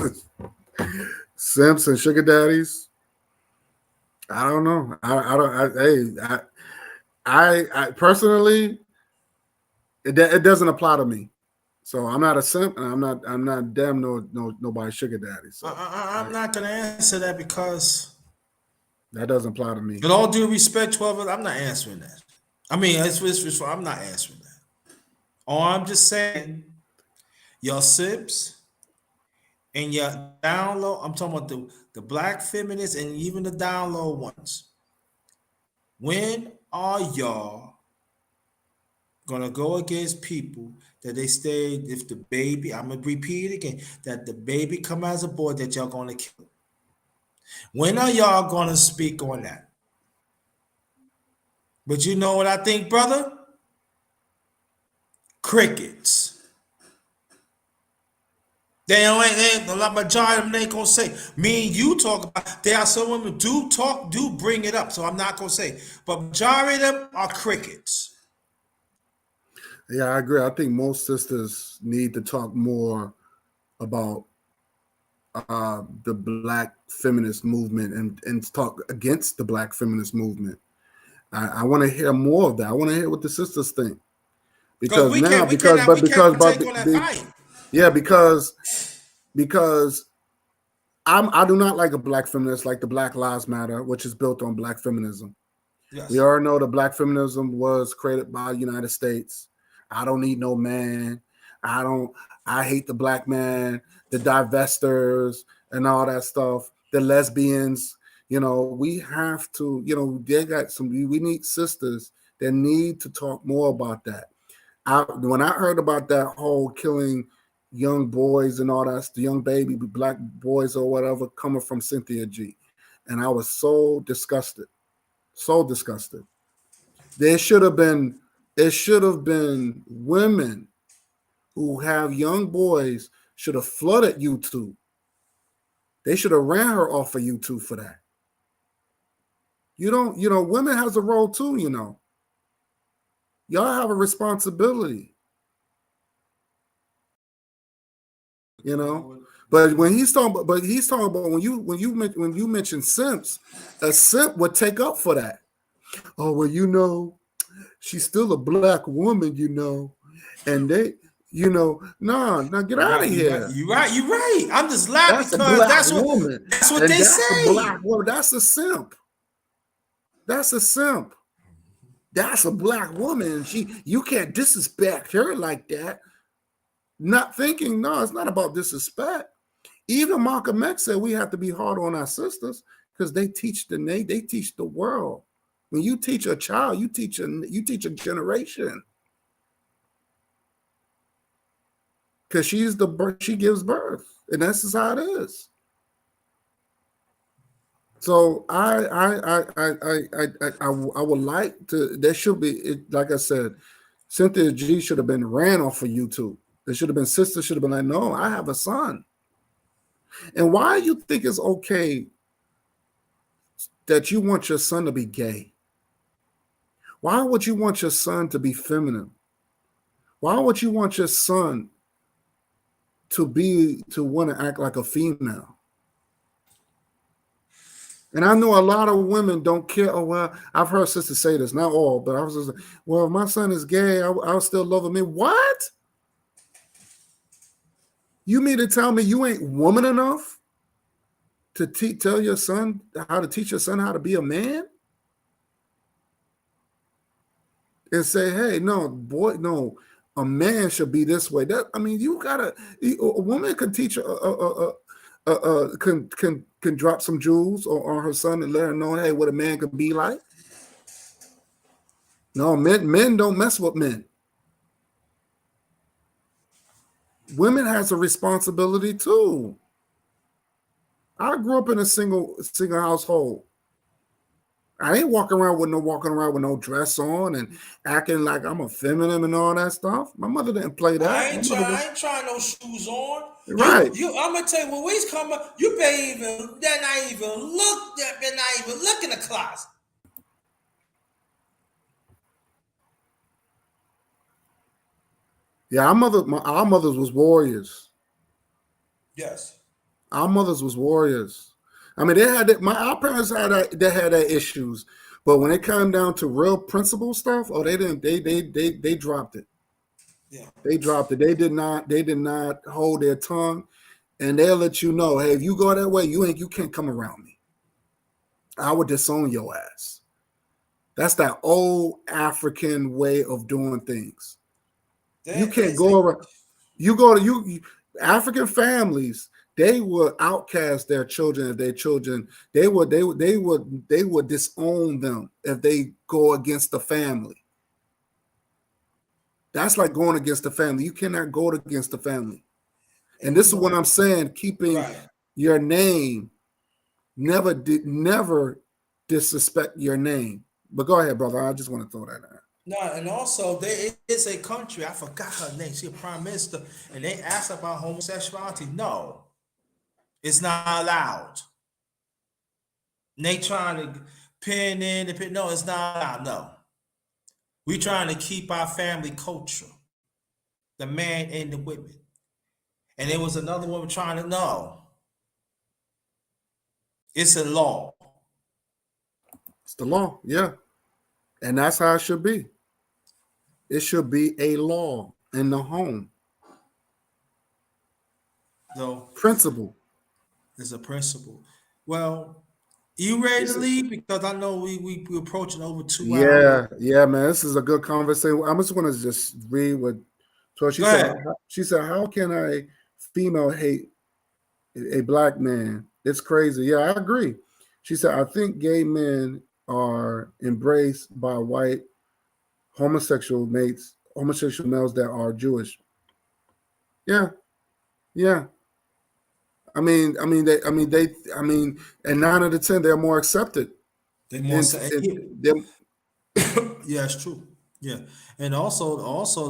Simps and sugar daddies. I don't know. I personally, it doesn't apply to me. So I'm not a simp, and I'm not damn nobody's sugar daddy. So I'm not going to answer that because that doesn't apply to me. With all due respect, 12, I'm not answering that. I mean, I'm not answering that. All I'm just saying, your simps and your down low, I'm talking about the black feminists and even the down low ones. When are y'all gonna go against people that they stay, if the baby, I'm gonna repeat it again, that the baby come as a boy that y'all gonna kill? When are y'all gonna speak on that? But you know what I think, brother? Crickets. They ain't a lot majority of them ain't gonna say. Me and you talk about. There are some women do bring it up. So I'm not gonna say, but majority of them are crickets. Yeah, I agree. I think most sisters need to talk more about the black feminist movement and talk against the black feminist movement. I want to hear more of that. I want to hear what the sisters think. Because I do not like a black feminist like the Black Lives Matter, which is built on black feminism. Yes. We already know that black feminism was created by the United States. I don't need no man. I hate the black man, the divestors and all that stuff, the lesbians. You know, we have to, you know, we need sisters that need to talk more about that. When I heard about that whole killing young boys and all that, the young baby black boys or whatever coming from Cynthia G, and I was so disgusted. It should have been women who have young boys should have flooded YouTube. They should have ran her off of YouTube for that. Women has a role too, you know. Y'all have a responsibility. You know, but when he's talking about when you mention simps, a simp would take up for that. Oh, well, you know, she's still a black woman, you know, and they, you know, no, get out of here. You're right. I'm just laughing because that's what they say. A black woman. That's a simp. That's a black woman. You can't disrespect her like that. Not thinking, no, it's not about disrespect. Even Malcolm X said we have to be hard on our sisters because they teach the world. When you teach a child, you teach a generation. Because she gives birth, and that's just how it is. So I would like to. There should be, like I said, Cynthia G should have been ran off of YouTube. There should have been sisters should have been like, no, I have a son. And why you think it's okay that you want your son to be gay? Why would you want your son to be feminine? Why would you want your son to want to act like a female? And I know a lot of women don't care. Oh, well, I've heard sisters say this, not all, but I was just like, well, if my son is gay, I'll still love him. What? You mean to tell me you ain't woman enough to tell your son how to teach your son how to be a man? And say, hey, no, boy, no, a man should be this way. A woman can teach can drop some jewels on her son and let her know, hey, what a man could be like. No, men don't mess with men. Women has a responsibility too. I grew up in a single household. I ain't walking around with no dress on and acting like I'm a feminine and all that stuff. My mother didn't play that. I ain't trying no shoes on. Right. I'm gonna tell you when we come up, you better not even look in the closet. Yeah, our mothers was warriors. Yes. Our mothers was warriors. I mean, our parents had their issues, but when it came down to real principle stuff, oh, they didn't. They dropped it. Yeah. They dropped it. They did not hold their tongue, and they'll let you know, hey, if you go that way, you can't come around me. I would disown your ass. That's that old African way of doing things. You can't go around. You go to African families. They would outcast their children if their children. They would disown them if they go against the family. That's like going against the family. You cannot go against the family. And this is what I'm saying: keeping your name. Never disrespect your name. But go ahead, brother. I just want to throw that out. No, and also there is a country, I forgot her name, she's a prime minister, and they asked about homosexuality. No, it's not allowed. And they trying to no, it's not allowed. No. We trying to keep our family culture, the man and the women. And there was another woman trying to know. It's a law. It's the law, yeah. And that's how it should be. It should be a law in the home. So principle. It's a principle. Well, you ready to leave? Because I know we approaching over 2 hours. Yeah, man. This is a good conversation. I'm just going to just read what she said. She said, "How can a female hate a black man? It's crazy." Yeah, I agree. She said, "I think gay men are embraced by white homosexual males that are Jewish." Yeah. And 9 out of 10, they're more accepted. They're more yeah, it's true. Yeah, and also,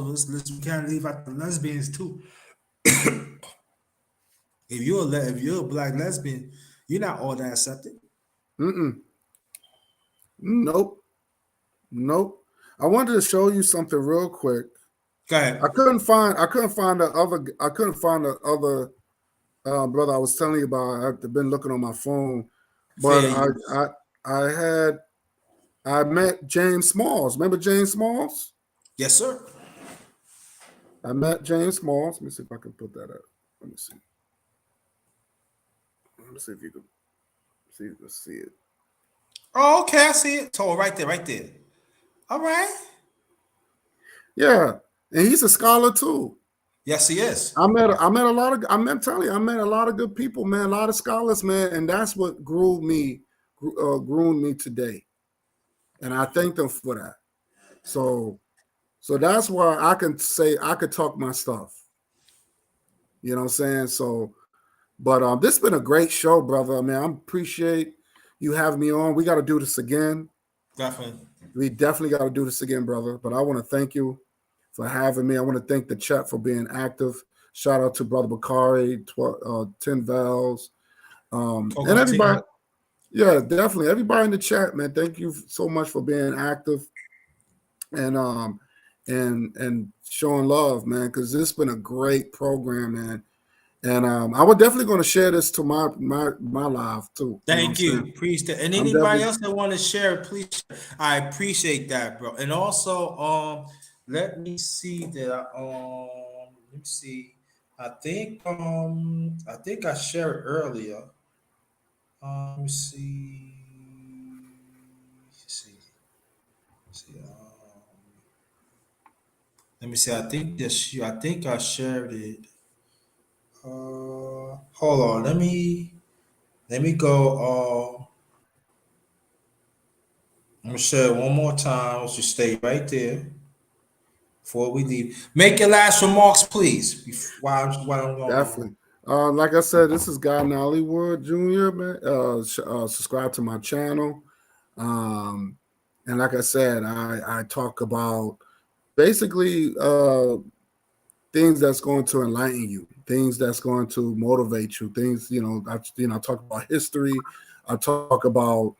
we can't leave out the lesbians too. If you're a black lesbian, you're not all that accepted. Nope. I wanted to show you something real quick. Go ahead. I couldn't find the other brother I was telling you about. I've been looking on my phone, but I met James Smalls. Remember James Smalls? Yes, sir. I met James Smalls. Let me see if I can put that up. Let me see if you can see it. Oh, okay, I see it. Oh, right there. All right. Yeah, and he's a scholar too. Yes, he is. I met a lot of. I'm telling you, I met a lot of good people, man. A lot of scholars, man, and that's what groomed me today, and I thank them for that. So that's why I can say I could talk my stuff. You know what I'm saying? So, but this has been a great show, brother. I mean, I appreciate you having me on. We got to do this again. Definitely. We definitely got to do this again, brother. But I want to thank you for having me. I want to thank the chat for being active. Shout out to Brother Bakari, 10 Vals, and everybody. Yeah, definitely. Everybody in the chat, man. Thank you so much for being active and showing love, man, because this has been a great program, man. And I was definitely going to share this to my live too. Thank you. Appreciate it. And anybody else that want to share it, please. I appreciate that, bro. And also, let me see that. Let me see. I think I shared it earlier. Let me see. Let me see. I think I shared it. Hold on. Let me go. I'm gonna share it one more time. So stay right there before we leave. Make your last remarks, please. While I'm going. Definitely. Like I said, this is Guy Nollywood Jr. Man. Subscribe to my channel. Um, and like I said, I talk about basically things that's going to enlighten you, things that's going to motivate you, things, I talk about history, I talk about,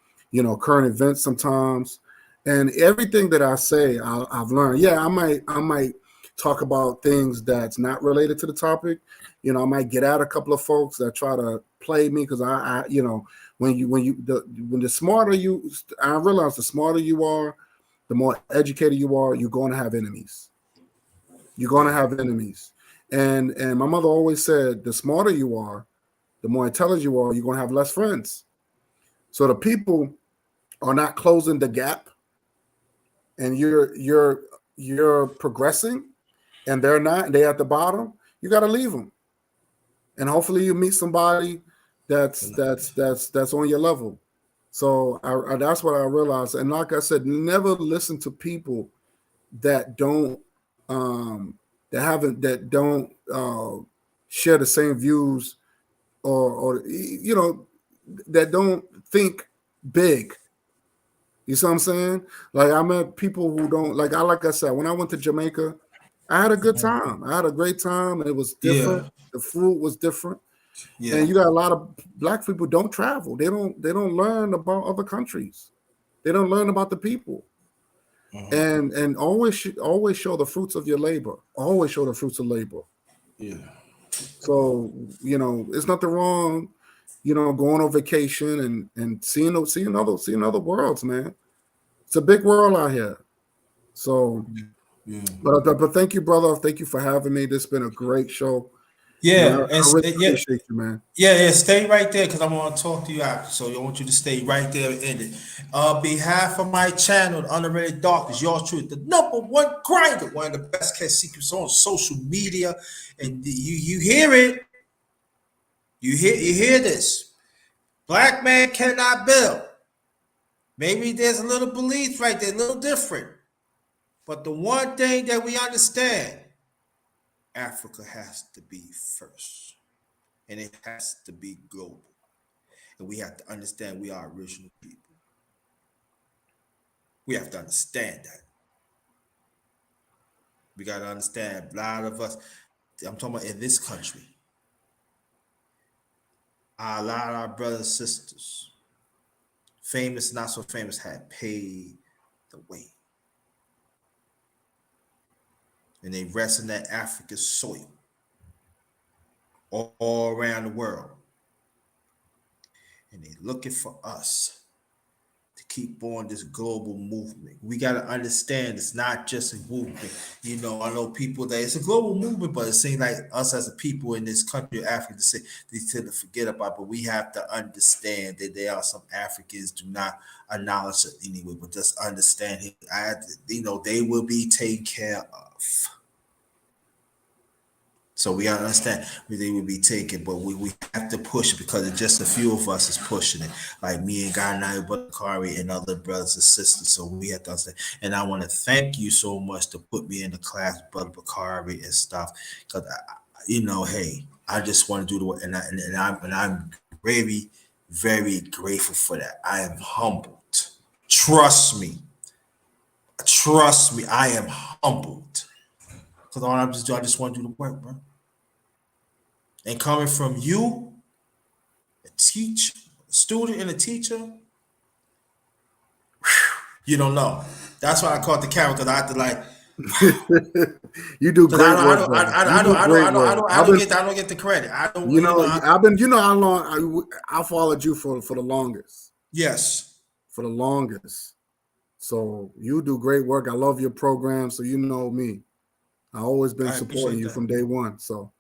current events sometimes, and everything that I say, I've learned. Yeah, I might talk about things that's not related to the topic. I might get at a couple of folks that try to play me because when the smarter you, I realize the smarter you are, the more educated you are, you're going to have enemies. You're going to have enemies. And my mother always said, the smarter you are, the more intelligent you are, you're going to have less friends. So the people are not closing the gap, and you're progressing, and they're not, and they're at the bottom. You got to leave them, and hopefully you meet somebody that's on your level. So that's what I realized. And like I said, never listen to people that don't that don't share the same views, or that don't think big. You see what I'm saying? Like, I met people who don't like I said, when I went to Jamaica, I had a good time. I had a great time. It was different. Yeah, The food was different. yeah. And you got a lot of black people don't travel. They don't learn about other countries. They don't learn about the people. And always show the fruits of your labor. Always show the fruits of labor. Yeah. So, it's nothing wrong, going on vacation and seeing other worlds, man. It's a big world out here. So, Yeah. but thank you, brother. Thank you for having me. This has been a great show. Yeah, I really appreciate you, man. yeah. Stay right there because I want to talk to you after. So I want you to stay right there and end it. On behalf of my channel, The Underrated Darkness, yours truly, the number one grinder, one of the best kept secrets on social media, and you hear it. You hear this. Black man cannot build. Maybe there's a little belief right there, a little different. But the one thing that we understand, Africa has to be first. And it has to be global. And we have to understand we are original people. We have to understand that. We got to understand a lot of us, I'm talking about in this country, a lot of our brothers and sisters, famous, not so famous, had paid the way. And they rest in that African soil all around the world. And they looking for us to keep on this global movement. We got to understand it's not just a movement. I know people that it's a global movement, but it seems like us as a people in this country, Africa, they tend to forget about it. But we have to understand that there are some Africans do not acknowledge it anyway, but just understand it. They will be taken care of. So we understand they will be taken, but we have to push it because it's just a few of us is pushing it, like me and Ghana, Bakari, and other brothers and sisters. So we have to understand. And I want to thank you so much to put me in the class, Brother Bakari, and stuff. Because hey, I just want to do the work, and I'm very, very grateful for that. I am humbled. Trust me, I am humbled. Because all I just want to do the work, bro. And coming from you, a student and a teacher, you don't know. That's why I caught the camera because I had to You do great work, I don't get the credit. I've how long I followed you for the longest. Yes. For the longest. So you do great work. I love your program. So you know me. I've always been supporting you from day one. So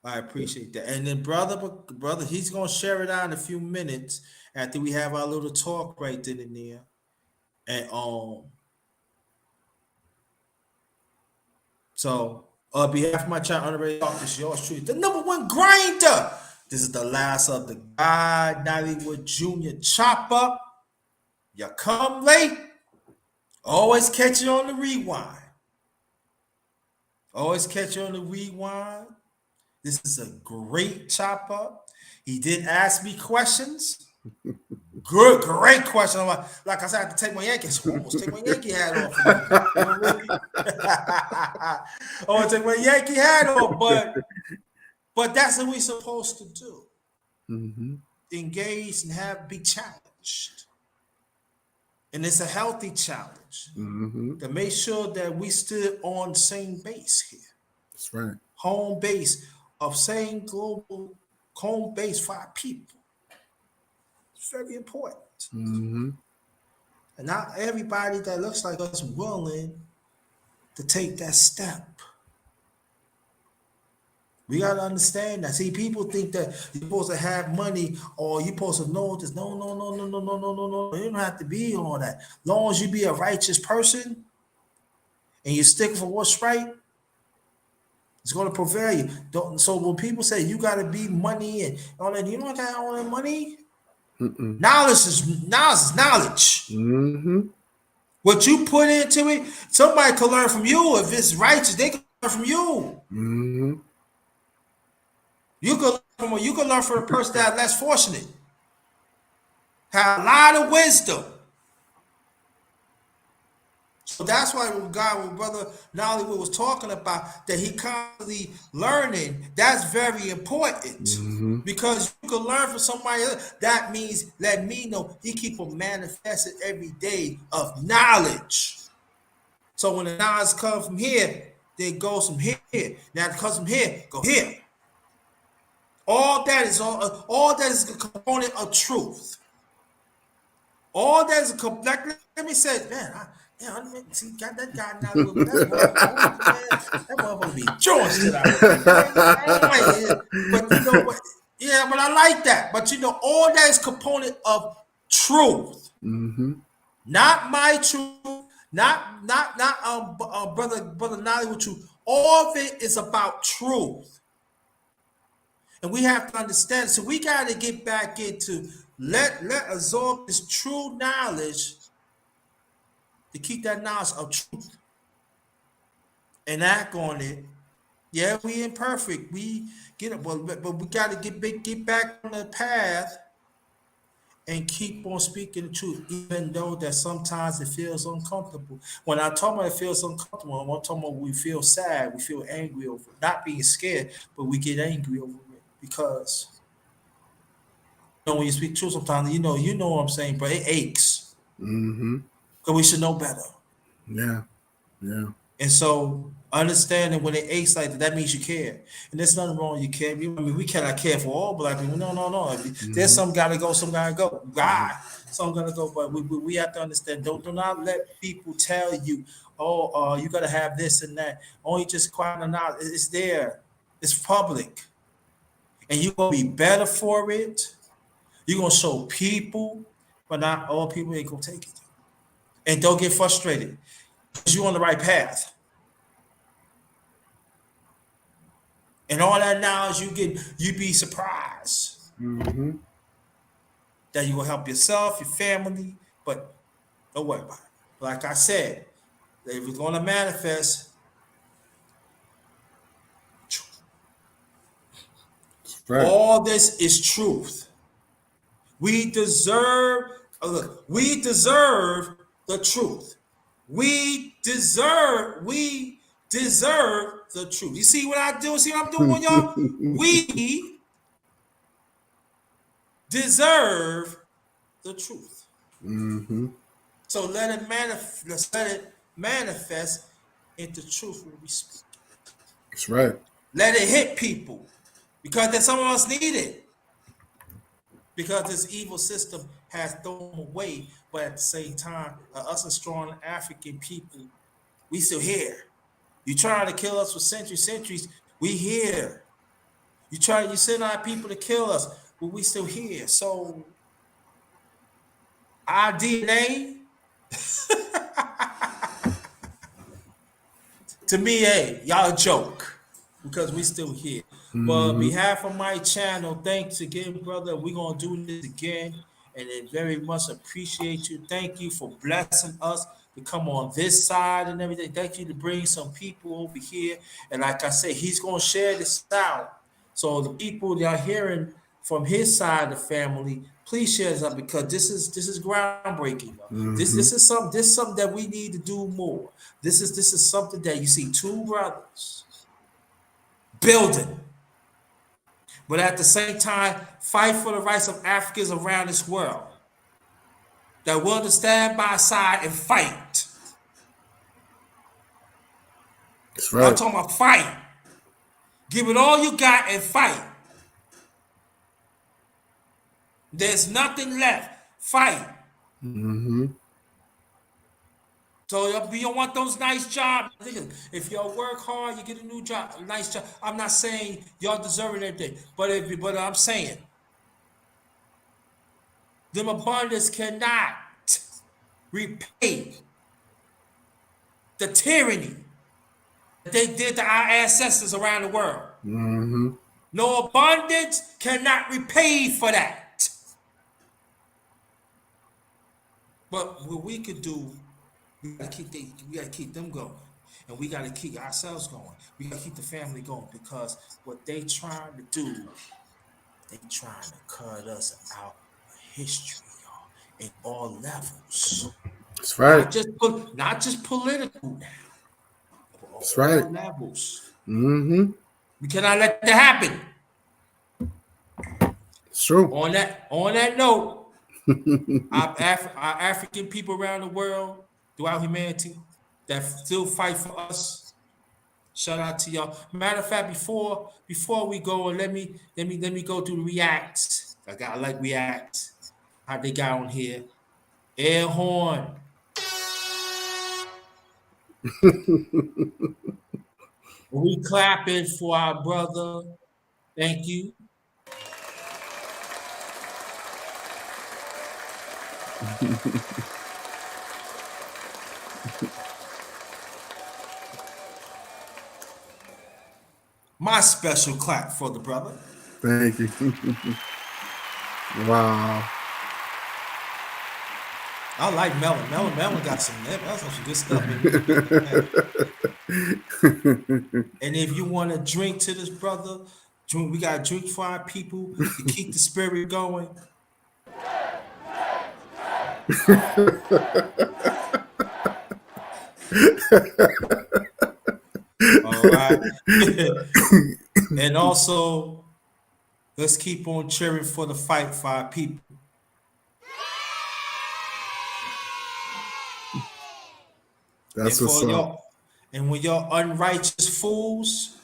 I appreciate that. And then brother, he's gonna share it out in a few minutes after we have our little talk right then and there. And so on behalf of my channel, Underrated Darkness, yours truly, the number one grinder. This is the last of the Guy Nollywood Jr. Chop Up. You come late, always catch you on the rewind. Always catch you on the rewind. This is a great chop up. He did ask me questions. Good, great question. I'm like I said, I have to take my Yankees. Almost take my Yankee hat off. You know what I mean? I want to take my Yankee hat off, but that's what we're supposed to do. Mm-hmm. Engage and be challenged. And it's a healthy challenge to make sure that we still on the same base here. That's right. Home base of same global home base for our people. It's very important. Mm-hmm. And not everybody that looks like us willing to take that step. We got to understand that. See, people think that you're supposed to have money or you're supposed to know this. No. You don't have to be all that. As long as you be a righteous person and you stick for what's right, it's going to prevail you. So when people say you got to be money and all that, you don't got all that money. Knowledge is knowledge. Mm-hmm. What you put into it, somebody can learn from you. If it's righteous, they can learn from you. Mm-hmm. You can learn from a person that's less fortunate. Have a lot of wisdom. So that's why when Brother NOLLYWOOD was talking about that he constantly learning, that's very important because you can learn from somebody else. That means let me know he keep on manifesting every day of knowledge. So when the knowledge comes from here, then it goes from here. Now it comes from here, go here. All that is a component of truth. All that is a component. Let me say, man, see, got that guy now. That motherfucker be George to that. But you know what? Yeah, but I like that. But you know, all that is component of truth. Not my truth. Not brother NOLLYWOOD truth. All of it is about truth. And we have to understand. So we got to get back into let absorb this true knowledge to keep that knowledge of truth and act on it. Yeah, we imperfect. We get it, but we got to get back on the path and keep on speaking the truth, even though that sometimes it feels uncomfortable. When I talk about it feels uncomfortable, I'm talking about we feel sad, we feel angry over it. Not being scared, but we get angry over it because when you speak truth, sometimes you know what I'm saying, but it aches. Because we should know better. Yeah. And so understanding when it aches like that means you care. And there's nothing wrong with you care. I mean, we cannot care for all black people. No. There's some gotta go, some gotta go. Some gotta go. But we have to understand. Do not let people tell you, you gotta have this and that. Only just quiet or not. It's there. It's public. And you're gonna be better for it. You're gonna show people, but not all people ain't gonna take it. And don't get frustrated because you're on the right path. And all that knowledge you be surprised that you will help yourself, your family, but don't worry about it. Like I said, if we're gonna manifest truth. Right. All this is truth. We deserve the truth. We deserve the truth. You see what I do? See what I'm doing, y'all? We deserve the truth. So let it manifest into truth when we speak. That's right. Let it hit people because then some of us need it. Because this evil system has thrown them away, but at the same time, us as strong African people, we still here. You trying to kill us for centuries, we here. You send our people to kill us, but we still here. So our DNA, to me, hey, y'all a joke because we still here. But on behalf of my channel, thanks again, brother. We're going to do this again. And I very much appreciate you. Thank you for blessing us to come on this side and everything. Thank you to bring some people over here. And like I said, he's going to share this out So the people that are hearing from his side of the family, please share this up because this is groundbreaking. This is something that we need to do more. This is something that you see two brothers building, but at the same time fight for the rights of Africans around this world that will to stand by side and fight. That's I'm right. talking about fight. Give it all you got and fight. There's nothing left. Fight. So if you don't want those nice jobs, if y'all work hard, you get a new job, a nice job. I'm not saying y'all deserve everything, but I'm saying them abundance cannot repay the tyranny that they did to our ancestors around the world. No abundance cannot repay for that. But what we could do, we gotta keep them going, and we gotta keep ourselves going. We gotta keep the family going because what they trying to do, they trying to cut us out of history, y'all, in all levels. That's right. Not just political now. That's right. All levels. We cannot let that happen. It's true. On that note, our African people around the world, throughout humanity, that still fight for us. Shout out to y'all. Matter of fact, before we go, let me go through the reacts. I like reacts. How they got on here. Air horn. We clapping for our brother. Thank you. My special clap for the brother. Thank you. Wow. I like Melon. Melon got some good stuff in there. And if you want to drink to this brother, we got to drink for our people to keep the spirit going. All right. And also, let's keep on cheering for the fight for our people. That's what's up. And when y'all unrighteous fools,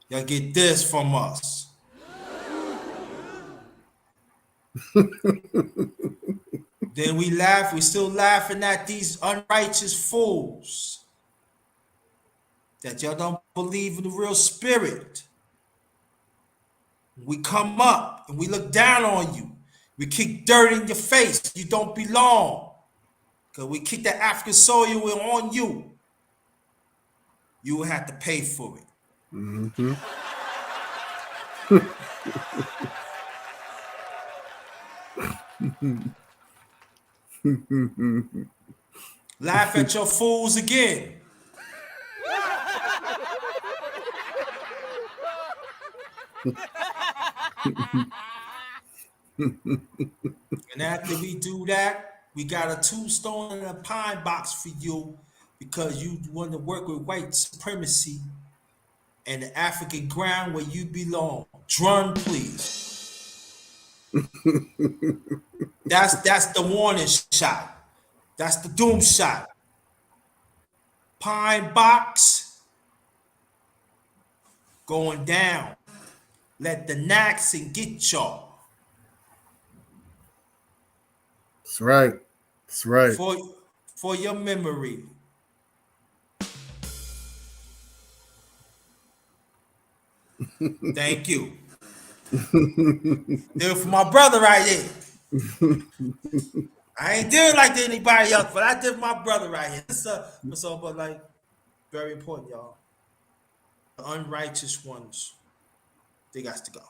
y'all get this from us. Then we still laughing at these unrighteous fools that y'all don't believe in the real spirit. We come up and we look down on you. We kick dirt in your face. You don't belong. Because we kick that African soil on you. You will have to pay for it. Laugh at your fools again. And after we do that, we got a tombstone and a pine box for you because you want to work with white supremacy and the African ground where you belong. Drum, please. That's the warning shot. That's the doom shot. Pine box going down. Let the Naxon get y'all. That's right. That's right. For your memory. Thank you. Do it for my brother right here. I ain't doing like to anybody else, but I did for my brother right here. But like, very important, y'all. The unrighteous ones, they got to go.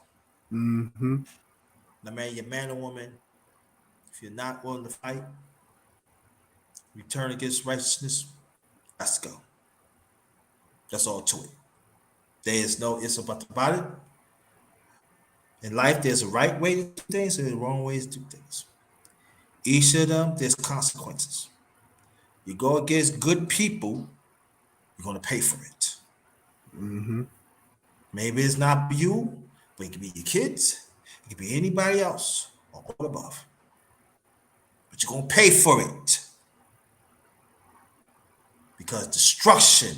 No matter you're man or woman, if you're not willing to fight, return against righteousness, let's go. That's all to it. There is no ifs or buts about it. In life, there's a right way to do things and there's wrong ways to do things. Each of them, there's consequences. You go against good people, you're going to pay for it. Mm-hmm. Maybe it's not you, but it could be your kids, it could be anybody else, or all above. But you're going to pay for it. Because destruction,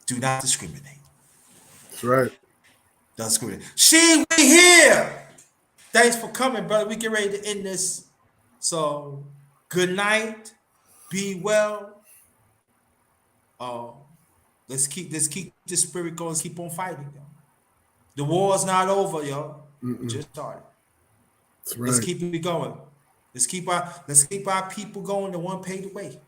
do not discriminate. That's right. Don't discriminate. We here. Thanks for coming, brother. We get ready to end this. So, good night. Be well. Let's keep this spirit going. Let's keep on fighting, yo. The war's not over, yo. Just started. That's right. Let's keep it going. Let's keep our people going the one paid away.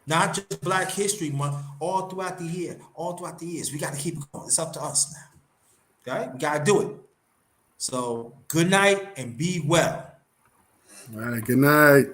Not just Black History Month, all throughout the year, all throughout the years. We got to keep it going. It's up to us now. Okay? We got to do it. So good night and be well. All right. Good night.